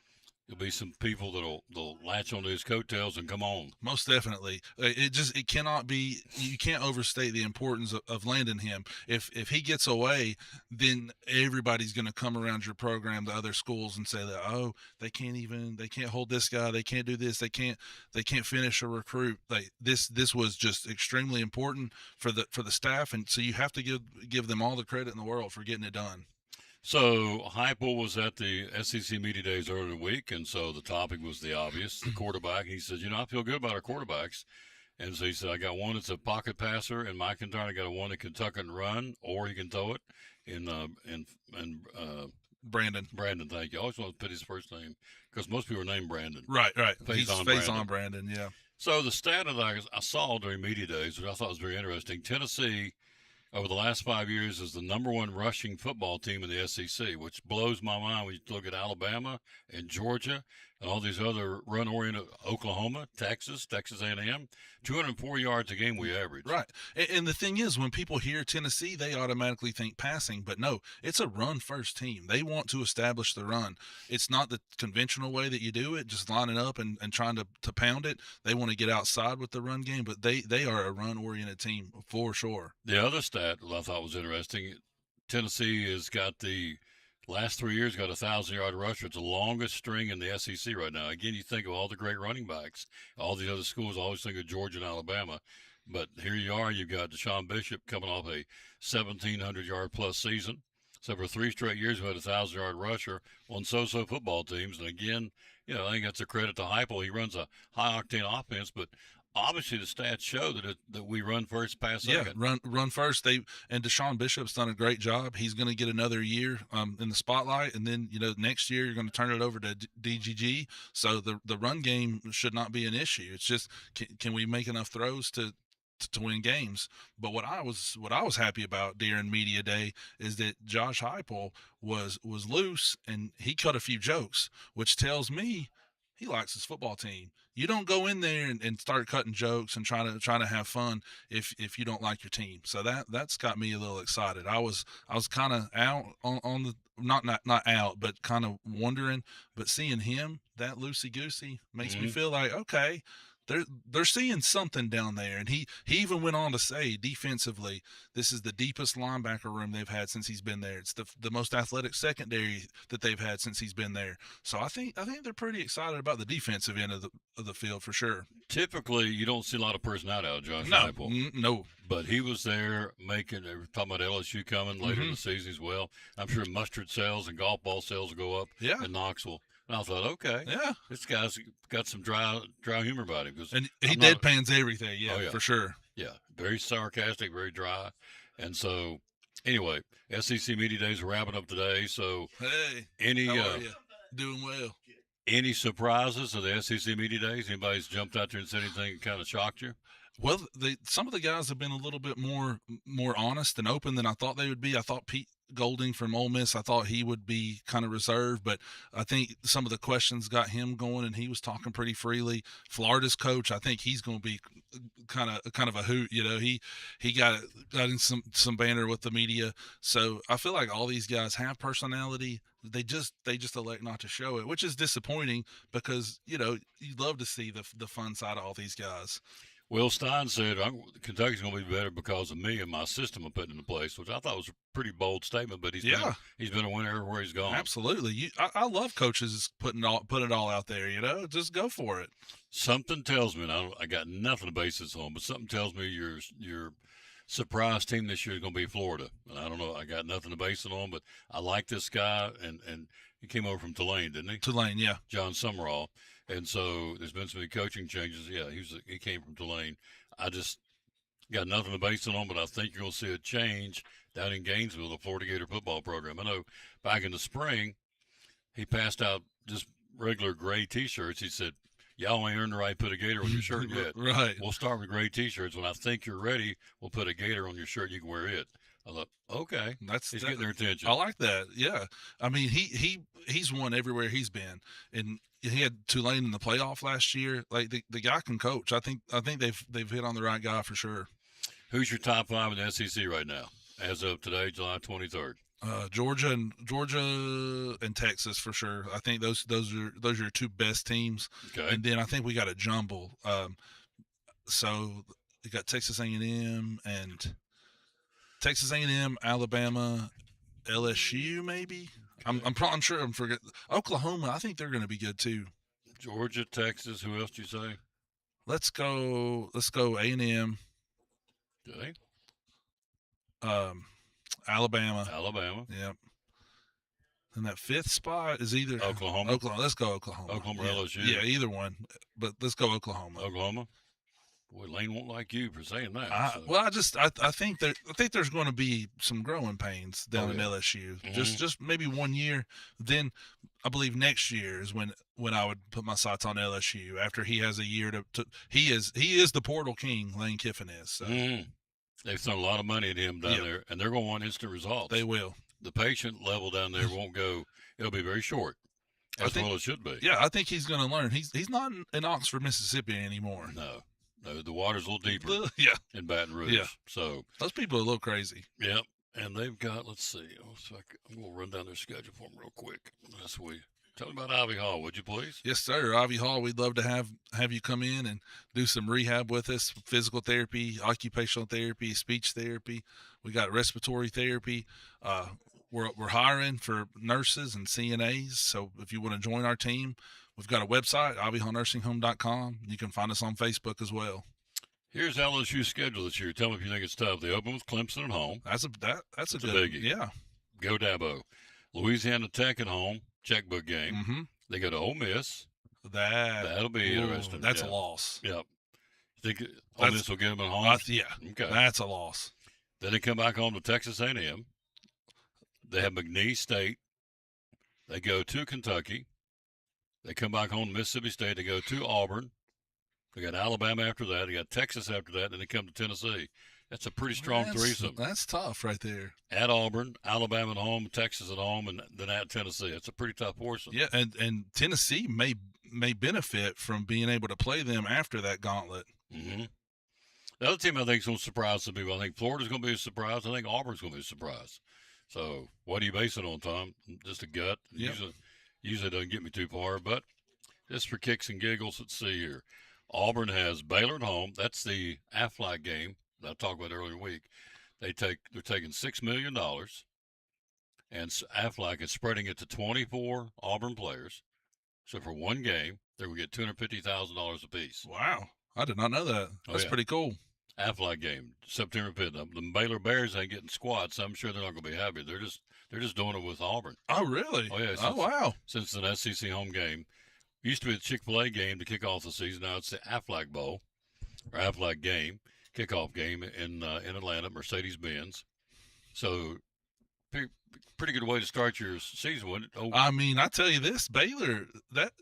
S1: there'll be some people that'll latch onto his coattails and come on.
S15: Most definitely. It cannot be. You can't overstate the importance of landing him. If he gets away, then everybody's going to come around your program, the other schools, and say that they can't hold this guy, they can't do this, they can't finish a recruit. Like this was just extremely important for the staff, and so you have to give them all the credit in the world for getting it done.
S1: So Heupel was at the SEC Media Days earlier in the week, and so the topic was the obvious, the quarterback. He said, I feel good about our quarterbacks. And so he said, I got one that's a pocket passer in Mike Quintana. I got one that can tuck and run, or he can throw it.
S15: Brandon.
S1: Brandon, thank you. I always want to put his first name because most people are named Brandon.
S15: Right.
S1: Face
S15: on Brandon, yeah.
S1: So the stat that I saw during Media Days, which I thought was very interesting, Tennessee – over the last 5 years is the number one rushing football team in the SEC, which blows my mind when you look at Alabama and Georgia and all these other run-oriented Oklahoma, Texas A&M, 204 yards a game we average.
S15: Right. And the thing is, when people hear Tennessee, they automatically think passing. But no, it's a run-first team. They want to establish the run. It's not the conventional way that you do it, just lining up and trying to pound it. They want to get outside with the run game, but they are a run-oriented team for sure.
S1: The other stat I thought was interesting, Tennessee has got the last 3 years got a 1,000-yard rusher. It's the longest string in the SEC right now. Again, you think of all the great running backs. All the other schools always think of Georgia and Alabama. But here you are. You've got Deshaun Bishop coming off a 1,700-yard-plus season. So for 3 straight years, we had a 1,000-yard rusher on so-so football teams. And again, I think that's a credit to Heupel. He runs a high-octane offense, but obviously the stats show that we run first, pass second.
S15: Yeah, run first. And Deshaun Bishop's done a great job. He's going to get another year in the spotlight, and then next year you're going to turn it over to DGG. So the run game should not be an issue. It's just can we make enough throws to win games? But what I was happy about during Media Day is that Josh Heupel was loose and he cut a few jokes, which tells me he likes his football team. You don't go in there and start cutting jokes and trying to have fun if you don't like your team. So that's got me a little excited. I was kind of out on the not out, but kind of wondering. But seeing him that loosey goosey makes me feel like, okay, they're seeing something down there. And he even went on to say, defensively, this is the deepest linebacker room they've had since he's been there. It's the most athletic secondary that they've had since he's been there. So I think they're pretty excited about the defensive end of the field for sure.
S1: Typically, you don't see a lot of personality out of Josh
S15: Heupel. No.
S1: But he was there making. They were talking about LSU coming later in the season as well. I'm sure mustard sales and golf ball sales will go up in Knoxville. And I thought, okay, this guy's got some dry humor about him.
S15: And he deadpans everything, for sure.
S1: Yeah, very sarcastic, very dry. And so, anyway, SEC Media Days are wrapping up today. So,
S15: how are you? Doing well.
S1: Any surprises of the SEC Media Days? Anybody's jumped out there and said anything that kind of shocked you?
S15: Well, some of the guys have been a little bit more honest and open than I thought they would be. I thought Pete Golding from Ole Miss, I thought he would be kind of reserved, but I think some of the questions got him going, and he was talking pretty freely. Florida's coach, I think he's going to be kind of a hoot. He got in some banter with the media. So I feel like all these guys have personality. They just elect not to show it, which is disappointing because you'd love to see the fun side of all these guys.
S1: Will Stein said, Kentucky's going to be better because of me and my system I'm putting into place, which I thought was a pretty bold statement, but he's been a winner everywhere he's gone.
S15: Absolutely. I love coaches putting it all out there, just go for it.
S1: Something tells me, and I got nothing to base this on, but something tells me your surprise team this year is going to be Florida. And I don't know, I got nothing to base it on, but I like this guy, and he came over from Tulane, didn't he?
S15: Tulane, yeah.
S1: John Summerall. And so there's been some coaching changes. Yeah, he came from Tulane. I just got nothing to base it on, but I think you're going to see a change down in Gainesville, the Florida Gator football program. I know back in the spring, he passed out just regular gray T-shirts. He said, y'all ain't earned the right to put a Gator on your shirt yet.
S15: Right.
S1: We'll start with gray T-shirts. When I think you're ready, we'll put a Gator on your shirt. You can wear it. I thought, okay, he's getting their attention.
S15: I like that. Yeah, I mean he's won everywhere he's been, and he had Tulane in the playoff last year. Like the guy can coach. I think they've hit on the right guy for sure.
S1: Who's your top 5 in the SEC right now, as of today, July 23rd?
S15: Georgia and Texas for sure. I think those are your 2 best teams.
S1: Okay.
S15: And then I think we got a jumble. So we got Texas A&M and Texas A&M, Alabama, LSU maybe. Okay. I'm sure I'm forgetting Oklahoma. I think they're going to be good too.
S1: Georgia, Texas. Who else do you say?
S15: Let's go A&M.
S1: Okay.
S15: Alabama.
S1: Yep.
S15: And that 5th spot is either
S1: Oklahoma.
S15: Let's go Oklahoma.
S1: Oklahoma
S15: yeah.
S1: or LSU.
S15: Yeah, either one. But let's go Oklahoma.
S1: Boy, Lane won't like you for saying that.
S15: Well, I think there's going to be some growing pains down in LSU.
S1: Mm-hmm.
S15: Just maybe 1 year. Then I believe next year is when I would put my sights on LSU after he has a year to he is the portal king. Lane Kiffin is. So.
S1: Mm-hmm. They've thrown a lot of money at him down there, and they're going to want instant results.
S15: They will.
S1: The patient level down there won't go. It'll be very short, as well it should be.
S15: Yeah, I think he's going to learn. He's not in Oxford, Mississippi anymore.
S1: No, the water's a little deeper. In Baton Rouge.
S15: Yeah.
S1: So
S15: those people are a little crazy.
S1: Yep. And they've got. Let's see. I'm going to run down their schedule for them real quick. Tell me about Ivy Hall, would you please?
S15: Yes, sir. Ivy Hall, we'd love to have you come in and do some rehab with us, physical therapy, occupational therapy, speech therapy. We got respiratory therapy. We're hiring for nurses and CNAs. So if you want to join our team, we've got a website, ivyhallnursingHome.com. You can find us on Facebook as well.
S1: Here's LSU's schedule this year. Tell me if you think it's tough. They open with Clemson at home.
S15: That's a
S1: good biggie.
S15: Yeah.
S1: Go Dabo. Louisiana Tech at home. Checkbook game.
S15: Mm-hmm.
S1: They go to Ole Miss.
S15: That'll
S1: be interesting.
S15: That's a loss.
S1: Yep. You think Ole Miss will get them at home?
S15: Yeah.
S1: Okay.
S15: That's a loss.
S1: Then they come back home to Texas A&M. They have McNeese State. They go to Kentucky. They come back home to Mississippi State. They go to Auburn. They got Alabama after that. They got Texas after that. Then they come to Tennessee. That's a pretty strong threesome.
S15: That's tough right there.
S1: At Auburn, Alabama at home, Texas at home, and then at Tennessee. That's a pretty tough portion.
S15: Yeah, and Tennessee may benefit from being able to play them after that gauntlet.
S1: Mm-hmm. The other team I think is going to surprise some people. I think Florida's going to be a surprise. I think Auburn's going to be a surprise. So what do you base it on, Tom? Just a gut?
S15: Yep.
S1: Usually doesn't get me too far, but just for kicks and giggles, let's see here. Auburn has Baylor at home. That's the Aflac game that I talked about earlier in the week. They're taking $6 million, and Aflac is spreading it to 24 Auburn players. So for one game, they're going to get $250,000 apiece.
S15: Wow. I did not know that. That's pretty cool.
S1: Aflac game, September 5th. The Baylor Bears ain't getting squats. So I'm sure they're not going to be happy. They're just doing it with Auburn.
S15: Oh, really?
S1: Oh, yeah.
S15: Wow.
S1: Since an SEC home game. Used to be the Chick-fil-A game to kick off the season. Now it's the Aflac Bowl, or Aflac game, kickoff game in Atlanta, Mercedes-Benz. So pretty good way to start your season, wouldn't it? Oh.
S15: I mean, I tell you this, Baylor, that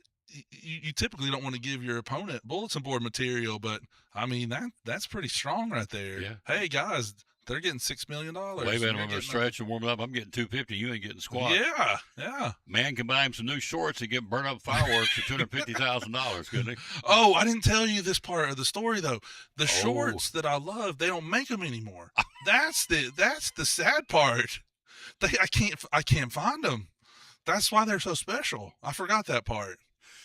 S15: you typically don't want to give your opponent bulletin board material, but I mean that's pretty strong right there.
S1: Yeah.
S15: Hey guys, they're getting $6 million.
S1: Wave at them on their stretch and warm up. I'm getting $250. You ain't getting squat.
S15: Yeah.
S1: Man can buy him some new shorts and get burn up fireworks for $250,000, couldn't he?
S15: Oh, I didn't tell you this part of the story though. The shorts that I love, they don't make them anymore. That's the sad part. I can't find them. That's why they're so special. I forgot that part.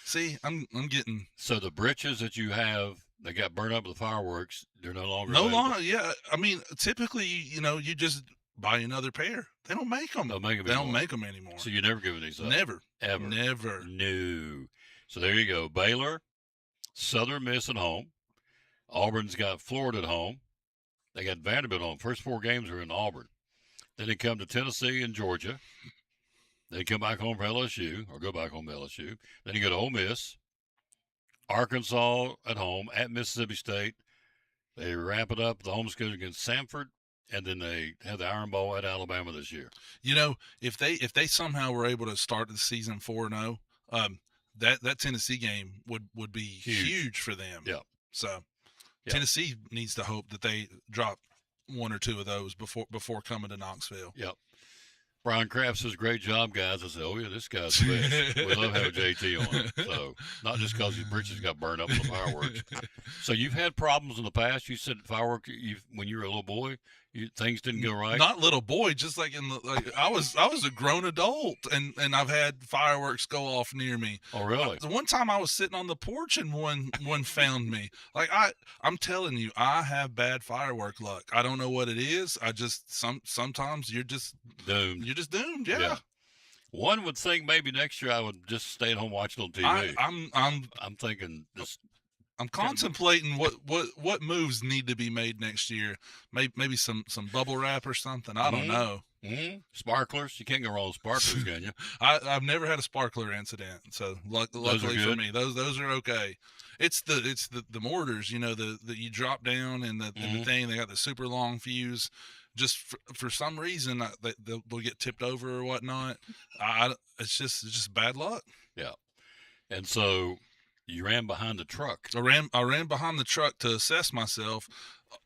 S15: See, I'm getting.
S1: So the breeches that you have, they got burned up with the fireworks. They're no longer.
S15: Yeah. I mean, typically, you just buy another pair. They don't make them. They don't make them anymore.
S1: So you never giving these up.
S15: Never.
S1: Ever.
S15: Never.
S1: No. So there you go. Baylor, Southern Miss at home. Auburn's got Florida at home. They got Vanderbilt at home. First 4 games are in Auburn. Then they come to Tennessee and Georgia. They come back home for LSU, or go back home to LSU. Then you go to Ole Miss. Arkansas at home, at Mississippi State. They wrap it up the home schedule against Samford, and then they have the Iron Bowl at Alabama this year.
S15: You know, if they somehow were able to start the season 4-0, that Tennessee game would be huge for them.
S1: Yeah.
S15: So Tennessee needs to hope that they drop one or two of those before coming to Knoxville.
S1: Yep. Brian Kraft says, great job, guys. I said, oh, yeah, this guy's the best. We love having JT on. So, not just because his britches got burned up in the fireworks. So, you've had problems in the past. You said fireworks, when you were a little boy, things didn't go right?
S15: Not little boy, just like I was a grown adult, and I've had fireworks go off near me.
S1: Oh, really?
S15: The one time I was sitting on the porch and one found me. Like I'm telling you, I have bad firework luck. I don't know what it is. I just sometimes you're just
S1: doomed.
S15: You're just doomed. Yeah.
S1: One would think maybe next year I would just stay at home watching on TV.
S15: I'm
S1: thinking just.
S15: I'm contemplating what moves need to be made next year. Maybe some bubble wrap or something. I don't know.
S1: Mm-hmm. Sparklers. You can't go wrong with sparklers, can you?
S15: I've never had a sparkler incident, so luckily for me, those are okay. It's the mortars, you know, that you drop down and the thing. They got the super long fuse. Just for some reason they'll get tipped over or whatnot. It's just bad luck.
S1: Yeah, and so. You ran behind the truck.
S15: I ran behind the truck to assess myself,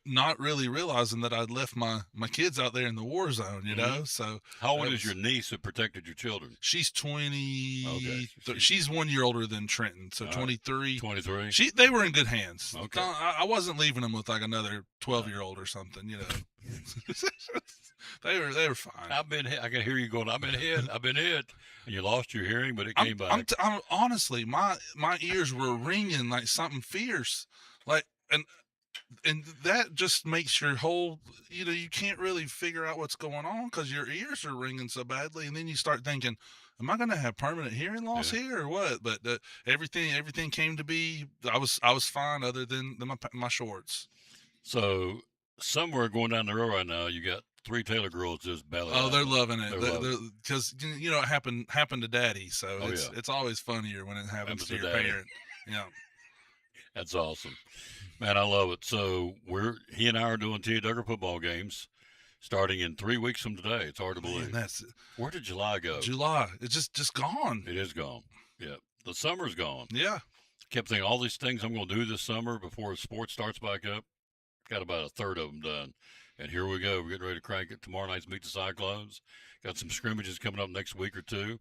S15: not really realizing that I'd left my kids out there in the war zone, you know? So
S1: how old is your niece that protected your children?
S15: She's 20. Okay. She's 1 year older than Trenton, so 23.
S1: 23.
S15: They were in good hands.
S1: Okay.
S15: I wasn't leaving them with like another 12-year-old or something, you know. They were fine.
S1: I can hear you going, I've been hit. And you lost your hearing, but it came back.
S15: I'm honestly, my ears were ringing like something fierce, like and that just makes your whole, you know, you can't really figure out what's going on because your ears are ringing so badly, and then you start thinking, am I going to have permanent hearing loss here or what? But everything came to be. I was fine other than my shorts.
S1: So somewhere going down the road right now, you got 3 Taylor girls just belling.
S15: Oh, they're loving it. Because you know it happened to Daddy, so it's always funnier when it happens to your parent. Yeah,
S1: that's awesome, man. I love it. So he and I are doing T.A. Duggar football games starting in 3 weeks from today. It's hard to believe. Where did July go?
S15: July, it's just gone.
S1: It is gone. Yeah, the summer's gone.
S15: Yeah,
S1: kept thinking all these things I'm going to do this summer before sports starts back up. Got about a third of them done. And here we go. We're getting ready to crank it. Tomorrow night's meet the Cyclones. Got some scrimmages coming up next week or two.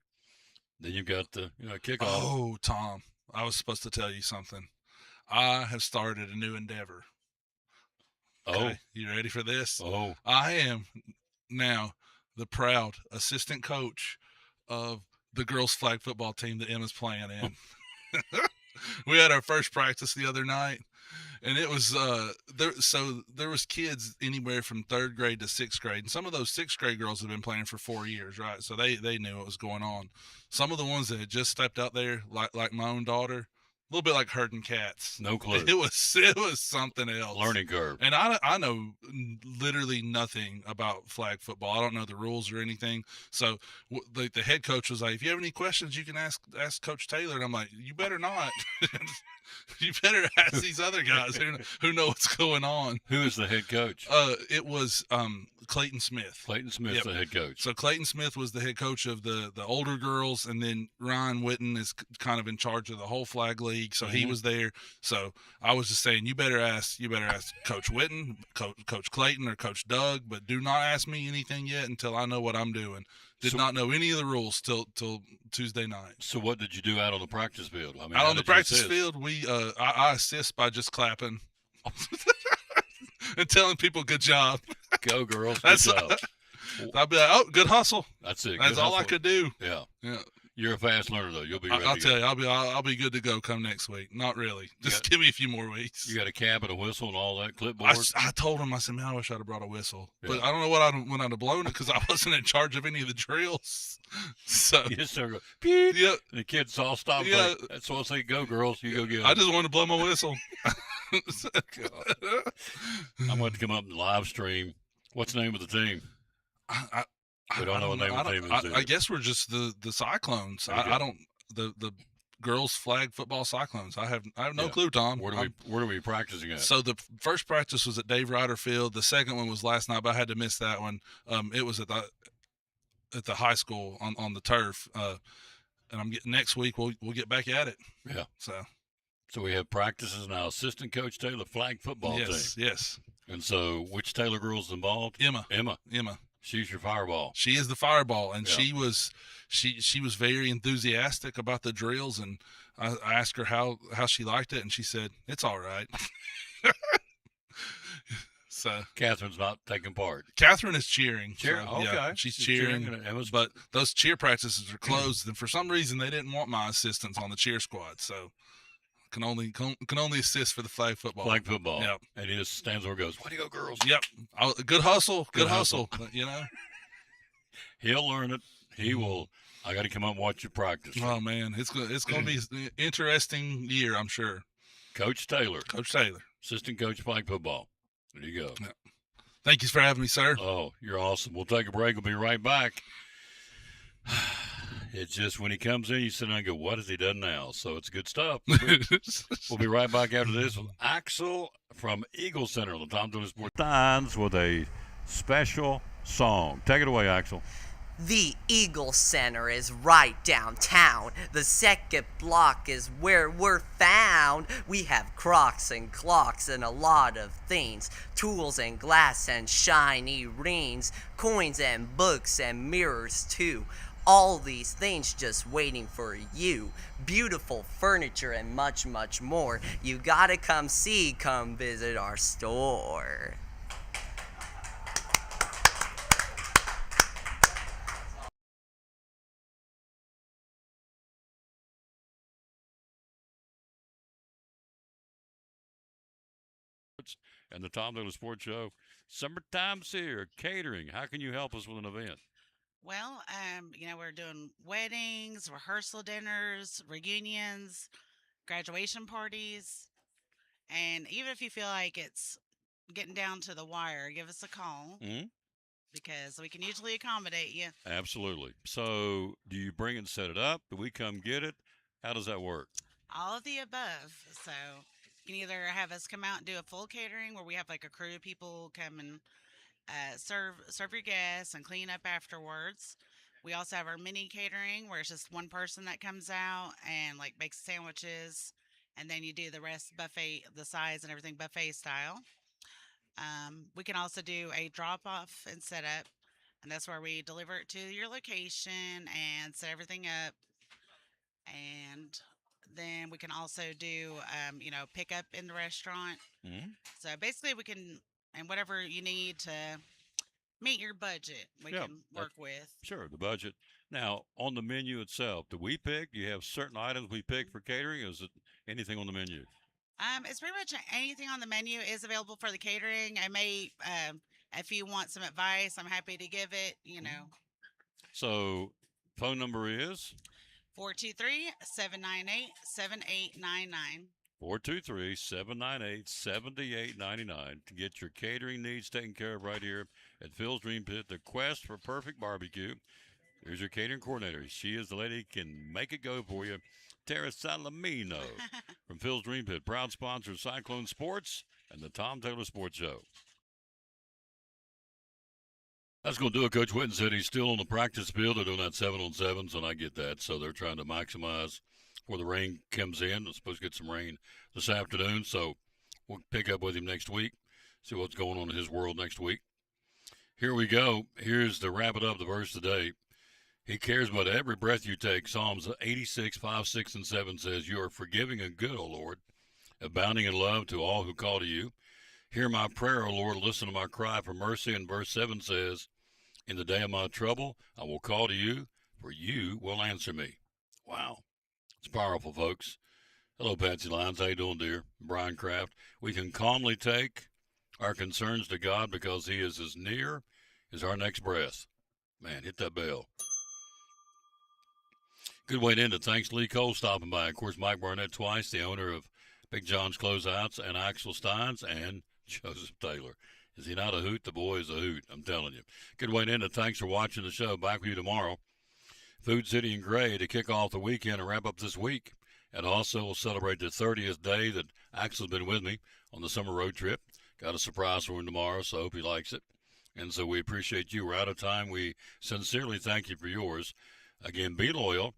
S1: Then you've got the kickoff.
S15: Oh, Tom, I was supposed to tell you something. I have started a new endeavor. Okay? Oh. You ready for this?
S1: Oh.
S15: I am now the proud assistant coach of the girls' flag football team that Emma's playing in. We had our first practice the other night. And it was there was kids anywhere from 3rd grade to 6th grade, and some of those 6th grade girls have been playing for 4 years, right? So they knew what was going on. Some of the ones that had just stepped out there, like my own daughter, a little bit like herding cats.
S1: No clue.
S15: It was something else.
S1: Learning curve.
S15: And I know literally nothing about flag football. I don't know the rules or anything. So the head coach was like, if you have any questions, you can ask Coach Taylor. And I'm like, you better not. You better ask these other guys who know what's going on.
S1: Who is the head coach?
S15: It was Clayton Smith.
S1: Clayton Smith's the head coach.
S15: So Clayton Smith was the head coach of the older girls, and then Ryan Witten is kind of in charge of the whole flag league. So he was there. So I was just saying, you better ask Coach Witten, Coach Clayton, or Coach Doug, but do not ask me anything yet until I know what I'm doing. Did not know any of the rules till Tuesday night.
S1: So what did you do out on the practice field? I mean,
S15: out on the practice field, I assist by just clapping and telling people good job.
S1: Go girls, good job.
S15: I'll be like, oh, good hustle.
S1: That's it.
S15: That's all I could do.
S1: Yeah.
S15: Yeah.
S1: You're a fast learner, though. You'll be ready.
S15: I'll tell you, I'll be good to go come next week. Not really. Just give me a few more weeks.
S1: You got a cap and a whistle and all that, clipboard?
S15: I told him, I said, man, I wish I'd have brought a whistle. Yeah. But I don't know when I'd have blown it because I wasn't in charge of any of the drills. So
S1: you just start going,
S15: yeah.
S1: The kids all stop. Yeah. Like, that's why I say, go, girls. You go get it.
S15: I just wanted to blow my whistle.
S1: I'm going to come up and live stream. What's the name of the team? We don't know what the name of the team is.
S15: I guess we're just the Cyclones.
S1: I
S15: don't. The girls flag football Cyclones. I have no
S1: Yeah.
S15: clue, Tom.
S1: Where are we practicing at?
S15: So the first practice was at Dave Ryder Field. The second one was last night, but I had to miss that one. It was at the high school on the turf. And I'm getting next week. We'll get back at it.
S1: Yeah.
S15: So
S1: we have practices now. Assistant Coach Taylor, flag football team.
S15: Yes.
S1: And so, which Taylor girl's involved?
S15: Emma.
S1: She's your fireball.
S15: She is the fireball, and
S1: Yeah.
S15: she was very enthusiastic about the drills. And I asked her how she liked it, and she said it's all right. So
S1: Catherine's not taking part.
S15: Catherine is cheering.
S1: Cheering,
S15: So,
S1: okay.
S15: yeah, she's
S1: She's
S15: cheering.
S1: cheering, and Emma's-
S15: But those cheer practices are closed, and for some reason they didn't want my assistance on the cheer squad. So can only assist for the flag football.
S1: Flag football.
S15: Yep.
S1: And he just stands there and goes, "Way to go, girls!"
S15: Yep. Good hustle.
S1: Good
S15: Good hustle.
S1: He'll learn it. He will. I got to come up and watch you practice.
S15: Oh man, it's going to be an interesting year, I'm sure.
S1: Coach Taylor, assistant coach flag football. There you go.
S15: Yep. Thank you for having me, sir.
S1: Oh, you're awesome. We'll take a break. We'll be right back. It's just when he comes in, you sit down and go, "What has he done now?" So it's good stuff. We'll be right back after this with Axel from Eagle Center on the Tom Taylor Sports Times with a special song. Take it away, Axel.
S13: The Eagle Center is right downtown. The second block is where we're found. We have crocs and clocks and a lot of things. Tools and glass and shiny rings. Coins and books and mirrors too. All these things just waiting for you. Beautiful furniture and much, much more. You gotta come visit our store.
S1: And the Tom Taylor Sports Show. Summertime's here. Catering. How can you help us with an event?
S17: Well, we're doing weddings, rehearsal dinners, reunions, graduation parties. And even if you feel like it's getting down to the wire, give us a call
S1: Mm-hmm.
S17: because we can usually accommodate you.
S1: Absolutely. So, do you bring and set it up? Do we come get it? How does that work?
S17: All of the above. So you can either have us come out and do a full catering where we have like a crew of people come and serve your guests and clean up afterwards. We also have our mini catering where it's just one person that comes out and like makes sandwiches, and then you do the rest buffet, the sides and everything buffet style. We can also do a drop off and set up, and that's where we deliver it to your location and set everything up. And then we can also do, pick up in the restaurant.
S1: Mm-hmm.
S17: So basically, we can, and whatever you need to meet your budget, we can work with.
S1: Sure, the budget. Now, on the menu itself, do we pick? Do you have certain items we pick for catering? Or is it anything on the menu?
S17: It's pretty much anything on the menu is available for the catering. I may, if you want some advice, I'm happy to give it,
S1: So, phone number is?
S17: 423-798-7899.
S1: 423-798-7899 to get your catering needs taken care of right here at Phil's Dream Pit, the quest for perfect barbecue. Here's your catering coordinator. She is the lady who can make it go for you. Tara Salamino from Phil's Dream Pit, proud sponsor of Cyclone Sports and the Tom Taylor Sports Show. That's going to do it. Coach Whitten said he's still on the practice field. They're doing that 7-on-7s, and I get that. So they're trying to maximize before the rain comes in. It's supposed to get some rain this afternoon, so we'll pick up with him next week, see what's going on in his world next week. Here we go. Here's the wrap it up, the verse today. He cares about every breath you take. Psalms 86, 5, 6, and 7 says, "You are forgiving and good, O Lord, abounding in love to all who call to you. Hear my prayer, O Lord, listen to my cry for mercy." And verse 7 says, "In the day of my trouble, I will call to you, for you will answer me." Wow. It's powerful, folks. Hello, Patsy Lyons. How you doing, dear? Brian Kraft. We can calmly take our concerns to God because he is as near as our next breath. Man, hit that bell. Good way to end it. Thanks, Lee Cole, stopping by. Of course, Mike Barnett twice, the owner of Big John's Closeouts, and Axel Steins, and Joseph Taylor. Is he not a hoot? The boy is a hoot, I'm telling you. Good way to end it. Thanks for watching the show. Back with you tomorrow. Food City and Gray to kick off the weekend and wrap up this week. And also, we'll celebrate the 30th day that Axel's been with me on the summer road trip. Got a surprise for him tomorrow, so I hope he likes it. And so we appreciate you. We're out of time. We sincerely thank you for yours. Again, be loyal,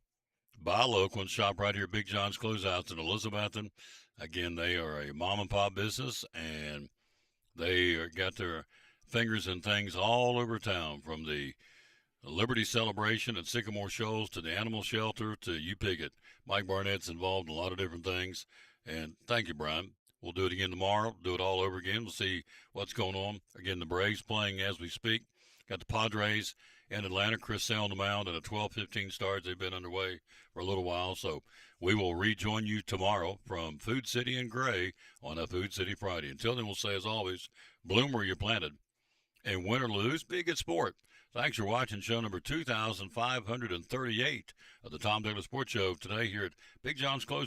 S1: buy local, and shop right here at Big John's Closeouts in Elizabethton. Again, they are a mom and pop business, and they got their fingers in things all over town, from the Liberty celebration at Sycamore Shoals to the animal shelter to You Pick It. Mike Barnett's involved in a lot of different things. And thank you, Brian. We'll do it again tomorrow, do it all over again. We'll see what's going on. Again, the Braves playing as we speak. Got the Padres in Atlanta. Chris Sale on the mound at a 12-15 start. They've been underway for a little while. So we will rejoin you tomorrow from Food City and Gray on a Food City Friday. Until then, we'll say, as always, bloom where you're planted. And win or lose, be a good sport. Thanks for watching show number 2538 of the Tom Douglas Sports Show today here at Big John's Close.